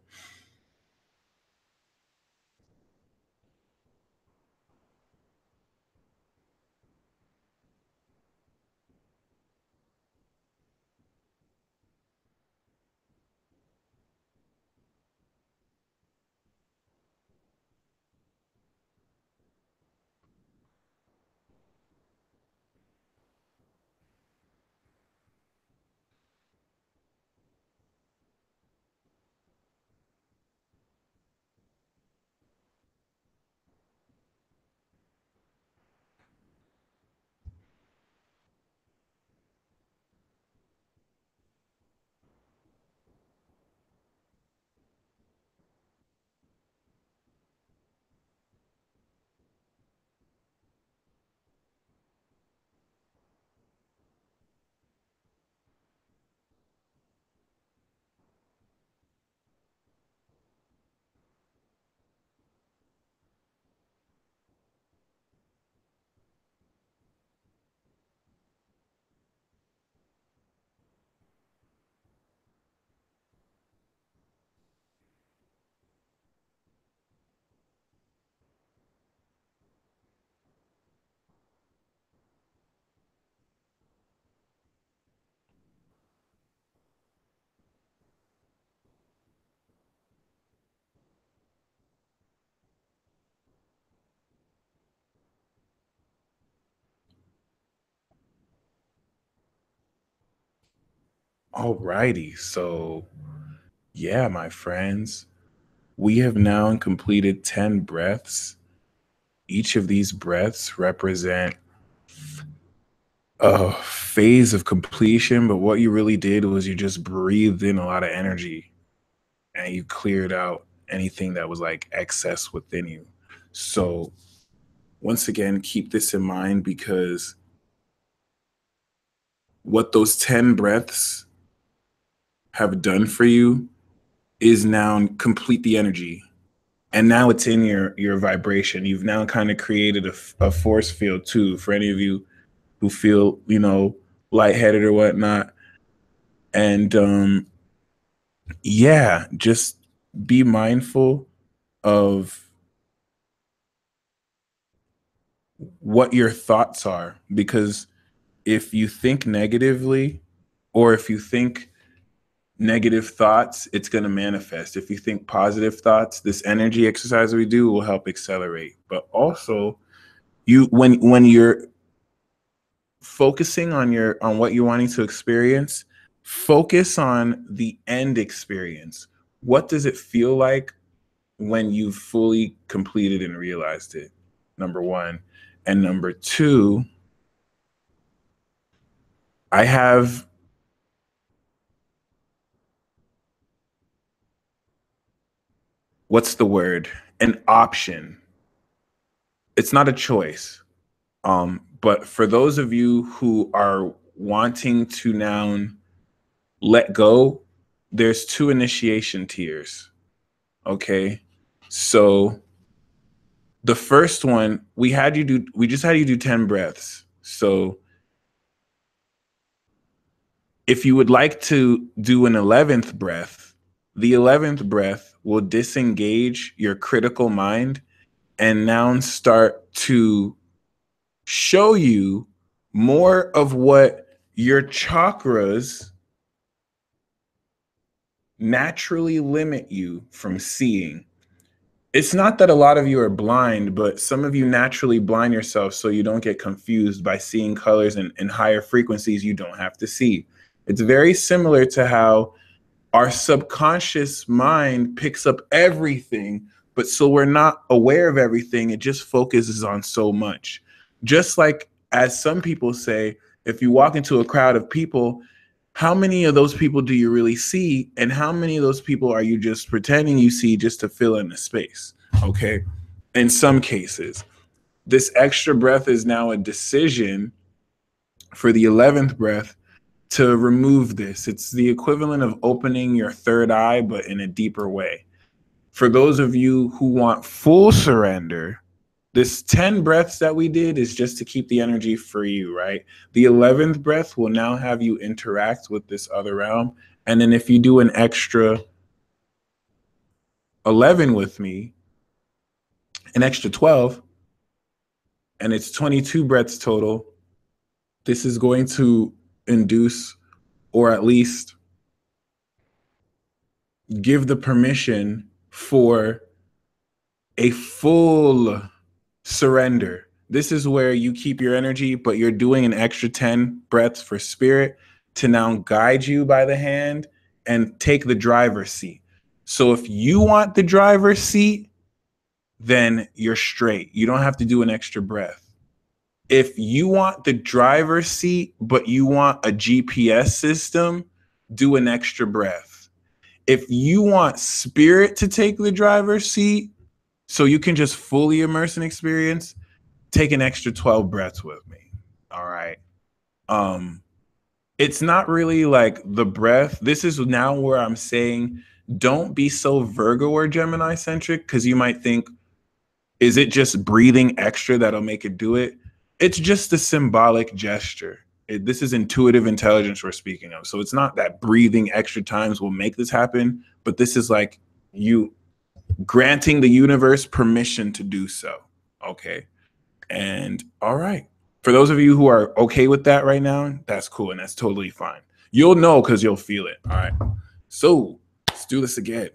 Alrighty. So, yeah, my friends, we have now completed 10 breaths. Each of these breaths represent a phase of completion, but what you really did was you just breathed in a lot of energy and you cleared out anything that was like excess within you. So, once again, keep this in mind because what those 10 breaths have done for you is now complete the energy. And now it's in your vibration. You've now kind of created a force field too for any of you who feel, lightheaded or whatnot. And yeah, just be mindful of what your thoughts are because if you think negatively or if you think negative thoughts, it's going to manifest. If you think positive thoughts, this energy exercise we do will help accelerate. But also, when you're focusing on what you're wanting to experience, focus on the end experience. What does it feel like when you've fully completed and realized it? Number one. And number two, I have what's the word? An option. It's not a choice. But for those of you who are wanting to now let go, there's two initiation tiers. Okay. So the first one, we just had you do 10 breaths. So if you would like to do an 11th breath, the 11th breath will disengage your critical mind and now start to show you more of what your chakras naturally limit you from seeing. It's not that a lot of you are blind, but some of you naturally blind yourself so you don't get confused by seeing colors and higher frequencies you don't have to see. It's very similar to how our subconscious mind picks up everything, but so we're not aware of everything. It just focuses on so much. Just like, as some people say, if you walk into a crowd of people, how many of those people do you really see? And how many of those people are you just pretending you see just to fill in the space? Okay. In some cases, this extra breath is now a decision for the 11th breath to remove this. It's the equivalent of opening your third eye, but in a deeper way. For those of you who want full surrender, this 10 breaths that we did is just to keep the energy for you, right? The 11th breath will now have you interact with this other realm. And then if you do an extra 11 with me, an extra 12, and it's 22 breaths total, this is going to induce or at least give the permission for a full surrender. This is where you keep your energy, but you're doing an extra 10 breaths for spirit to now guide you by the hand and take the driver's seat. So if you want the driver's seat, then you're straight. You don't have to do an extra breath. If you want the driver's seat, but you want a GPS system, do an extra breath. If you want spirit to take the driver's seat, so you can just fully immerse an experience, take an extra 12 breaths with me. All right. Um, it's not really like the breath. This is now where I'm saying don't be so Virgo or Gemini centric because you might think, is it just breathing extra that'll make it do it? It's just a symbolic gesture. This is intuitive intelligence we're speaking of. So it's not that breathing extra times will make this happen, but this is like you granting the universe permission to do so. Okay. And all right. For those of you who are okay with that right now, that's cool and that's totally fine. You'll know because you'll feel it. All right. So let's do this again.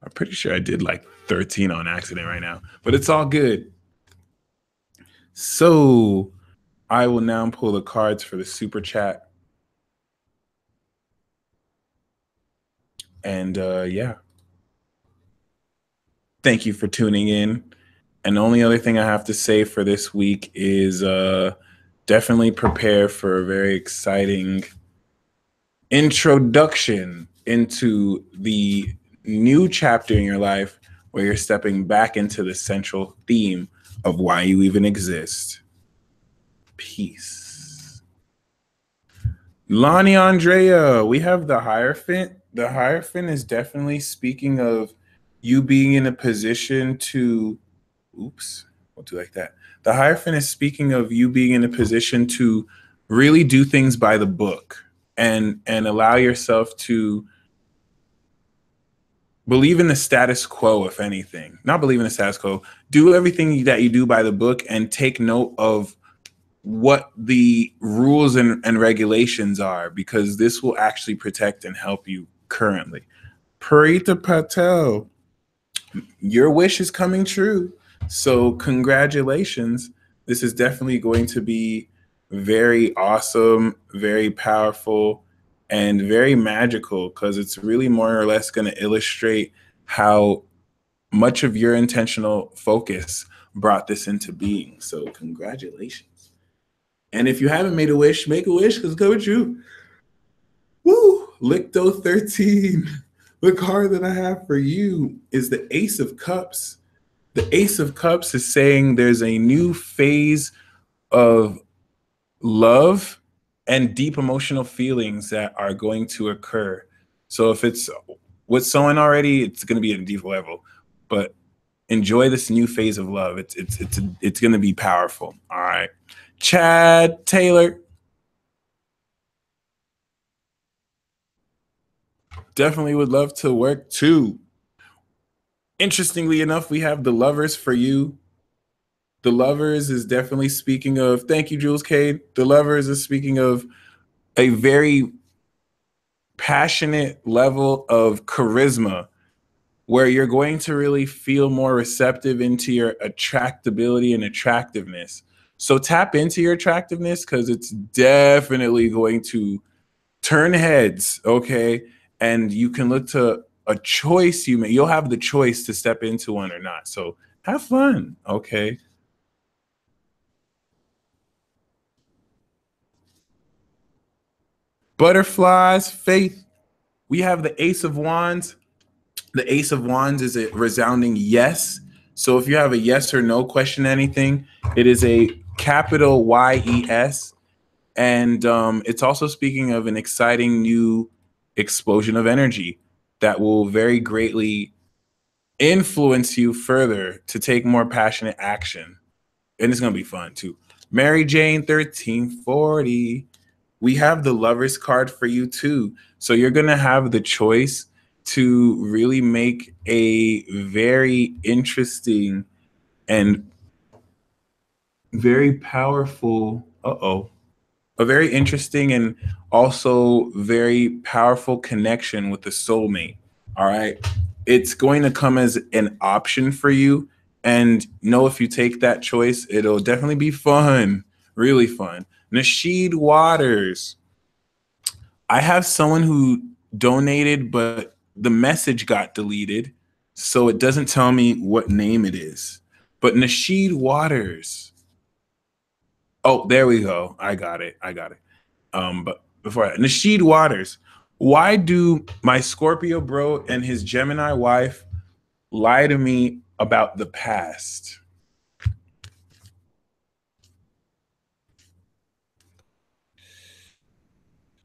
I'm pretty sure I did like 13 on accident right now, but it's all good. So I will now pull the cards for the super chat. And yeah, thank you for tuning in. And the only other thing I have to say for this week is definitely prepare for a very exciting introduction into the new chapter in your life where you're stepping back into the central theme of why you even exist. Peace. Lonnie Andrea, we have the Hierophant. The Hierophant is definitely speaking of you being in a position to, oops, we'll do like that. The Hierophant is speaking of you being in a position to really do things by the book and allow yourself to believe in the status quo, if anything. Not believe in the status quo. Do everything that you do by the book and take note of what the rules and regulations are, because this will actually protect and help you currently. Parita Patel, your wish is coming true. So congratulations. This is definitely going to be very awesome, very powerful, and very magical, because it's really more or less going to illustrate how much of your intentional focus brought this into being. So congratulations. And if you haven't made a wish, make a wish, because it's coming true. Woo! Licto 13. The card that I have for you is the Ace of Cups. The Ace of Cups is saying there's a new phase of love and deep emotional feelings that are going to occur. So if it's with someone already, it's going to be at a deep level. But enjoy this new phase of love. It's going to be powerful. All right. Chad Taylor. Definitely would love to work too. Interestingly enough, we have the Lovers for you. The Lovers is definitely speaking of, thank you, Jules Cade. The Lovers is speaking of a very passionate level of charisma where you're going to really feel more receptive into your attractability and attractiveness. So tap into your attractiveness, because it's definitely going to turn heads, okay? And you can look to a choice you make. You'll have the choice to step into one or not. So have fun, okay? Butterflies, faith. We have the Ace of Wands. The Ace of Wands is a resounding yes. So if you have a yes or no question, anything, it is a capital YES. And it's also speaking of an exciting new explosion of energy that will very greatly influence you further to take more passionate action. And it's going to be fun too. Mary Jane 1340. We have the Lovers card for you too. So you're going to have the choice to really make a very interesting and very powerful, a very interesting and also very powerful connection with the soulmate. All right. It's going to come as an option for you. And know if you take that choice, it'll definitely be fun, really fun. Nasheed Waters. I have someone who donated, but the message got deleted. So it doesn't tell me what name it is. But Nasheed Waters. Oh, there we go. I got it. But before that, Nasheed Waters. Why do my Scorpio bro and his Gemini wife lie to me about the past?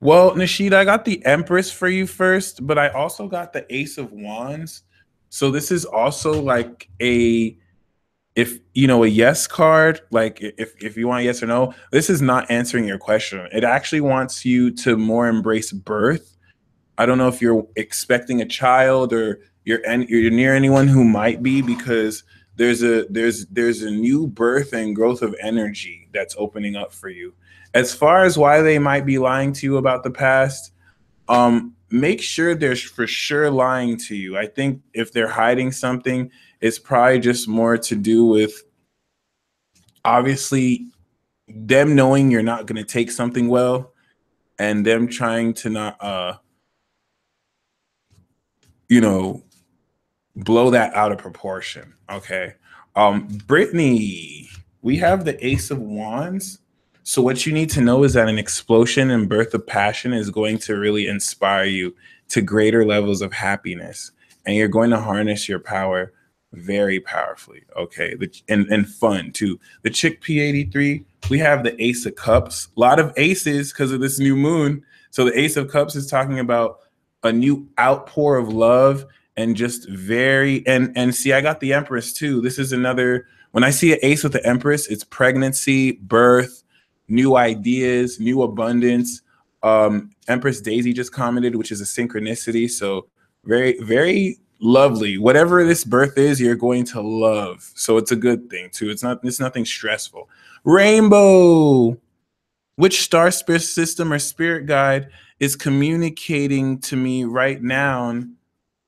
Well, Nasheed, I got the Empress for you first, but I also got the Ace of Wands. So this is also like a, if you know, a yes card, like if you want yes or no. This is not answering your question. It actually wants you to more embrace birth. I don't know if you're expecting a child or you're near anyone who might be, because there's a new birth and growth of energy that's opening up for you. As far as why they might be lying to you about the past, make sure they're for sure lying to you. I think if they're hiding something, it's probably just more to do with obviously them knowing you're not going to take something well and them trying to not you know, blow that out of proportion. Okay. Brittany, we have the Ace of Wands. So what you need to know is that an explosion and birth of passion is going to really inspire you to greater levels of happiness. And you're going to harness your power very powerfully. Okay. And fun too. The Chick P83, we have the Ace of Cups. A lot of aces because of this new moon. So the Ace of Cups is talking about a new outpour of love and just very and see, I got the Empress too. This is another, when I see an ace with the Empress, it's pregnancy, birth, new ideas, new abundance. Empress Daisy just commented, which is a synchronicity. So very, very lovely. Whatever this birth is, you're going to love. So it's a good thing too. It's nothing stressful. Rainbow. Which star system or spirit guide is communicating to me right now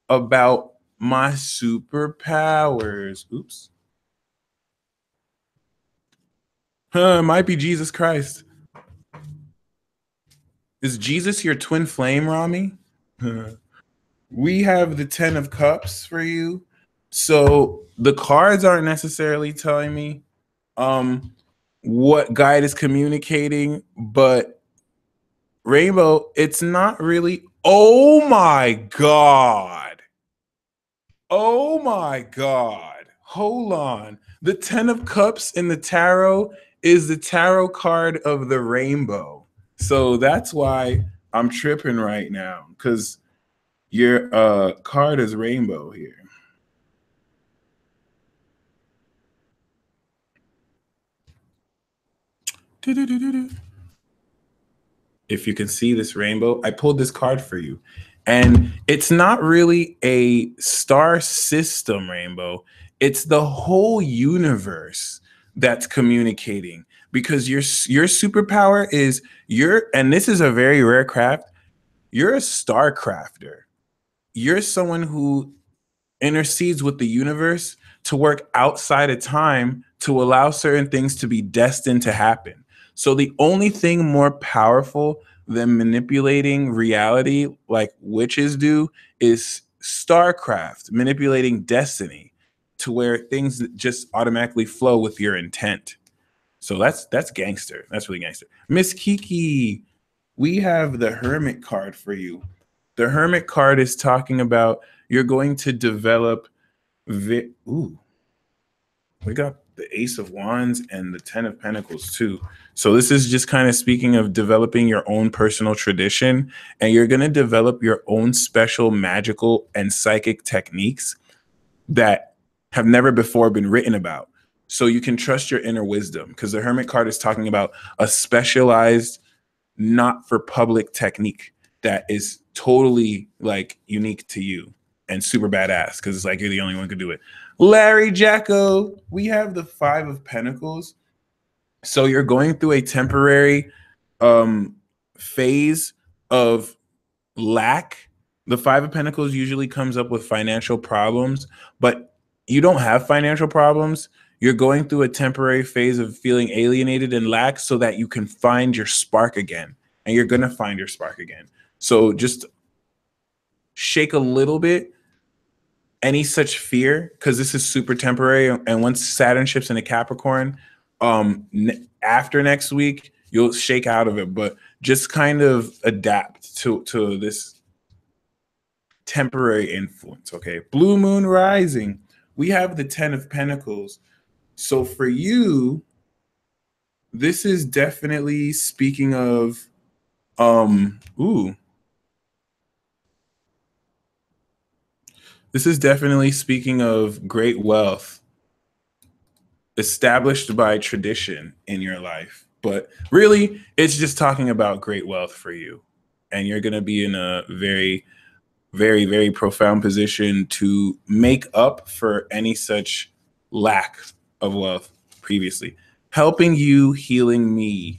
about my superpowers? Oops. It might be Jesus Christ. Is Jesus your twin flame, Rami? We have the 10 of Cups for you. So the cards aren't necessarily telling me what guide is communicating, but Rainbow, it's not really. Oh my God. Oh my God. Hold on. The 10 of Cups in the tarot is the tarot card of the rainbow. So that's why I'm tripping right now, because your card is rainbow here. If you can see this rainbow, I pulled this card for you. And it's not really a star system rainbow. It's the whole universe that's communicating, because your superpower is and this is a very rare craft. You're a star crafter. You're someone who intercedes with the universe to work outside of time to allow certain things to be destined to happen. So the only thing more powerful than manipulating reality like witches do is starcraft, manipulating destiny to where things just automatically flow with your intent. So that's gangster. That's really gangster. Miss Kiki, we have the Hermit card for you. The Hermit card is talking about you're going to develop. Ooh, we got the Ace of Wands and the 10 of Pentacles too. So this is just kind of speaking of developing your own personal tradition, and you're going to develop your own special magical and psychic techniques that have never before been written about. So you can trust your inner wisdom, because the Hermit card is talking about a specialized, not for public technique that is totally like unique to you and super badass, because it's like you're the only one who could do it. Larry Jacko, we have the 5 of Pentacles. So you're going through a temporary phase of lack. The 5 of Pentacles usually comes up with financial problems, but you don't have financial problems. You're going through a temporary phase of feeling alienated and lack so that you can find your spark again. And you're going to find your spark again. So just shake a little bit any such fear, because this is super temporary. And once Saturn shifts into Capricorn, after next week, you'll shake out of it. But just kind of adapt to this temporary influence. Okay. Blue Moon Rising. We have the 10 of Pentacles. So for you, this is definitely speaking of this is definitely speaking of great wealth established by tradition in your life. But really, it's just talking about great wealth for you. And you're going to be in a very, very, very profound position to make up for any such lack of wealth previously. Helping you, healing me.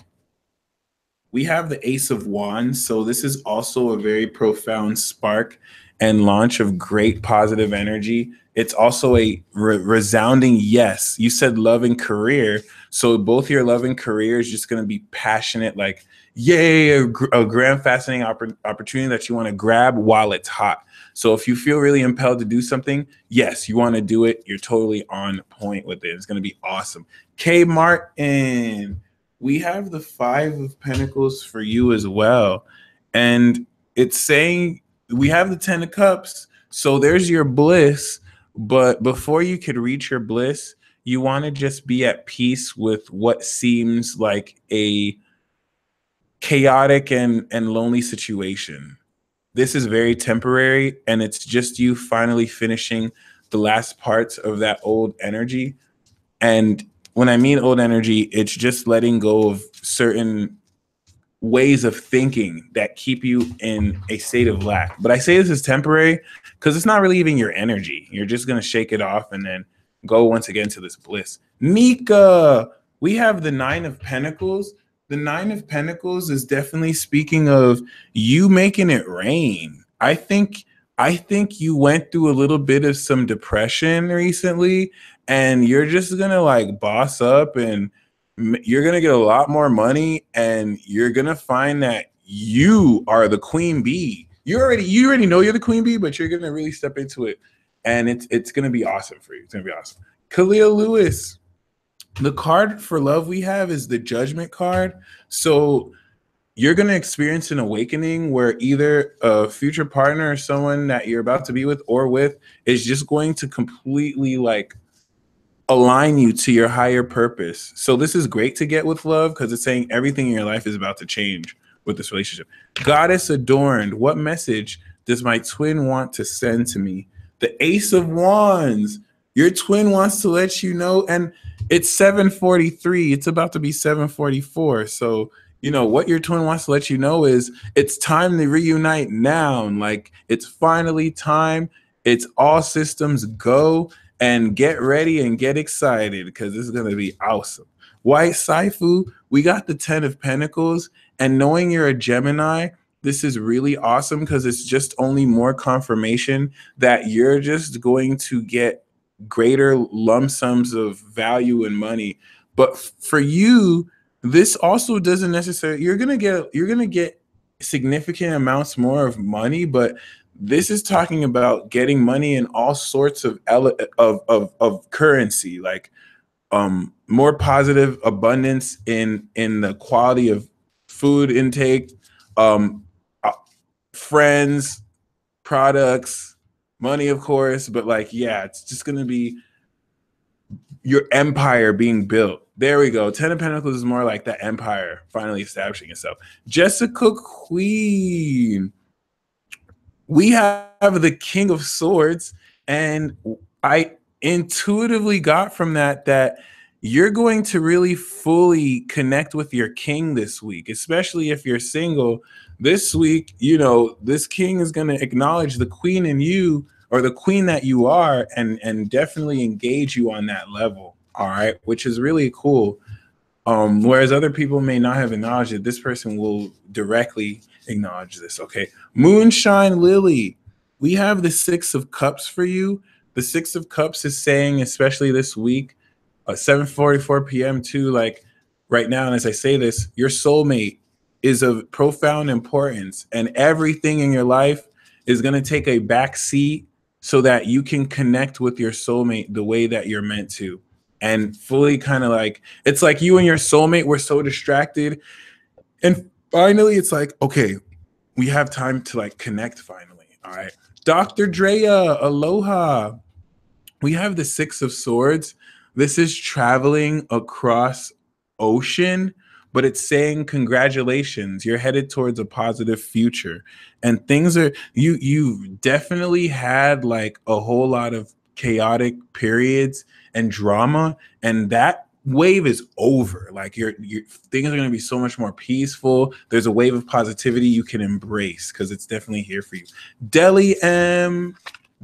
we have the Ace of Wands. So this is also a very profound spark and launch of great positive energy. It's also a resounding yes. You said love and career. So both your love and career is just going to be passionate, like, yay, a grand fascinating opportunity that you want to grab while it's hot. So if you feel really impelled to do something, yes, you want to do it. You're totally on point with it. It's going to be awesome. K Martin, we have the Five of Pentacles for you as well. And it's saying we have the Ten of Cups. So there's your bliss. But before you could reach your bliss, you want to just be at peace with what seems like a chaotic and lonely situation. This is very temporary, and it's just you finally finishing the last parts of that old energy. And when I mean old energy, it's just letting go of certain ways of thinking that keep you in a state of lack. But I say this is temporary because it's not really even your energy. You're just going to shake it off and then go once again to this bliss. Nika, we have the Nine of Pentacles. The Nine of Pentacles is definitely speaking of you making it rain. I think you went through a little bit of some depression recently, and you're just going to like boss up, and you're going to get a lot more money, and you're going to find that you are the queen bee. You already know you're the queen bee, but you're going to really step into it, and it's going to be awesome for you. It's going to be awesome. Khalil Lewis, the card for love we have is the Judgment card. So you're going to experience an awakening where either a future partner or someone that you're about to be with or with is just going to completely like align you to your higher purpose. So this is great to get with love because it's saying everything in your life is about to change with this relationship. Goddess Adorned, what message does my twin want to send to me? The Ace of Wands, your twin wants to let you know, and it's 7:43. It's about to be 7:44. So, you know, what your twin wants to let you know is it's time to reunite now. Like, it's finally time. It's all systems go. And get ready and get excited because this is going to be awesome. White Saifu, we got the 10 of Pentacles. And knowing you're a Gemini, this is really awesome because it's just only more confirmation that you're just going to get greater lump sums of value and money. But for you, this also doesn't necessarily, you're going to get significant amounts more of money, but this is talking about getting money in all sorts of currency, like more positive abundance in the quality of food intake, friends, products, money, of course. But like, yeah, it's just going to be your empire being built. There we go. 10 of Pentacles is more like that empire finally establishing itself. Jessica Queen, we have the King of Swords, and I intuitively got from that you're going to really fully connect with your king this week, especially if you're single. This week, you know, this king is going to acknowledge the queen in you, or the queen that you are, and definitely engage you on that level. All right, which is really cool. Whereas other people may not have acknowledged it, this person will directly acknowledge this. Okay. Moonshine Lily, we have the Six of Cups for you. The Six of Cups is saying, especially this week, 7:44 p.m. too, like right now, and as I say this, your soulmate is of profound importance, and everything in your life is going to take a back seat so that you can connect with your soulmate the way that you're meant to. And fully kind of like, it's like you and your soulmate were so distracted. And finally, it's like, okay, we have time to like connect finally. All right. Dr. Drea, aloha. We have the Six of Swords. This is traveling across ocean, but it's saying congratulations, you're headed towards a positive future. And things are, you've definitely had like a whole lot of chaotic periods and drama, and that wave is over. Like your things are going to be so much more peaceful. There's a wave of positivity you can embrace because it's definitely here for you. Deli M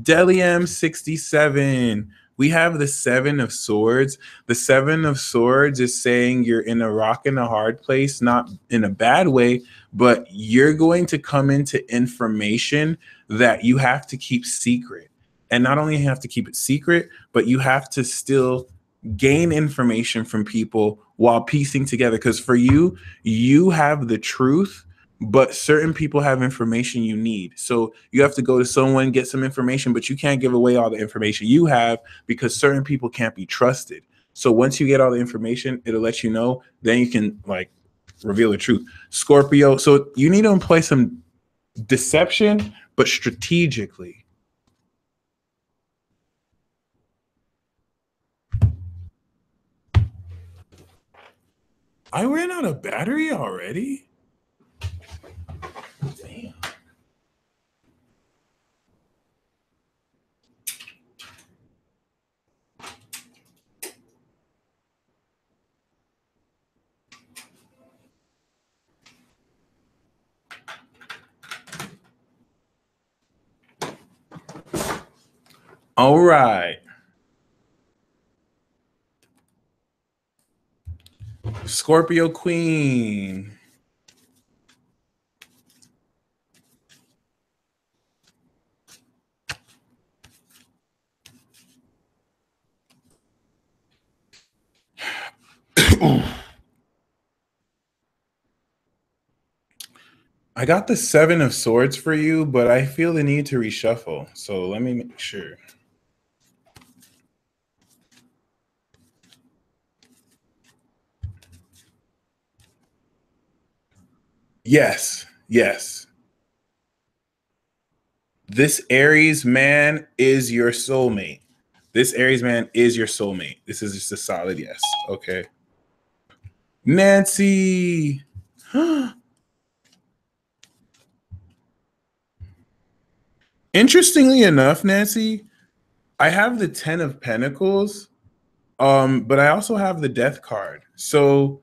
67, we have the Seven of Swords. The Seven of Swords is saying you're in a rock and a hard place, not in a bad way, but you're going to come into information that you have to keep secret. And not only have to keep it secret, but you have to still gain information from people while piecing together. Because for you, you have the truth, but certain people have information you need. So you have to go to someone, get some information, but you can't give away all the information you have because certain people can't be trusted. So once you get all the information, it'll let you know, then you can like reveal the truth. Scorpio, so you need to employ some deception, but strategically. I ran out of battery already? Damn. All right. Scorpio Queen. I got the Seven of Swords for you, but I feel the need to reshuffle. So let me make sure. Yes, yes. This Aries man is your soulmate. This Aries man is your soulmate. This is just a solid yes. Okay. Nancy. Interestingly enough, Nancy, I have the 10 of Pentacles, but I also have the Death card. So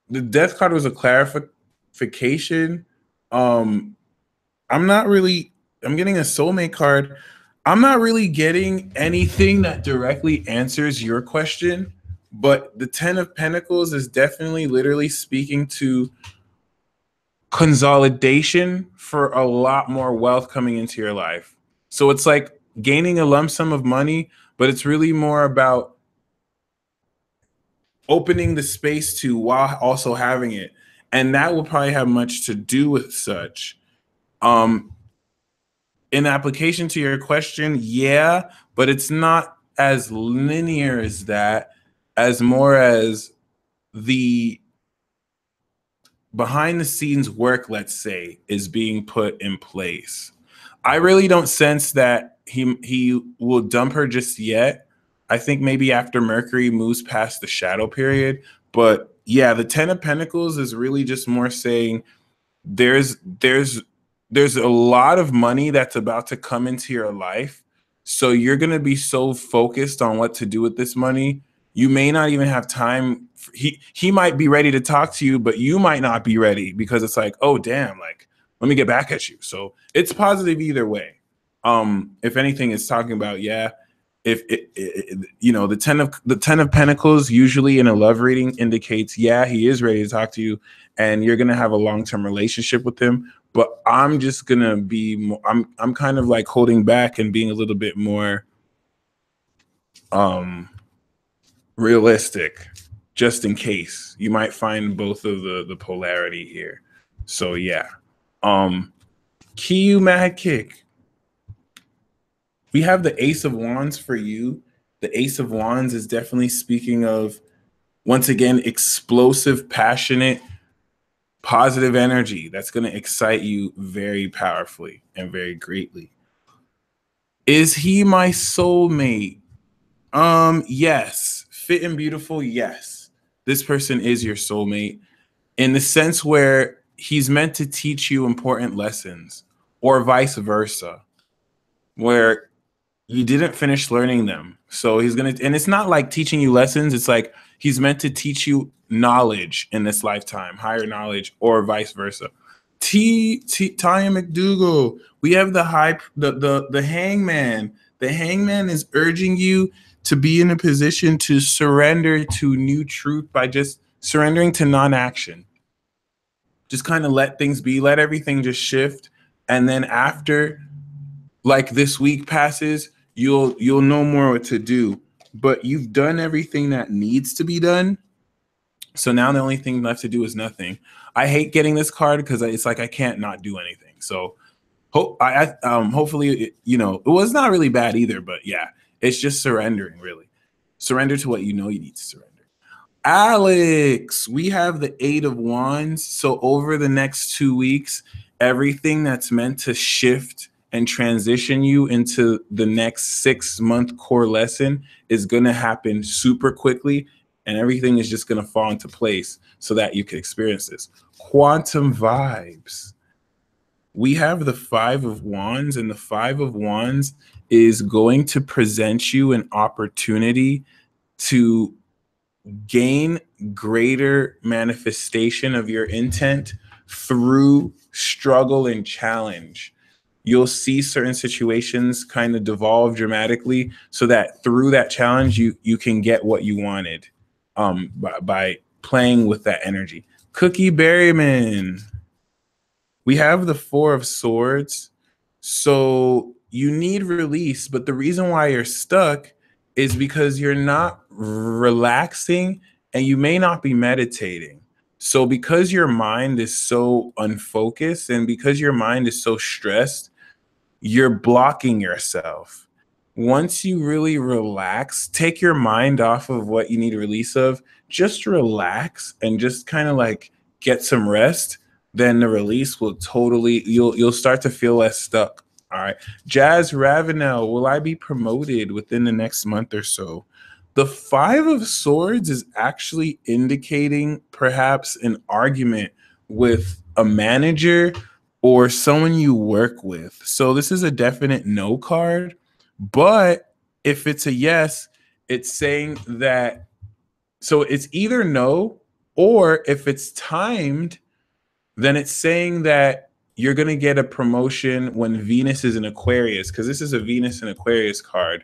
the Death card was a clarification. I'm not really, I'm getting a soulmate card. I'm not really getting anything that directly answers your question, but the 10 of Pentacles is definitely literally speaking to consolidation for a lot more wealth coming into your life. So it's like gaining a lump sum of money, but it's really more about opening the space to while also having it. And that will probably have much to do with such. In application to your question, yeah, but it's not as linear as that, as more as the behind the scenes work, let's say, is being put in place. I really don't sense that he will dump her just yet. I think maybe after Mercury moves past the shadow period. But yeah, the 10 of Pentacles is really just more saying there's there's a lot of money that's about to come into your life. So you're going to be so focused on what to do with this money. You may not even have time. He might be ready to talk to you, but you might not be ready because it's like, oh, damn, like, let me get back at you. So it's positive either way. If anything, it's talking about, yeah, if you know, the 10 of Pentacles usually in a love reading indicates, yeah, he is ready to talk to you and you're going to have a long-term relationship with him. But I'm just going to be more, I'm kind of like holding back and being a little bit more realistic, just in case. You might find both of the polarity here. So yeah. Kiyu Mad Kick. We have the Ace of Wands for you. The Ace of Wands is definitely speaking of, once again, explosive, passionate, positive energy that's going to excite you very powerfully and very greatly. Is he my soulmate? Yes. Fit and beautiful, yes. This person is your soulmate in the sense where he's meant to teach you important lessons, or vice versa, where you didn't finish learning them. So he's going to, and it's not like teaching you lessons. It's like he's meant to teach you knowledge in this lifetime, higher knowledge, or vice versa. Taya McDougal. We have the hangman. The Hangman is urging you to be in a position to surrender to new truth by just surrendering to non-action. Just kind of let things be, let everything just shift. And then after like this week passes, you'll know more what to do. But you've done everything that needs to be done. So now the only thing left to do is nothing. I hate getting this card because it's like I can't not do anything. So hopefully, it was not really bad either. But yeah, it's just surrendering, really. Surrender to what you know you need to surrender. Alex, we have the 8 of Wands. So over the next 2 weeks, everything that's meant to shift and transition you into the next 6-month core lesson is going to happen super quickly. And everything is just going to fall into place so that you can experience this. Quantum vibes. We have the 5 of Wands, and the 5 of Wands is going to present you an opportunity to gain greater manifestation of your intent through struggle and challenge. You'll see certain situations kind of devolve dramatically so that through that challenge, you can get what you wanted by playing with that energy. Cookie Berryman. We have the 4 of Swords. So you need release, but the reason why you're stuck is because you're not relaxing and you may not be meditating. So because your mind is so unfocused and because your mind is so stressed, you're blocking yourself. Once you really relax, take your mind off of what you need a release of, just relax and just kind of like get some rest, then the release will you'll start to feel less stuck. All right. Jazz Ravenel, will I be promoted within the next month or so? The 5 of Swords is actually indicating perhaps an argument with a manager or someone you work with. So this is a definite no card. But if it's a yes, it's saying that, so it's either no, or if it's timed, then it's saying that you're going to get a promotion when Venus is in Aquarius, because this is a Venus and Aquarius card.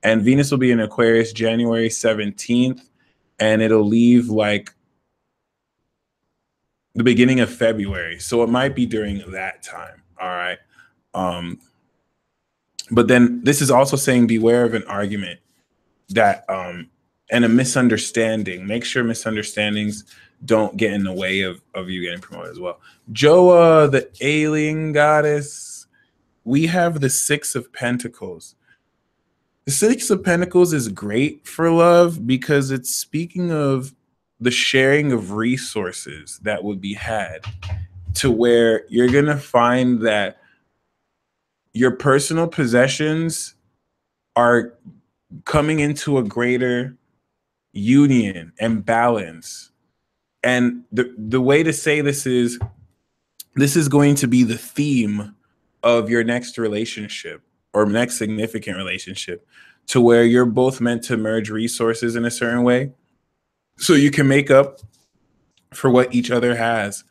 And Venus will be in Aquarius January 17th, and it'll leave like the beginning of February. So it might be during that time. All right. But then this is also saying beware of an argument that and a misunderstanding. Make sure misunderstandings don't get in the way of you getting promoted as well. Joa, the alien goddess. We have the 6 of Pentacles. The 6 of Pentacles is great for love because it's speaking of the sharing of resources that would be had, to where you're going to find that your personal possessions are coming into a greater union and balance. And the way to say this is going to be the theme of your next relationship or next significant relationship, to where you're both meant to merge resources in a certain way so you can make up for what each other has.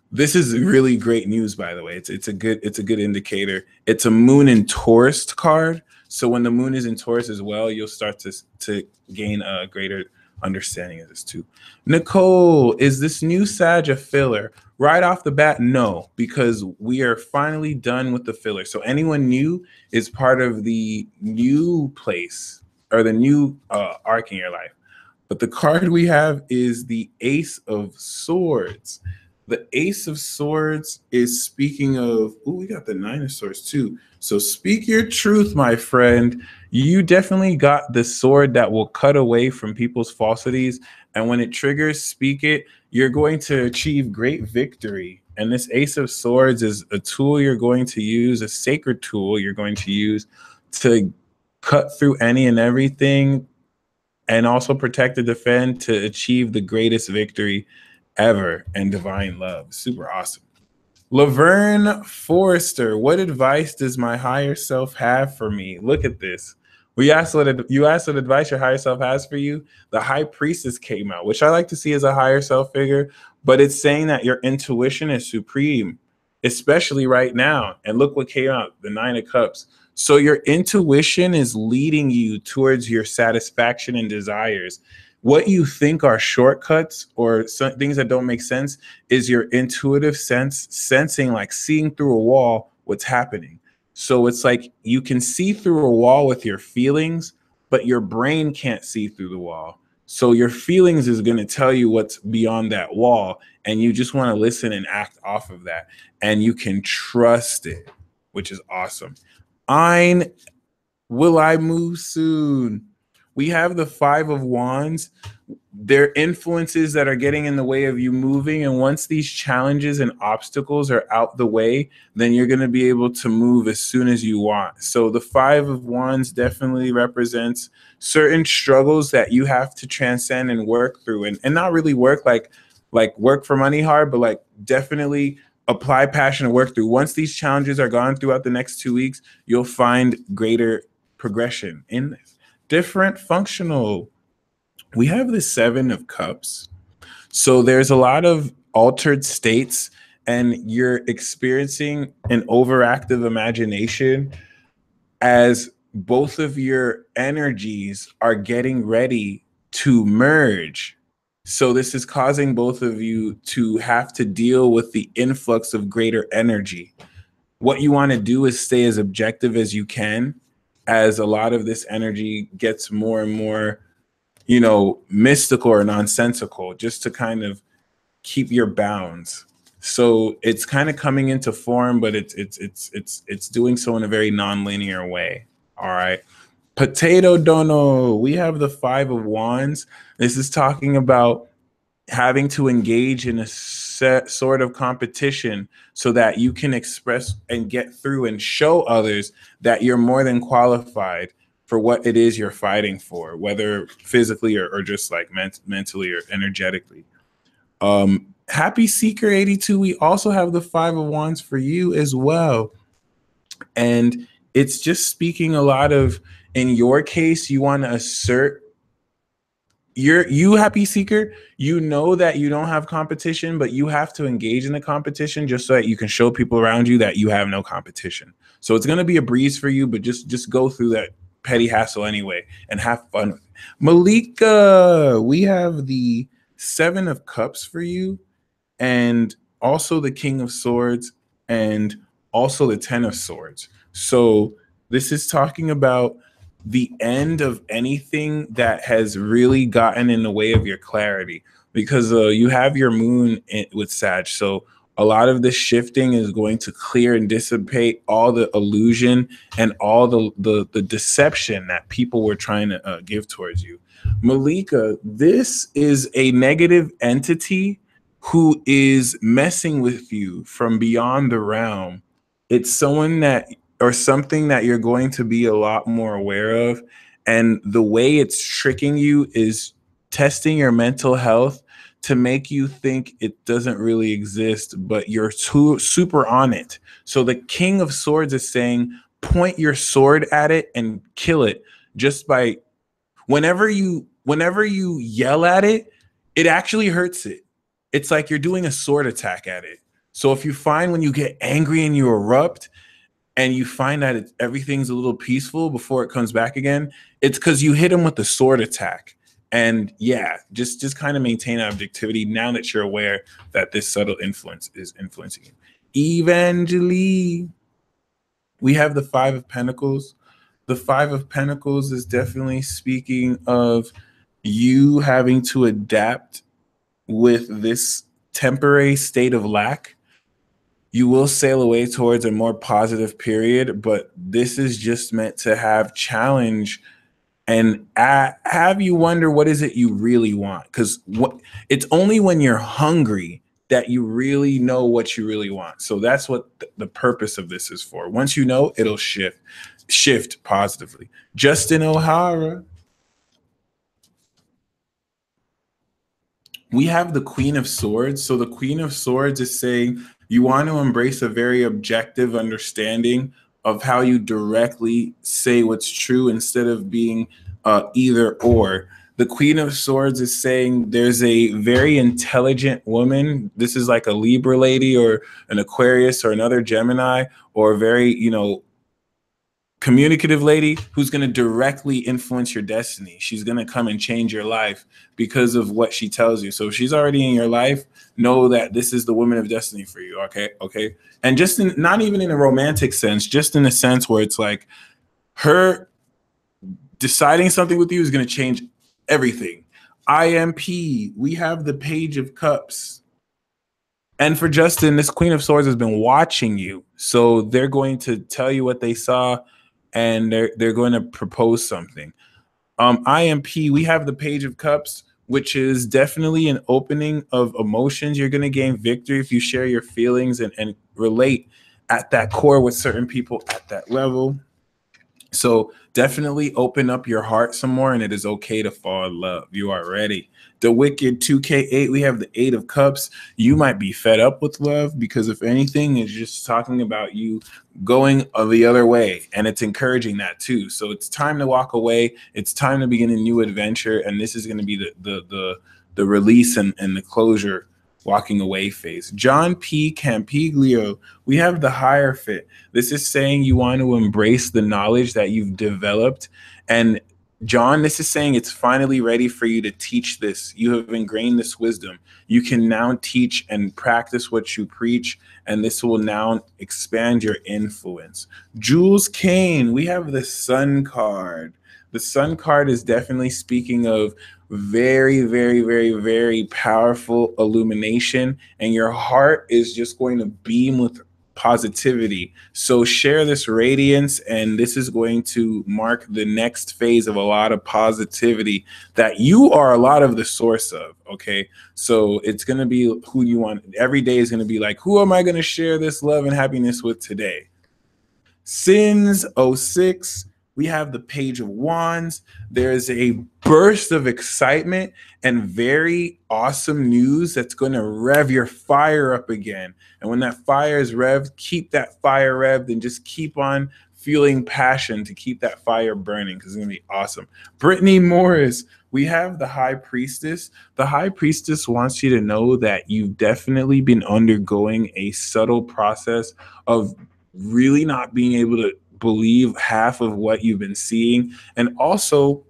This is really great news, by the way. It's a good indicator. It's a moon in Taurus card. So when the moon is in Taurus as well, you'll start to gain a greater understanding of this too. Nicole, is this new Sag a filler? Right off the bat, no, because we are finally done with the filler. So anyone new is part of the new place or the new arc in your life. But the card we have is the Ace of Swords. The Ace of Swords is speaking of, we got the 9 of Swords too. So speak your truth, my friend. You definitely got the sword that will cut away from people's falsities. And when it triggers, speak it. You're going to achieve great victory. And this Ace of Swords is a tool you're going to use, a sacred tool you're going to use to cut through any and everything, and also protect and defend to achieve the greatest victory ever and divine love. Super awesome. Laverne Forrester, what advice does my higher self have for me? Look at this. You asked what advice your higher self has for you. The High Priestess came out, which I like to see as a higher self figure, but it's saying that your intuition is supreme, especially right now. And look what came out, the 9 of Cups. So your intuition is leading you towards your satisfaction and desires. What you think are shortcuts or some things that don't make sense is your intuitive sense, sensing, like seeing through a wall what's happening. So it's like you can see through a wall with your feelings, but your brain can't see through the wall. So your feelings is going to tell you what's beyond that wall, and you just want to listen and act off of that, and you can trust it, which is awesome. Ein, will I move soon? We have the Five of Wands. There are influences that are getting in the way of you moving. And once these challenges and obstacles are out the way, then you're going to be able to move as soon as you want. So the Five of Wands definitely represents certain struggles that you have to transcend and work through, and not really work like work for money hard, but like definitely apply passion and work through. Once these challenges are gone throughout the next 2 weeks, you'll find greater progression in this. Different functional. We have the Seven of Cups. So there's a lot of altered states, and you're experiencing an overactive imagination as both of your energies are getting ready to merge. So this is causing both of you to have to deal with the influx of greater energy. What you want to do is stay as objective as you can, as a lot of this energy gets more and more, mystical or nonsensical, just to kind of keep your bounds. So it's kind of coming into form, but it's doing so in a very non-linear way. All right. Potato dono. We have the Five of Wands. This is talking about having to engage in a sort of competition so that you can express and get through and show others that you're more than qualified for what it is you're fighting for, whether physically or just like mentally or energetically. Happy Seeker 82, we also have the Five of Wands for you as well. And it's just speaking a lot of, in your case, you want to assert you Happy Seeker, you know that you don't have competition, but you have to engage in the competition just so that you can show people around you that you have no competition. So it's going to be a breeze for you, but just go through that petty hassle anyway and have fun. Malika, we have the Seven of Cups for you, and also the King of Swords, and also the Ten of Swords. So this is talking about the end of anything that has really gotten in the way of your clarity, because you have your moon with Sag. So a lot of this shifting is going to clear and dissipate all the illusion and all the deception that people were trying to give towards you. Malika, this is a negative entity who is messing with you from beyond the realm. It's someone that or something that you're going to be a lot more aware of. And the way it's tricking you is testing your mental health to make you think it doesn't really exist, but you're too super on it. So the King of Swords is saying, point your sword at it and kill it. Just by whenever you yell at it, it actually hurts it. It's like you're doing a sword attack at it. So if you find when you get angry and you erupt, and you find that everything's a little peaceful before it comes back again, it's because you hit him with the sword attack. And yeah, just kind of maintain objectivity now that you're aware that this subtle influence is influencing you. Evangeline, we have the Five of Pentacles. The Five of Pentacles is definitely speaking of you having to adapt with this temporary state of lack. You will sail away towards a more positive period, but this is just meant to have challenge and have you wonder, what is it you really want? Because it's only when you're hungry that you really know what you really want. So that's what the purpose of this is for. Once you know, it'll shift positively. Justin O'Hara. We have the Queen of Swords. So the Queen of Swords is saying you want to embrace a very objective understanding of how you directly say what's true instead of being either or. The Queen of Swords is saying there's a very intelligent woman. This is like a Libra lady or an Aquarius or another Gemini, or very, communicative lady who's going to directly influence your destiny. She's going to come and change your life because of what she tells you. So if she's already in your life, know that this is the woman of destiny for you. Okay. And just not even in a romantic sense, just in a sense where it's like her deciding something with you is going to change everything. IMP, we have the Page of Cups. And for Justin, this Queen of Swords has been watching you. So they're going to tell you what they saw, and they're going to propose something. IMP, we have the Page of Cups, which is definitely an opening of emotions. You're going to gain victory if you share your feelings and relate at that core with certain people at that level. So definitely open up your heart some more, and it is okay to fall in love. You are ready. The Wicked 2K8, we have the Eight of Cups. You might be fed up with love because if anything, it's just talking about you going the other way, and it's encouraging that too. So it's time to walk away. It's time to begin a new adventure, and this is going to be the release and the closure, walking away phase. John P. Campiglio, we have the Hierophant. This is saying you want to embrace the knowledge that you've developed. And John, this is saying it's finally ready for you to teach this. You have ingrained this wisdom. You can now teach and practice what you preach, and this will now expand your influence. Jules Kane, we have the Sun card. The Sun card is definitely speaking of very, very, very, very powerful illumination, and your heart is just going to beam with positivity. So share this radiance, and this is going to mark the next phase of a lot of positivity that you are a lot of the source of. Okay, so it's going to be who you want. Every day is going to be like, who am I going to share this love and happiness with today? Sins 06, we have the Page of Wands. There's a burst of excitement and very awesome news that's going to rev your fire up again. And when that fire is revved, keep that fire revved and just keep on feeling passion to keep that fire burning, because it's going to be awesome. Brittany Morris, we have the High Priestess. The High Priestess wants you to know that you've definitely been undergoing a subtle process of really not being able to believe half of what you've been seeing, and also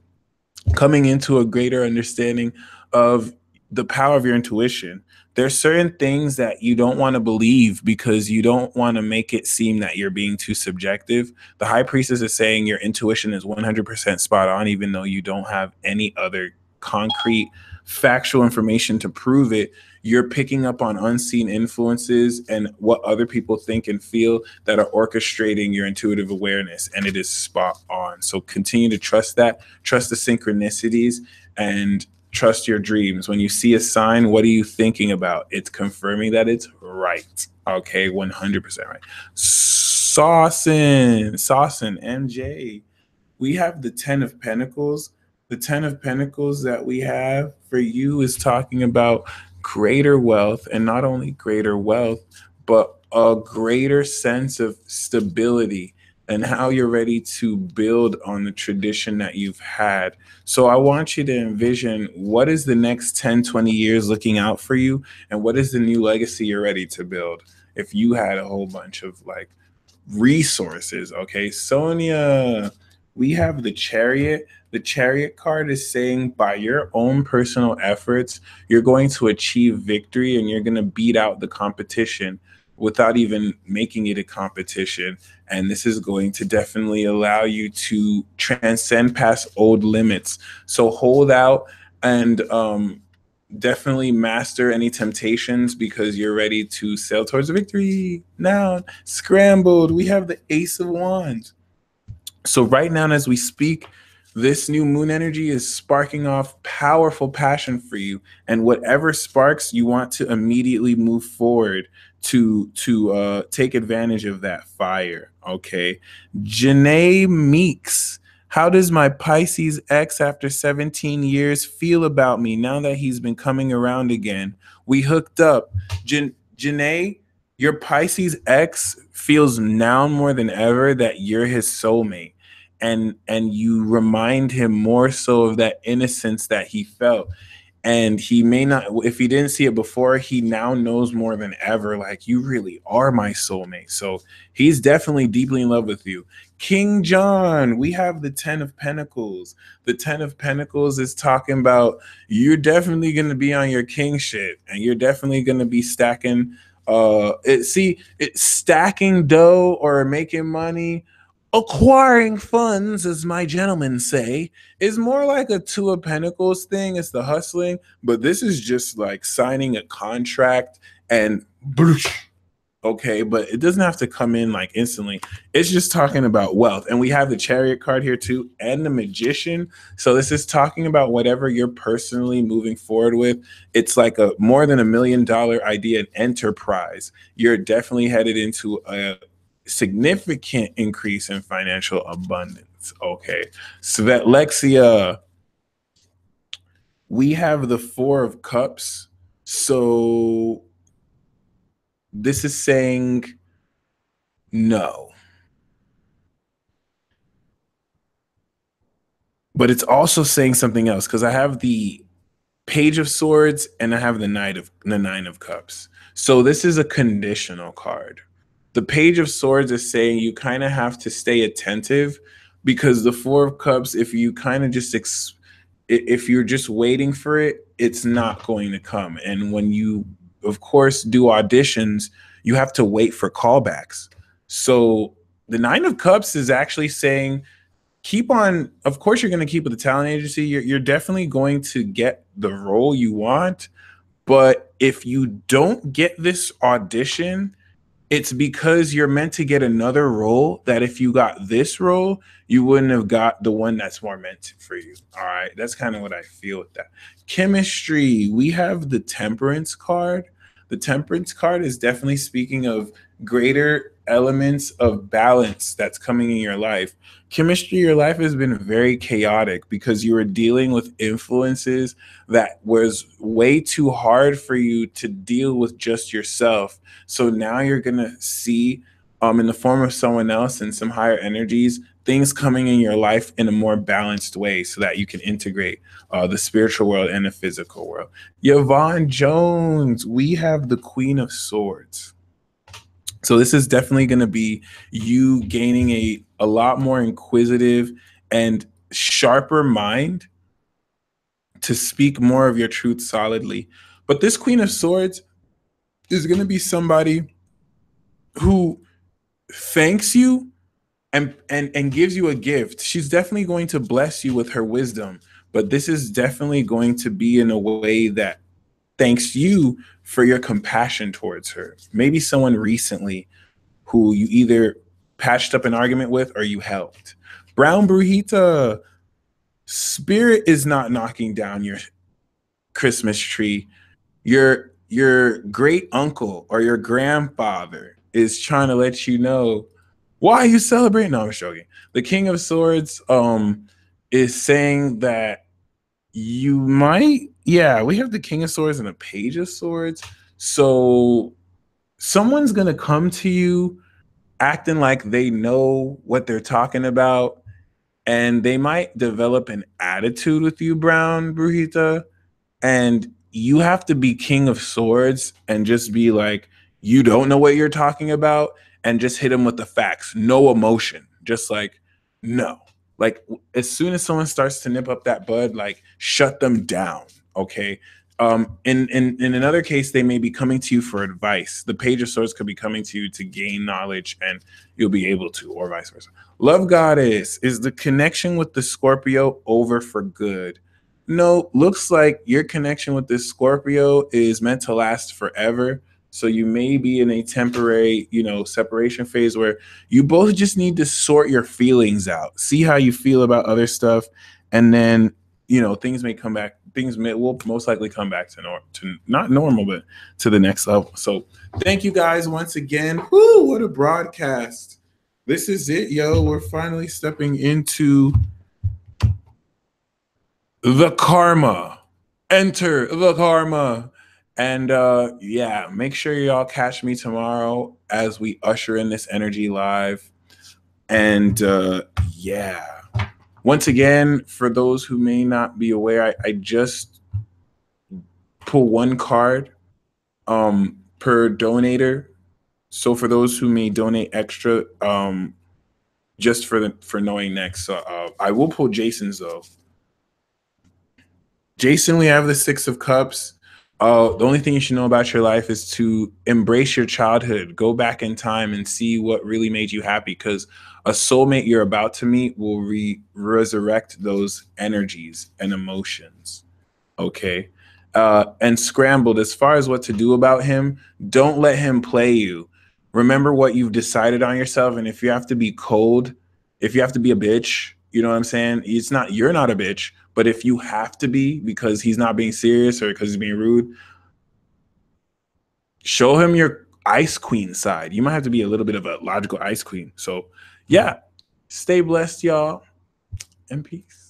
coming into a greater understanding of the power of your intuition. There's certain things that you don't want to believe because you don't want to make it seem that you're being too subjective. The High Priestess is saying your intuition is 100% spot on, even though you don't have any other concrete factual information to prove it. You're picking up on unseen influences and what other people think and feel that are orchestrating your intuitive awareness, and it is spot on. So continue to trust that, trust the synchronicities, and trust your dreams. When you see a sign, what are you thinking about? It's confirming that it's right. Okay, 100% right. Saucin, MJ. We have the 10 of Pentacles. The 10 of Pentacles that we have for you is talking about greater wealth, and not only greater wealth, but a greater sense of stability and how you're ready to build on the tradition that you've had. So I want you to envision what is the next 10, 20 years looking out for you, and what is the new legacy you're ready to build if you had a whole bunch of like resources. Okay, Sonia, we have the Chariot. The Chariot card is saying by your own personal efforts, you're going to achieve victory and you're going to beat out the competition without even making it a competition. And this is going to definitely allow you to transcend past old limits. So hold out and definitely master any temptations, because you're ready to sail towards victory. Now, Scrambled, we have the Ace of Wands. So right now, as we speak, this new moon energy is sparking off powerful passion for you, and whatever sparks, you want to immediately move forward to take advantage of that fire. Okay, Janae Meeks, how does my Pisces ex after 17 years feel about me now that he's been coming around again? We hooked up. Janae, your Pisces ex feels now more than ever that you're his soulmate. And you remind him more so of that innocence that he felt. And he may not, if he didn't see it before, he now knows more than ever, like, you really are my soulmate. So he's definitely deeply in love with you. King John, we have the 10 of Pentacles. The 10 of Pentacles is talking about you're definitely going to be on your king shit, and you're definitely going to be stacking it's stacking dough or making money. Acquiring funds, as my gentlemen say, is more like a Two of Pentacles thing. It's the hustling, but this is just like signing a contract and okay, but it doesn't have to come in like instantly. It's just talking about wealth. And we have the Chariot card here too, and the Magician. So this is talking about whatever you're personally moving forward with. It's like a more than $1 million idea, an enterprise. You're definitely headed into a significant increase in financial abundance. Okay. Svetlexia, we have the Four of Cups. So this is saying no. But it's also saying something else, because I have the Page of Swords and I have the Nine of Cups. So this is a conditional card. The Page of Swords is saying you kind of have to stay attentive, because the Four of Cups, if you kind of just if you're just waiting for it, it's not going to come. And when you, of course, do auditions, you have to wait for callbacks. So the Nine of Cups is actually saying keep on. Of course, you're going to keep with the talent agency. You're definitely going to get the role you want. But if you don't get this audition, it's because you're meant to get another role that if you got this role, you wouldn't have got the one that's more meant for you. All right. That's kind of what I feel with that. Chemistry, we have the Temperance card. The Temperance card is definitely speaking of greater elements of balance that's coming in your life. Chemistry, your life has been very chaotic because you were dealing with influences that was way too hard for you to deal with just yourself. So now you're going to see in the form of someone else and some higher energies, things coming in your life in a more balanced way so that you can integrate the spiritual world and the physical world. Yvonne Jones, we have the Queen of Swords. So this is definitely going to be you gaining a lot more inquisitive and sharper mind to speak more of your truth solidly. But this Queen of Swords is going to be somebody who thanks you and gives you a gift. She's definitely going to bless you with her wisdom, but this is definitely going to be in a way that thanks you for your compassion towards her. Maybe someone recently who you either patched up an argument with or you helped. Brown Brujita, Spirit is not knocking down your Christmas tree. Your great uncle or your grandfather is trying to let you know, why are you celebrating? No, I'm joking. The King of Swords is saying that you might, yeah, we have the King of Swords and a Page of Swords. So someone's gonna come to you acting like they know what they're talking about, and they might develop an attitude with you, Brown Brujita, and you have to be King of Swords and just be like, you don't know what you're talking about, and just hit them with the facts. No emotion. Just like, no. Like, as soon as someone starts to nip up that bud, like, shut them down. Okay. In another case, they may be coming to you for advice. The Page of Swords could be coming to you to gain knowledge, and you'll be able to, or vice versa. Love Goddess, is the connection with the Scorpio over for good? No, looks like your connection with this Scorpio is meant to last forever. So you may be in a temporary, separation phase where you both just need to sort your feelings out, see how you feel about other stuff, and then, things may come back. Things will most likely come back to not normal, but to the next level. So thank you guys once again. Woo, what a broadcast. This is it, yo. We're finally stepping into the karma. Enter the karma. And yeah, make sure y'all catch me tomorrow as we usher in this energy live. And yeah, once again, for those who may not be aware, I just pull one card per donator. So for those who may donate extra, just for knowing next, so I will pull Jason's though. Jason, we have the Six of Cups. The only thing you should know about your life is to embrace your childhood. Go back in time and see what really made you happy, because a soulmate you're about to meet will resurrect those energies and emotions. Okay. And Scrambled, as far as what to do about him, don't let him play you. Remember what you've decided on yourself. And if you have to be cold, if you have to be a bitch, you know what I'm saying? It's not, you're not a bitch, but if you have to be because he's not being serious or because he's being rude, show him your ice queen side. You might have to be a little bit of a logical ice queen. So yeah, stay blessed, y'all, and peace.